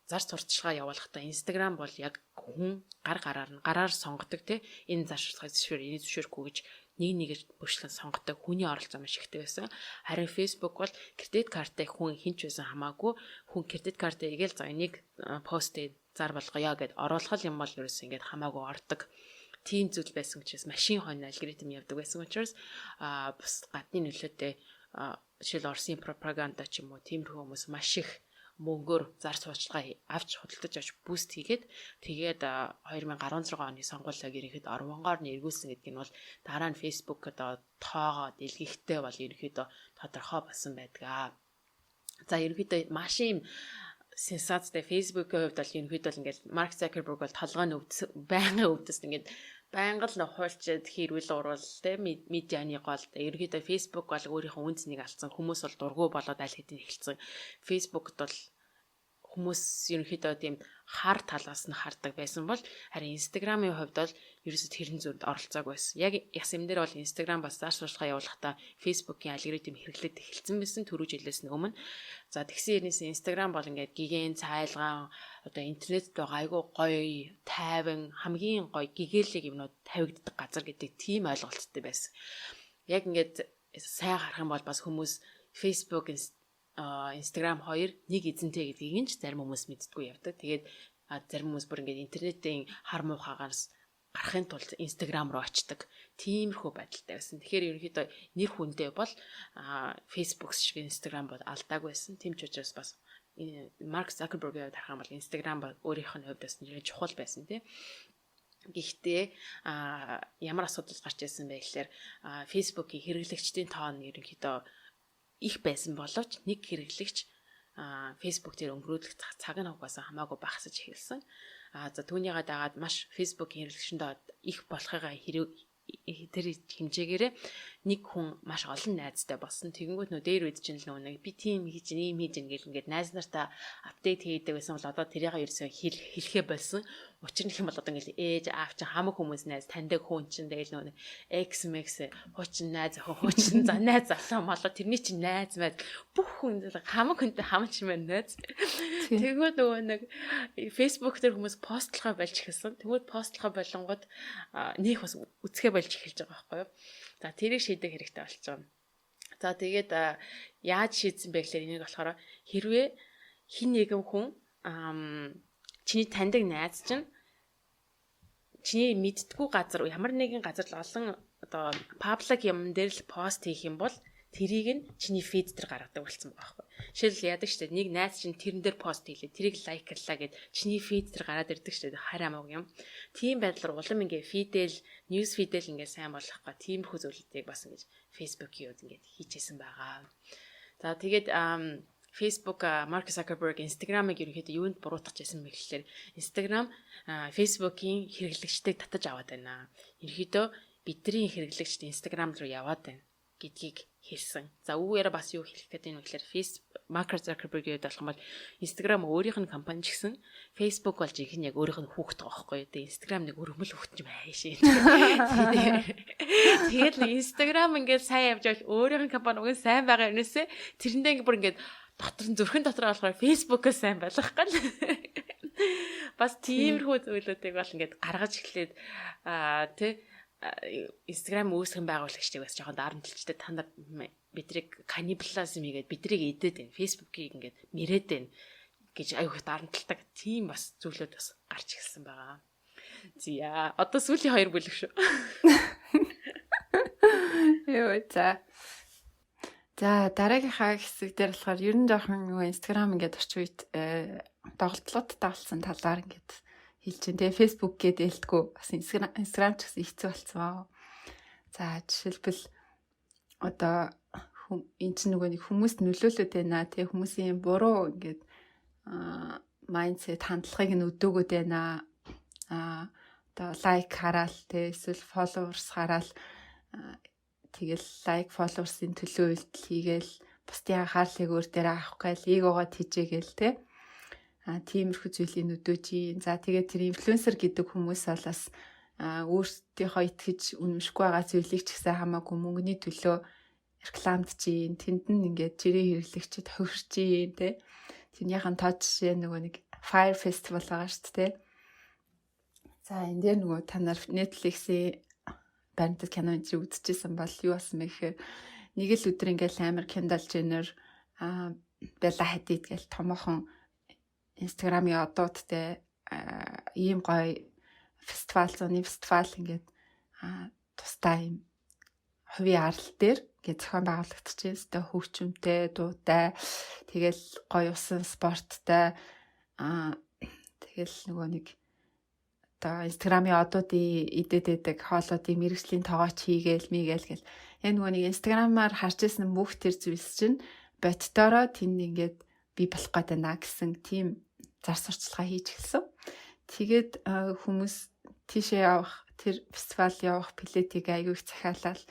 зар сурталчилгаа явуулахдаа Instagram бол яг хүн гараар сонгодог энэ зар сурталчилгааг энийг зөвшөөрөхгүй гэж нэг бүрчлэн сонгодог хүний оролцоо маш ихтэй байсан. Харин Facebook бол кредит картыг хүн хинч байсан хамаагүй хүн кредит картыг гээл за энийг постээ зар болгоё гэд оруулах юм бол ерөөс ингээд хамаагүй ордог. Тийм зүйл байсан учраас машин хойно алгоритм явдаг байсан учраас бас гадны нөлөөтэй жишээл Оросын пропаганда ч юм уу тиймэрхүү хүмүүс маш их мөнгөөр зар сурталчилгаа авч худалдаж авч буст хийгээд тэгээд 2016 оны сонгуулиаг ерөнхийдөө орвонгоор нь эргүүлсэн гэдэг нь бол дараа нь Facebook одоо тоогоо дэлгэхтэй бол ерөнхийдөө тодорхой болсон байдаг. За ерөнхийдөө машин сенсацтай Facebook-ийн хувьд бол ерөнхийдөө ингээл Mark Zuckerberg бол толгойн байнгын өвдөс ингээд байнга л хуульчид хэрүүл уруул медианы гол ерөнхийдөө Facebook бол өөрийнхөө үнцнийг алдсан хүмүүс бол дургу болоод аль хэдийн эхэлсэн. Facebook-д бол хүмүүс ерөнхийдөө тийм хар талаас нь хардаг байсан бол харин Instagram-ийн хувьд бол ерөөсөд хэрэн зүрд оролцоог байсан. Яг яс юм дээр бол Instagram бас зар сурталчилгаа явуулахдаа Facebook-ийн алгоритм хэрэглээд эхэлсэн байсан түрүү жилээс өмнө. За тэгсэн хэрнээс Instagram бол ингээд гигэн цайлгаан одоо интернетд байгаа айгүй гоё, тайван, хамгийн гоё гэгээлэг юмнууд тавигддаг газар гэдэг тийм ойлголттой байсан. Яг ингээд сайн харах юм бол бас хүмүүс Facebook, Instagram хоёр нэг эзэнтэй гэдгийг нь ч зарим хүмүүс мэддэггүй явдаг. Тэгээд зарим хүмүүс бүр ингээд интернетийн хар муухайгаас гарахын тулд Instagram руу очдог. Тиймэрхүү байдалтай байсан. Тэгэхээр ерөнхийдөө нэр хүндээ бол Facebook шиг Instagram бол алдаагүй байсан. Тийм ч учраас бас Mark Zuckerberg-ийг харах юм бол Instagram бол өөрийнх нь хувьд бас нэлээд чухал байсан тийм. Гэхдээ ямар асуудал гарч ирсэн бэ гэхээр Facebook-ийн хэрэглэгчдийн тоон ерөнхийдөө их байсан боловч нэг хэрэглэгч Facebook дээр өнгөрүүлэх цаг нь угаасаа хамаагүй багасж эхэлсэн. За түүнийгээ дагаад маш Facebook-ийн хэрэглэгчэндээ их болохыгаа тэр хэмжээгээрээ нэг хүн маш олон найзтай болсон. Тэгэнгүүт нөө дээр үд чинь л нөө би тийм хийж ийм хийж гэл ингээд найз нартаа апдейт хийдэг байсан бол одоо тэрийг ерөөсөө хэлэхээ болсон. Учир нь хэм бол одоо ингээд ээж аав чинь хамаг хүмүүс найз таньдаг хүн чинь тэгэл нөө XMX хуучин найз хуучин за найз залуу молоо тэрний чинь найз майз бүх хүн хамаг хүнтэй хамаач мэн найз. Тэгвэл нөгөө нэг Facebook дээр хүмүүс постлохоо болж эхэлсэн. Тэгвэл постлохоо болонгод нөх бас үцгээ болж эхэлж байгаа байхгүй юу. За тэрийг шийдэх хэрэгтэй болчихсон. За тэгээд яаж шийдсэн бэ гэхээр энийг болохоор хэрвээ хин нэгэн хүн чиний таньдаг найз чинь чиний мэддгүү газар ямар нэгэн газар л олон одоо паблик юм дээр л пост хийх юм бол тэрийг нь чиний фид дээр гаргадаг болсон байгаа байхгүй. Жишээл яадаг штэ нэг найз чинь тэрэн дээр пост хийлээ тэрийг лайклаа гэд чиний фид дээр гараад ирдэг штэ хараа мог юм. Тийм байдлаар улам ингээ фидэл ньюс фидэл ингээ сайн болгохгүй тиймэрхүү зүйлүүдийг бас ингээ Facebook-ийн үед ингээ хийчихсэн байгаа. За тэгээд Facebook Mark Zuckerberg Instagram-ыг ерөнхийдөө юунд буруутгаж байсан бэ гэхээр Instagram Facebook-ийн хэрэглэгчдийг татаж аваад байна. Ерөнхийдөө бидний хэрэглэгчд Instagram руу яваад байна гэдгийг хэлсэн. За үүгээрээ бас юу хэлэх гэдэг нь вэ гэхээр Mark Zuckerberg-ийн хувьд болох юм бол Instagram өөрийнх нь компани ч гэсэн Facebook болж их нь яг өөрийнх нь хүүхэд байгаа байхгүй. Тэгээ Instagram нэг өргөмөл хүүхэд юм хайшээ. Тэгээд нэг Instagram ингээд сайн явж байгаа өөрийнх нь компани уг сайн байгаа юмнээсээ тэрэндээ ингээд бүр ингээд зүрхэн дотор болохоор Facebook-ыг сайн байлгах гал. Бас тиймэрхүү зүйлүүдийг бол ингээд гаргаж эхлээд тий Instagram үүсгэн байгуулагчдыг бас жоохон дарамтлчтай та нар бидрийг каннибализм хийгээд бидрийг идээд байна. Facebook-ийг ингээд мэрээд байна гэж аюух дарамталдаг тийм бас зүйлүүд бас гарч ирсэн байгаа. Зя одоо сүүлийн хоёр бүлэг шүү. Йоо за. За дараагийнхаа хэсэг дээр болохоор ер нь жоохон нөгөө Instagram ингээд орчин үед доголдлогод тавлсан талаар ингээд хэлж чинь тэгээ Facebook гээд ээлтгүү бас Instagram ч гэсэн хэцүү болцсон. За жишээлбэл одоо энэ чинь нөгөө нэг хүмүүст нөлөөлөд байна. Тэгээ хүмүүсийн буруу ингээд майндсет хандлагыг нь өдөөгöd байна. Одоо лайк хараал тэгээ эсвэл followers хараал тэгэл лайк followers-ийн төлөө үйлдэл хийгээл бусдын анхаарлыг өөр дээр авах гээл эгоогоо тийжээгээл те тиймэрхүү зүйлийг өдөөж. За тэгээд тэр инфлюенсер гэдэг хүмүүс бол бас өөртөөхөө итгэж үнэмшгүй байгаа зүйлийг ч гэсэн хамаагүй мөнгөний төлөө рекламдж чинь тэнд нь ингээд жирийн хэрэглэгчид хөвөрч чинь те тэрнийхэн тод жишээ нөгөө нэг Fire Festival байгаа шүү дээ. За энэ дээр нөгөө та нар Netflix-ийн баримтат кино энэ үзчихсэн бол юу болсон бэ гэхээр нэг л өдөр ингээл амар Kendall Jenner Bella Hadid гэл томоохон Instagram-ийн одуудтай ийм гоё зуны фестивал ингээд тусдаа ийм хувийн арал дээр ингээд зохион байгуулагдчихжээ. Өстой хөгжимтэй, дуутай, тэгэл гоё усан спорттай тэгэл нөгөө нэг одоо Instagram-ийн одуудын идэдэг хоолоодын мэргэжлийн тоогооч хийгээл мийгээл гэл. Яг нөгөө нэг Instagram-аар харж ирсэн бүх тэр зүйлс чинь боддороо тэнд ингээд би болох гэдэг наа гэсэн тийм зар сурталчилгаа хийж эхэлсэн. Тэгээд хүмүүс тийшээ явах, тэр фестивал явах билетийг аягүй их захиалал.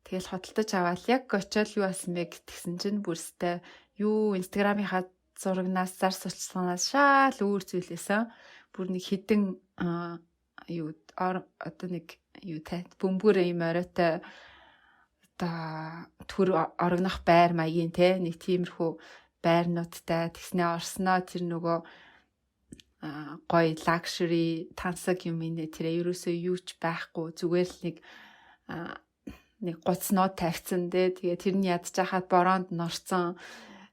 Тэгэл хөдөлтөж аваад яг очиод юу болсон бэ гэтгсэн чинь бүрстэй юу Instagram-ийнхаа зурагнаас зар сурталчилгаанаас шал өөр зүйлээсэн. Бүр нэг хідэн одоо нэг юу тай бөмбөр юм оройтой одоо төр орогнох байр маягийн те нэг тиймэрхүү байрнуудтай тэгснээ орсноо тэр нөгөө гоё luxury тансаг юм инэ тэр ерөөсөө юу ч байхгүй зүгээр л нэг гоцноо тавьсан те тэгээ тэр нь ядж хахад бороонд норцсон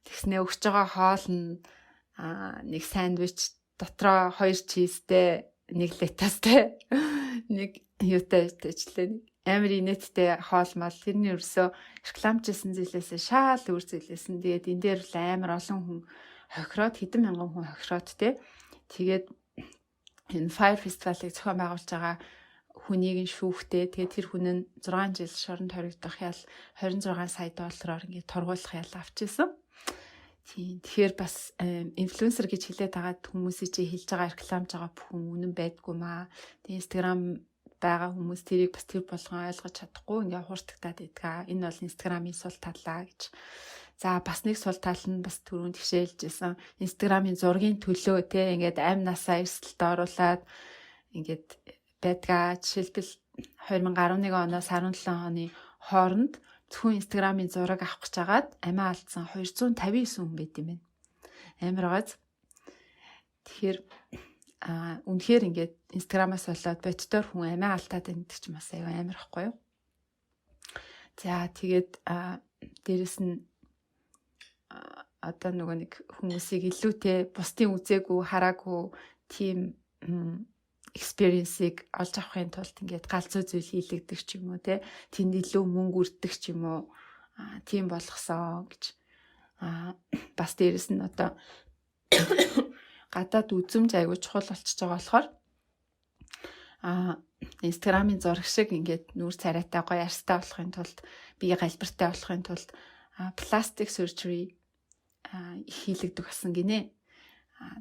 тэгснээ өгч байгаа хоол нь нэг сандвич дотроо 2 чизтэй нэг летастэй нэг юутай ажлаа амар инээдтэй хоол мал тэрний ерөөсөө рекламжсэн зүйлээс шаал өөр зүйлээсэн. Тэгээд энэ дээр л амар олон хүн хохироод хэдэн мянган хүн хохироод те. Тэгээд энэ Fire Festival-ыг зохион байгуулж байгаа хүнийг нь шүүхтэй. Тэгээд тэр хүн нь 6 жил шоронд хоригдох ял 26 сая доллараар ингээд торгуулах ял авчихсан. Тийм. Тэгэхээр бас инфлюенсер гэж хэлээд байгаа хүмүүсийн чи хэлж байгаа рекламж байгаа бүх хүн үнэн байдгүй маа. Тэгээ Instagram байгаа хүмүүс тэрийг бас тэр болгон ойлгож чадахгүй ингээ хууртагтаад байдаг. Энэ бол Instagram-ийн сул талаа гэж. За бас нэг сул тал нь бас түрүүнд хичээлжсэн. Instagram-ийн зургийн төлөө те ингээд амь насаа эрсдэлд оруулаад ингээд байдгаа. Жишээлбэл 2011 оноос 17 оны хооронд зөвхөн Instagram-ийн зураг авах гэж хагаад амиа алдсан 259 хүн байт юм байна. Амар газ. Тэгэхээр үнэхээр ингээд Instagram-аас болоод боддоор хүн амиа алдаад байдаг ч бас аюу амар ихгүй юу. За тэгээд дээрэс нь одоо нөгөө нэг хүмүүсийг илүүтэй бусдын үзээгүй хараагүй тийм experience-ийг олж авахын тулд ингээд галзуу зүйл хийлэгдэг ч юм уу те тэнд илүү мөнгө үрддэг ч юм уу тийм болгосон гэж бас дээрэс нь одоо гадаад үзмж аягүй чухал болчихж байгаа болохоор Instagram-ийн зураг шиг ингээд нүүр царайтай гоё арьстай болохын тулд бие галбиртай болохын тулд plastic surgery хийлэгдэг гэсэн гинэ.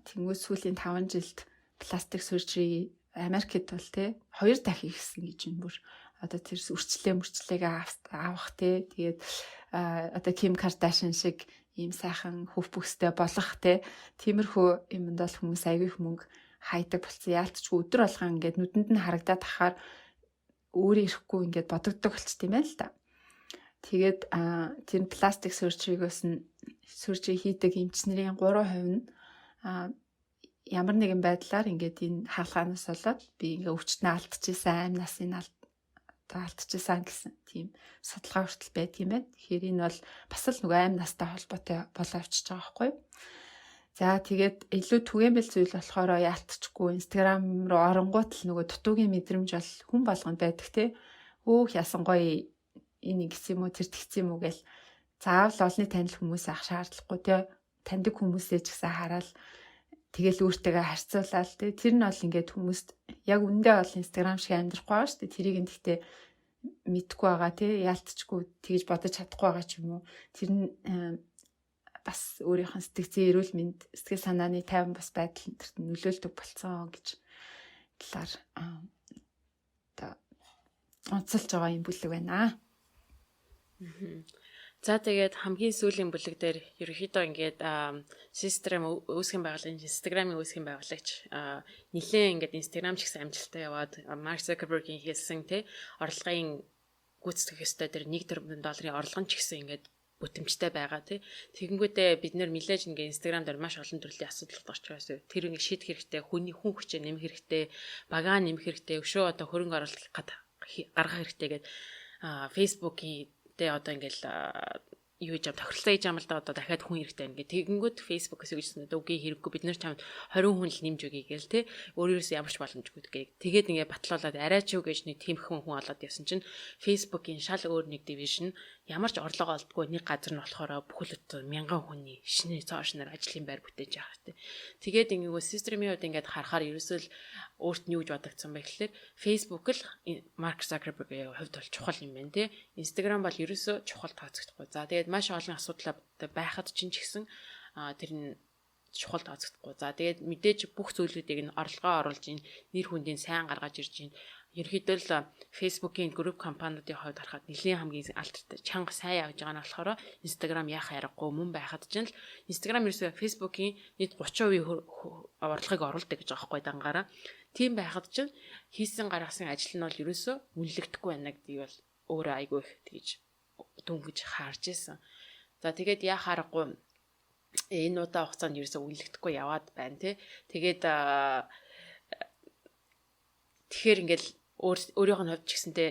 Тэнгүүс сүүлийн 5 жилд plastic surgery Америкт бол те 2 дахин хийсэн гэж юм бүр одоо тэр үрчлээг авах те тэгээд одоо Ким Кардашиан шиг ийм сайхан хөв бүстэй болох те тиймэрхүү юмд бол хүмүүс аягүй их мөнгө хайдаг болсон. Яалтчгүй өдөр болгон ингээд нүдэнд нь харагдаад тахаар өөрөө ирэхгүй ингээд бодогддог болчт юм байна л да. Тэгээд тэр пластик surgery-гоос нь surgery хийдэг эмчнэрийн 3% нь ямар нэгэн байдлаар ингээд энэ хаалганаас болоод би ингээ өвчтнээ алдчихсан, амь насын алдчихсан гэсэн тийм судалгаа хүртэл байдаг юм байна. Тэгэхээр энэ бол бас л нөгөө амь настай холбоотой болоо авчиж байгаа байхгүй юу? За тэгээд илүү түгээмэл зүйл болохоор яалтчгүй Instagram руу оронгууд л нөгөө дутуугийн мэдрэмж бол хүн болгонд байдаг те. Өөх ясан гоё энэ ингэсэн юм уу тэр тэгсэн юм уу гэл заавал олны танил хүмүүс ах шаардлагагүй те. Таньдаг хүмүүсээ ч гэсэн хараад тэгэл өөртөөгөө харьцуулаад те тэр нь бол ингээд хүмүүст яг үндэ бол Instagram шиг амьдрахгүй байгаа шүү дээ. Тэрийг нь гэхдээ мэдхгүй байгаа те яалтчгүй тэгж бодож чадахгүй байгаа ч юм уу. Тэр нь бас өөрийнх нь сэтгцэн эрүүл мэнд сэтгэл санааны тайван бас байдал энтерт нөлөөлдөг болцсон гэж талаар одоо онцолж байгаа юм бүлэг байна. За тэгээд хамгийн сүүлийн бүлэг дээр ерөнхийдөө ингээд систем үүсгэн байгуулагч Instagram-ийн үүсгэн байгуулагч нэлээд ингээд Instagram ч гэсэн амжилттай яваад Mark Zuckerberg-ийн хийсэн те орлогын гүйцэтгэх ёстой дээр $1 триллион орлого ч гэсэн ингээд бүтэмжтэй байгаа тий. Тэгэнгүүтээ бид нэр нилээж ингээ Instagram дээр маш олон төрлийн асуудал гарч байгаа. Тэр ингээ шийдэх хэрэгтэй, хүн хүчээ нэмэх хэрэгтэй, багаа нэмэх хэрэгтэй, өшөө одоо хөрөнгө оруулалт гаргах хэрэгтэй гэдэг Facebook-ийн тэ одоо ингээл юу гэж тохиролцоо хийж байгаа юм л да одоо дахиад хүн хэрэгтэй байна гэх. Тэгэнгүүт Facebook-ээс үгүйсэн үү үгүй хэрэггүй бид нар чамд 20 хүн л нэмж өгье гээл те. Өөрөөсөө ямарч боломжгүй гээ. Тэгээд ингээ батлуулаад арай ч юу гэж нэг тиймхэн хүн олоод явсан чинь Facebook-ийн шал өөр нэг division ямар ч орлого олдгүй нэг газар нь болохоор бүхэл бүтэн 1000 хүний шинэ цаашнаар ажлын байр бүтээж байгаа хэрэгтэй. Тэгээд ингээ системийн хувьд ингээд харахаар ерөөсөө л өөрт нь юу гэж бодогдсон бэ гэхэлэр Facebook л Mark Zuckerberg-ийн хувьд бол чухал юм байна те. Instagram бол ерөөсөө чухал тооцогдохгүй. За тэгээд маш олон асуудал байхад ч гэсэн тэр нь чухал тооцогдохгүй. За тэгээд мэдээж бүх зүйлүүдийг нь орлогоо оруулж ийн нэр хүндийн сайн гаргаж ирж ийн ерөнхийдөө л Facebook-ийн групп компаниудын хувьд харахад нэлийн хамгийн алдартай чанга сайн явж байгаа нь болохоор Instagram яах аргагүй мөн байхад ч л Instagram ерөөсөө Facebook-ийн нийт 30% орлогыг оруулдаг гэж байгаа байхгүй дангаараа. Тийм байхад ч хийсэн гаргасан ажил нь бол ерөөсөө үнэлэгдэхгүй байна гэдгийг бол өөрөө айгүй их тэгж дүнгэж харж ирсэн. За тэгээд яах аргагүй энэ удаа хугацаанд ерөөсөө үнэлэгдэхгүй яваад байна тий. Тэгээд тэгэхээр ингээл өөрийнх нь хувьд ч гэсэнтэй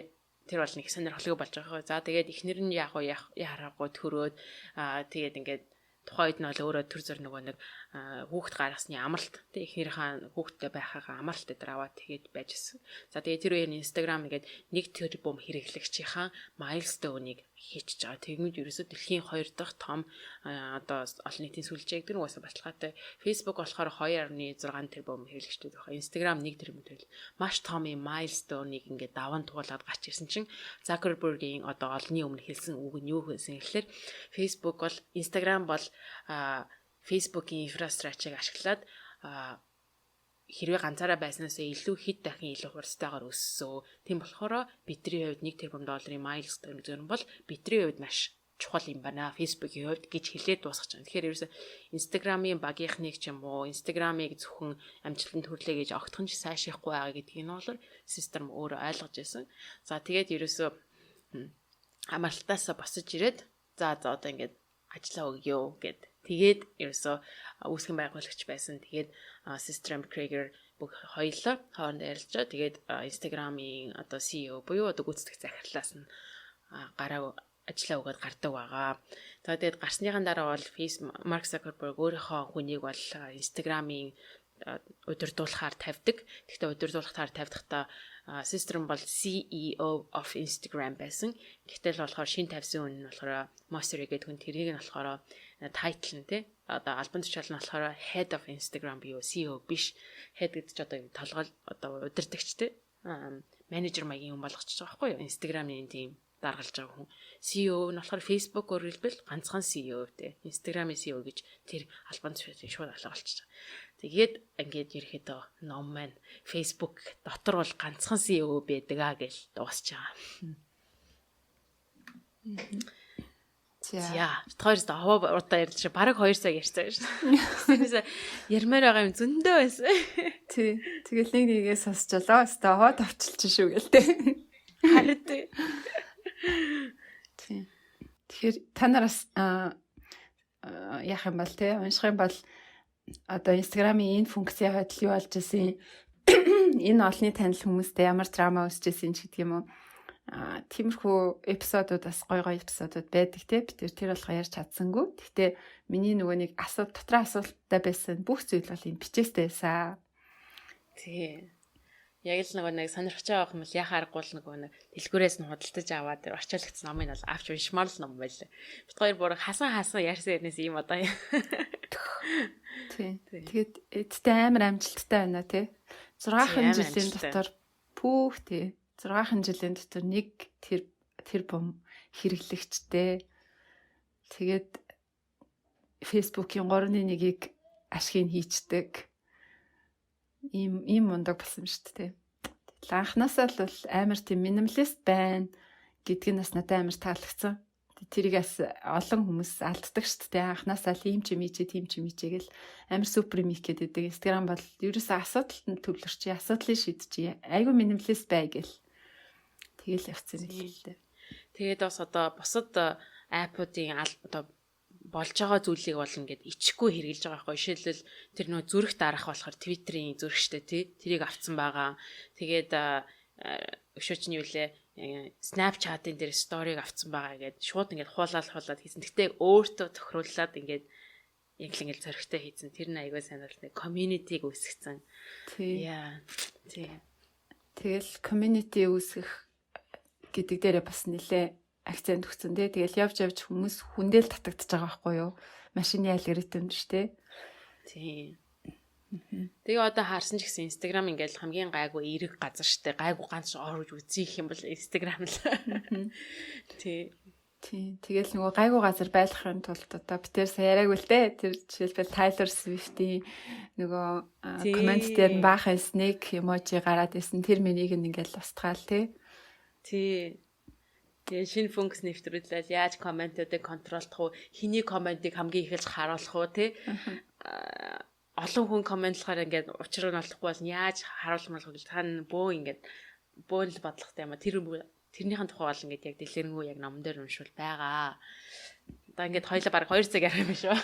тэр бол нэг сонирхолтой болж байгаа. За тэгээд эхнэр нь яах вэ яарахгүй төрөөд тэгээд ингээд тухайд нь бол өөрөө төр зөр нөгөө нэг хүүхэд гаргасны амралт тий эхнэрийнхээ хүүхэдтэй байхаагаа амралт дээр аваад тэгээд байжсэн. За тэгээд тэр үеийн Instagram ингээд 1 тэрбум хэрэглэгчийн milestone-ыг хийчихэж байгаа. Тэгмэд ерөөсөө дэлхийн 2 дахь том одоо олон нийтийн сүлжээ гэдэг нь угаасаа баталгаатай. Facebook болохоор 2.6 тэрбум хэрэглэгчтэй байх. Instagram 1 тэрбум хэрэглэгч. Маш том юм milestone-ыг ингээд даван туулаад гарч ирсэн чинь Zuckerberg-ийн одоо олонний өмнө хэлсэн үг нь юу гэсэн гэхээр Facebook бол Instagram бол Facebook-ийн инфраструктурыг ашиглаад хэрвээ ганцаараа байснаас илүү хэд дахин илүү хурцтайгаар өссөн. Тийм болохоор бидний хувьд 1 тэрбум долларын milestone зэрэг бол бидний хувьд маш чухал юм байна. Facebook-ийн хувьд гэж хэлээд дуусгаж байгаа. Тэгэхээр ерөөсө Instagram-ийн багийнхныг ч юм уу, Instagram-ыг зөвхөн амжилтанд хүрлээ гэж огтхон ч сайшрахгүй байгаа гэдгийг нь бол систем өөрөө ойлгож байсан. За тэгээд ерөөсө амралтаасаа босож ирээд за одоо ингээд ажиллаа өгөө гэд. Тэгээд ерөөсө үүсгэн байгуулагч байсан. Тэгээд Систер Крейгер бүх хоёулаа хооронд ярилцгаа. Тэгээд Instagram-ийн одоо CEO буюу одоо гүйцэтгэх захирлаас нь гараа ажиллаа өгөөд гардаг байгаа. За тэгээд гарсныхан дараа бол Марк Закерберг өөрийнхөө хүнийг бол Instagram-ийн удирдуулахаар тавьдаг. Гэхдээ удирдуулахаар тавьдахдаа Систер бол CEO of Instagram байсан. Гэтэл болохоор шин тавьсан хүн нь болохоор Mosseri гэдэг хүн, тэрийг нь болохоор title нь тий одоо албан тушаал нь болохоор Head of Instagram буюу CEO биш. Head гэдэг ч одоо толгой одоо удирдагч тий менежер маягийн хүн болгочихж байгаа байхгүй юу? Instagram-ийн тийм даргалж байгаа хүн. CEO нь болохоор Facebook-оор хэлбэл ганцхан CEO тий. Instagram-ийн CEO гэж тэр албан тушаалыг шууд алга болчихж байгаа. Тэгээд ингээд ерөөхдөө ном маань Facebook дотор бол ганцхан CEO байдаг гэж дуусч байгаа. За, хоёр та хаваа уртаа ярьж бараг 2 цаг ярьсан шүү дээ. Ярмаар байгаа юм зөндөө байсан. Тий. Тэгэл нэг нэгээ сонсчлоо. Өстө хоо тавчилж шүү гэлтэй. Харин тий. Тэгэхээр та нараас яах юм бол тий унших юм бол одоо Instagram-ийн энэ функцийн хойдол юу болж ирсэн энэ олонний танил хүмүүстэй ямар драма үүсэж ирсэн ч гэдэг юм уу. Тиймэрхүү эпизодуудаас гой эпизодууд байдаг те. Би тэр болохоор ярьж чадсангүй. Гэхдээ миний нөгөө нэг дотроо асуулттай байсан бүх зүйл бол энэ бичээстэй байсан. Тий. Яг л нэг сонирхож байгаа юм бол яхаа аргагүй л нөгөө нэг дэлгүүрээс нь худалдаж аваад орчуулагдсан номыг бол авч уншмаар л ном байлаа. Бид хоёр бүр хасан ярьсан юмнээс ийм одоо. Тий. Тэгээд эцтэй амар амжилттай байна тий. 6 жилийн дотор пүүх тий. 6 жилийн дотор нэг тэр бом хэрэглэгчтэй. Тэгээд Facebook-ийн 3.1-ийг ашиг нь хийчдэг. Ийм мундаг болсон шүү дээ. Анхнаасаа л бол амар тийм минималист байна гэдг нь бас надад амар таалагдсан. Тэрийгээс олон хүмүүс алддаг шүү дээ. Анхнаасаа л ийм ч юм ийчээ, тийм ч юм ийчээ гэл амар супер мик гэдэг. Instagram бол ерөөсөө асуудалд төвлөрч, асуудлыг шийдчихье. Айгу минималист бай гэл. Тэгэл явцсан юм л дээ. Тэгээд бас одоо бусад аппуудын одоо болж байгаа зүйлийг бол ингээд ичхгүй хэрэгжилж байгаа байхгүй. Жишээлбэл тэр нөө зүрх дарах болохоор Twitter-ийн зүрх штэ тий. Тэрийг авцсан байгаа. Тэгээд өшөөчний үлээ Snapchat-ын дээр сториг авцсан байгаа гэдэг шууд ингээд хуулаад хийсэн. Гэтэ өөртөө тохируулаад ингээд яг л ингээд зөрөгтэй хийсэн. Тэр нь аягүй сайн бол community-г үүсгэсэн. Тий. Яа. Тий. Тэгэл community үүсгэх гэдэг дээрээ бас нэлээ акцент өгсөн тий. Тэгэл явж хүмүүс хүндэл татагдчихж байгаа байхгүй юу? Машины алгоритм шүү дээ. Тий. Тэгээ одоо харсан ч гэсэн Instagram ингээд хамгийн гайгүй эерэг газар штэ. Гайгүй ганц орж үзье гэх юм бол Instagram л. Тий. Тий. Тэгэл нөгөө гайгүй газар байлгахын тулд одоо би тэр яриаг үл дээ. Тэр жишээлбэл Taylor Swift-ийн нөгөө коммент дээр нь баахан snake emoji гараад ирсэн. Тэр минийг ингээд устгаал тий. Тий. Тэгээ шинэ функц нэвтрүүлээд яаж комментуудыг контролдох вэ? Хэний комментиг хамгийн их харуулах вэ, тий? Олон хүн комментлахаар ингээд учрыг нь олохгүй бол яаж харуулмалах вэ? Та бөө ингээд бөөл бодлоготой юм а. Тэрнийхэн тухай бол ингээд яг дэлгэрэнгүй яг ном дээр уншвал байгаа. Одоо ингээд хоёлаа баг 2 цаг ярих юм шүү.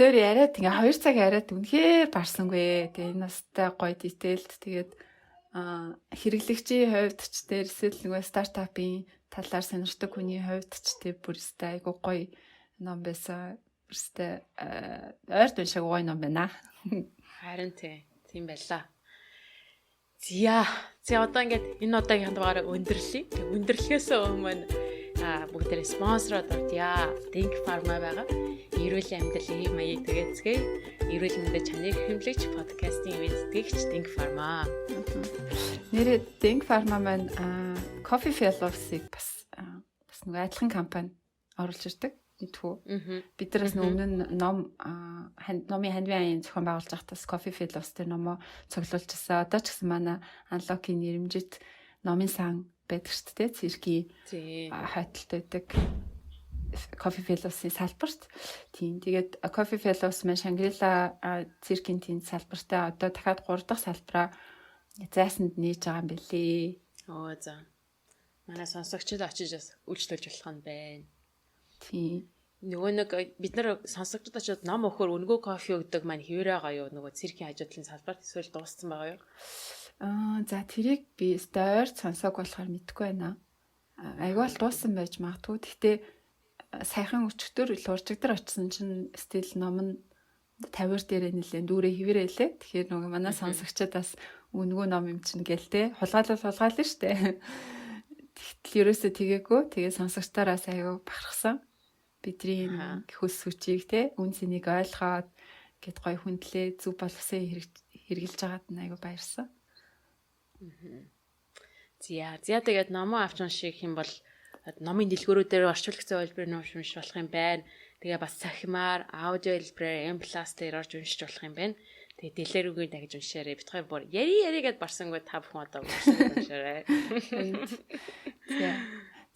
Тэр яриад ингээ 2 цаг яриад үнэхээр барсангүй. Тэгээ энэ настай гоё дитейлд тэгээд хэрэглэгчийн хувьд ч дээрсэл нөгөө стартапын талаар сонирхдаг хүний хувьд ч тэр бүрстэй айгуу гоё ном байсан. Бүрстэй ойр уншааг гоё ном байна. Харин тийм байлаа. За одоо ингээд энэ удаагийн дугаарыг өндөрлөе. Тэг өндөрлөхөөс өмнө бүгдээ спонсород ордъя. Think Pharma байгаа. Эрүүл амьдралын хэв маяг түгээцгээе. Эрүүл мэндэ чанарыг хэмлэгч подкастын мэдтгэгч Think Pharma. Нэрээ Think Pharma маань Coffee Fellows-ыг бас нэг адилхан компани оруулж ирдэг. Мэдхүү. Биднээс өмнө номын хандвийн зохион байгуулж байхдаа Coffee Fellows тэр номоо цуглуулжсэн. Одоо ч гэсэн манай Unlock-ийн нэрмжит номын сан байдаг шүү дээ. Циркийн хайталт байдаг. Coffee Fellows-ийн салбарт. Тийм. Тэгээд Coffee Fellows маань Shangri-La циркийн тийм салбартаа одоо дахиад 3 дахь салбараа зайсанд нээж байгаа юм билээ. Оо за. Манай сонсогчид очиж бас үйлчлүүлж болох нь байна. Тийм. Нөгөө нэг бид нар сонсогчдод очиод ном өгөхөр өнгөө кофе өгдөг маань хэвээрээ гоё нөгөө циркийн хажуудлын салбарт эсвэл дууссан байгаа юу? За тэрийг би ойр сонсоог болохоор мэдэхгүй байна. Айгуул дууссан байж магадгүй. Гэхдээ саяхан өчигдөр луурчигдэр очсон чинь стил ном нь 50-р дээрээ нэлээд дүүрээ хэвээрээ лээ. Тэгэхээр нөгөө манай сонсогчдод бас өнгөө ном юм чинь гээл те. Хулгаалал штэ. Тэгтэл ерөөсөө тэгээгүй. Тэгээ сонсогчдоороо айгуу бахархсан. Бидний хөс хүчийг те үн цэнийг ойлгоод гэд гой хүндлээ зүв боловсон хэрэгжилж байгаад нь айгуу баярсан. За тэгээд номоо авч унших юм бол номын дэлгүүрүүдээр орчуулагчсан хэлбэрээр ном уншиж болох юм байна. Тэгээ бас цахимаар аудио хэлбэрээр M+ дээр орж уншиж болох юм байна. Тэгээ дэлгүүрүүгээ дахиж уншаарай. Битгой бүр яри гэд барсангүй та бүхэн одоо уншаарай.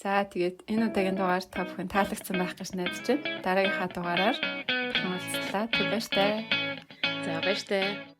За тэгээд энэ удаагийн дугаар та бүхэн таалагдсан байх гэж найдаж байна. Дараагийнхаа дугаараар уулзлаа. Түр баяртай. За баяртай.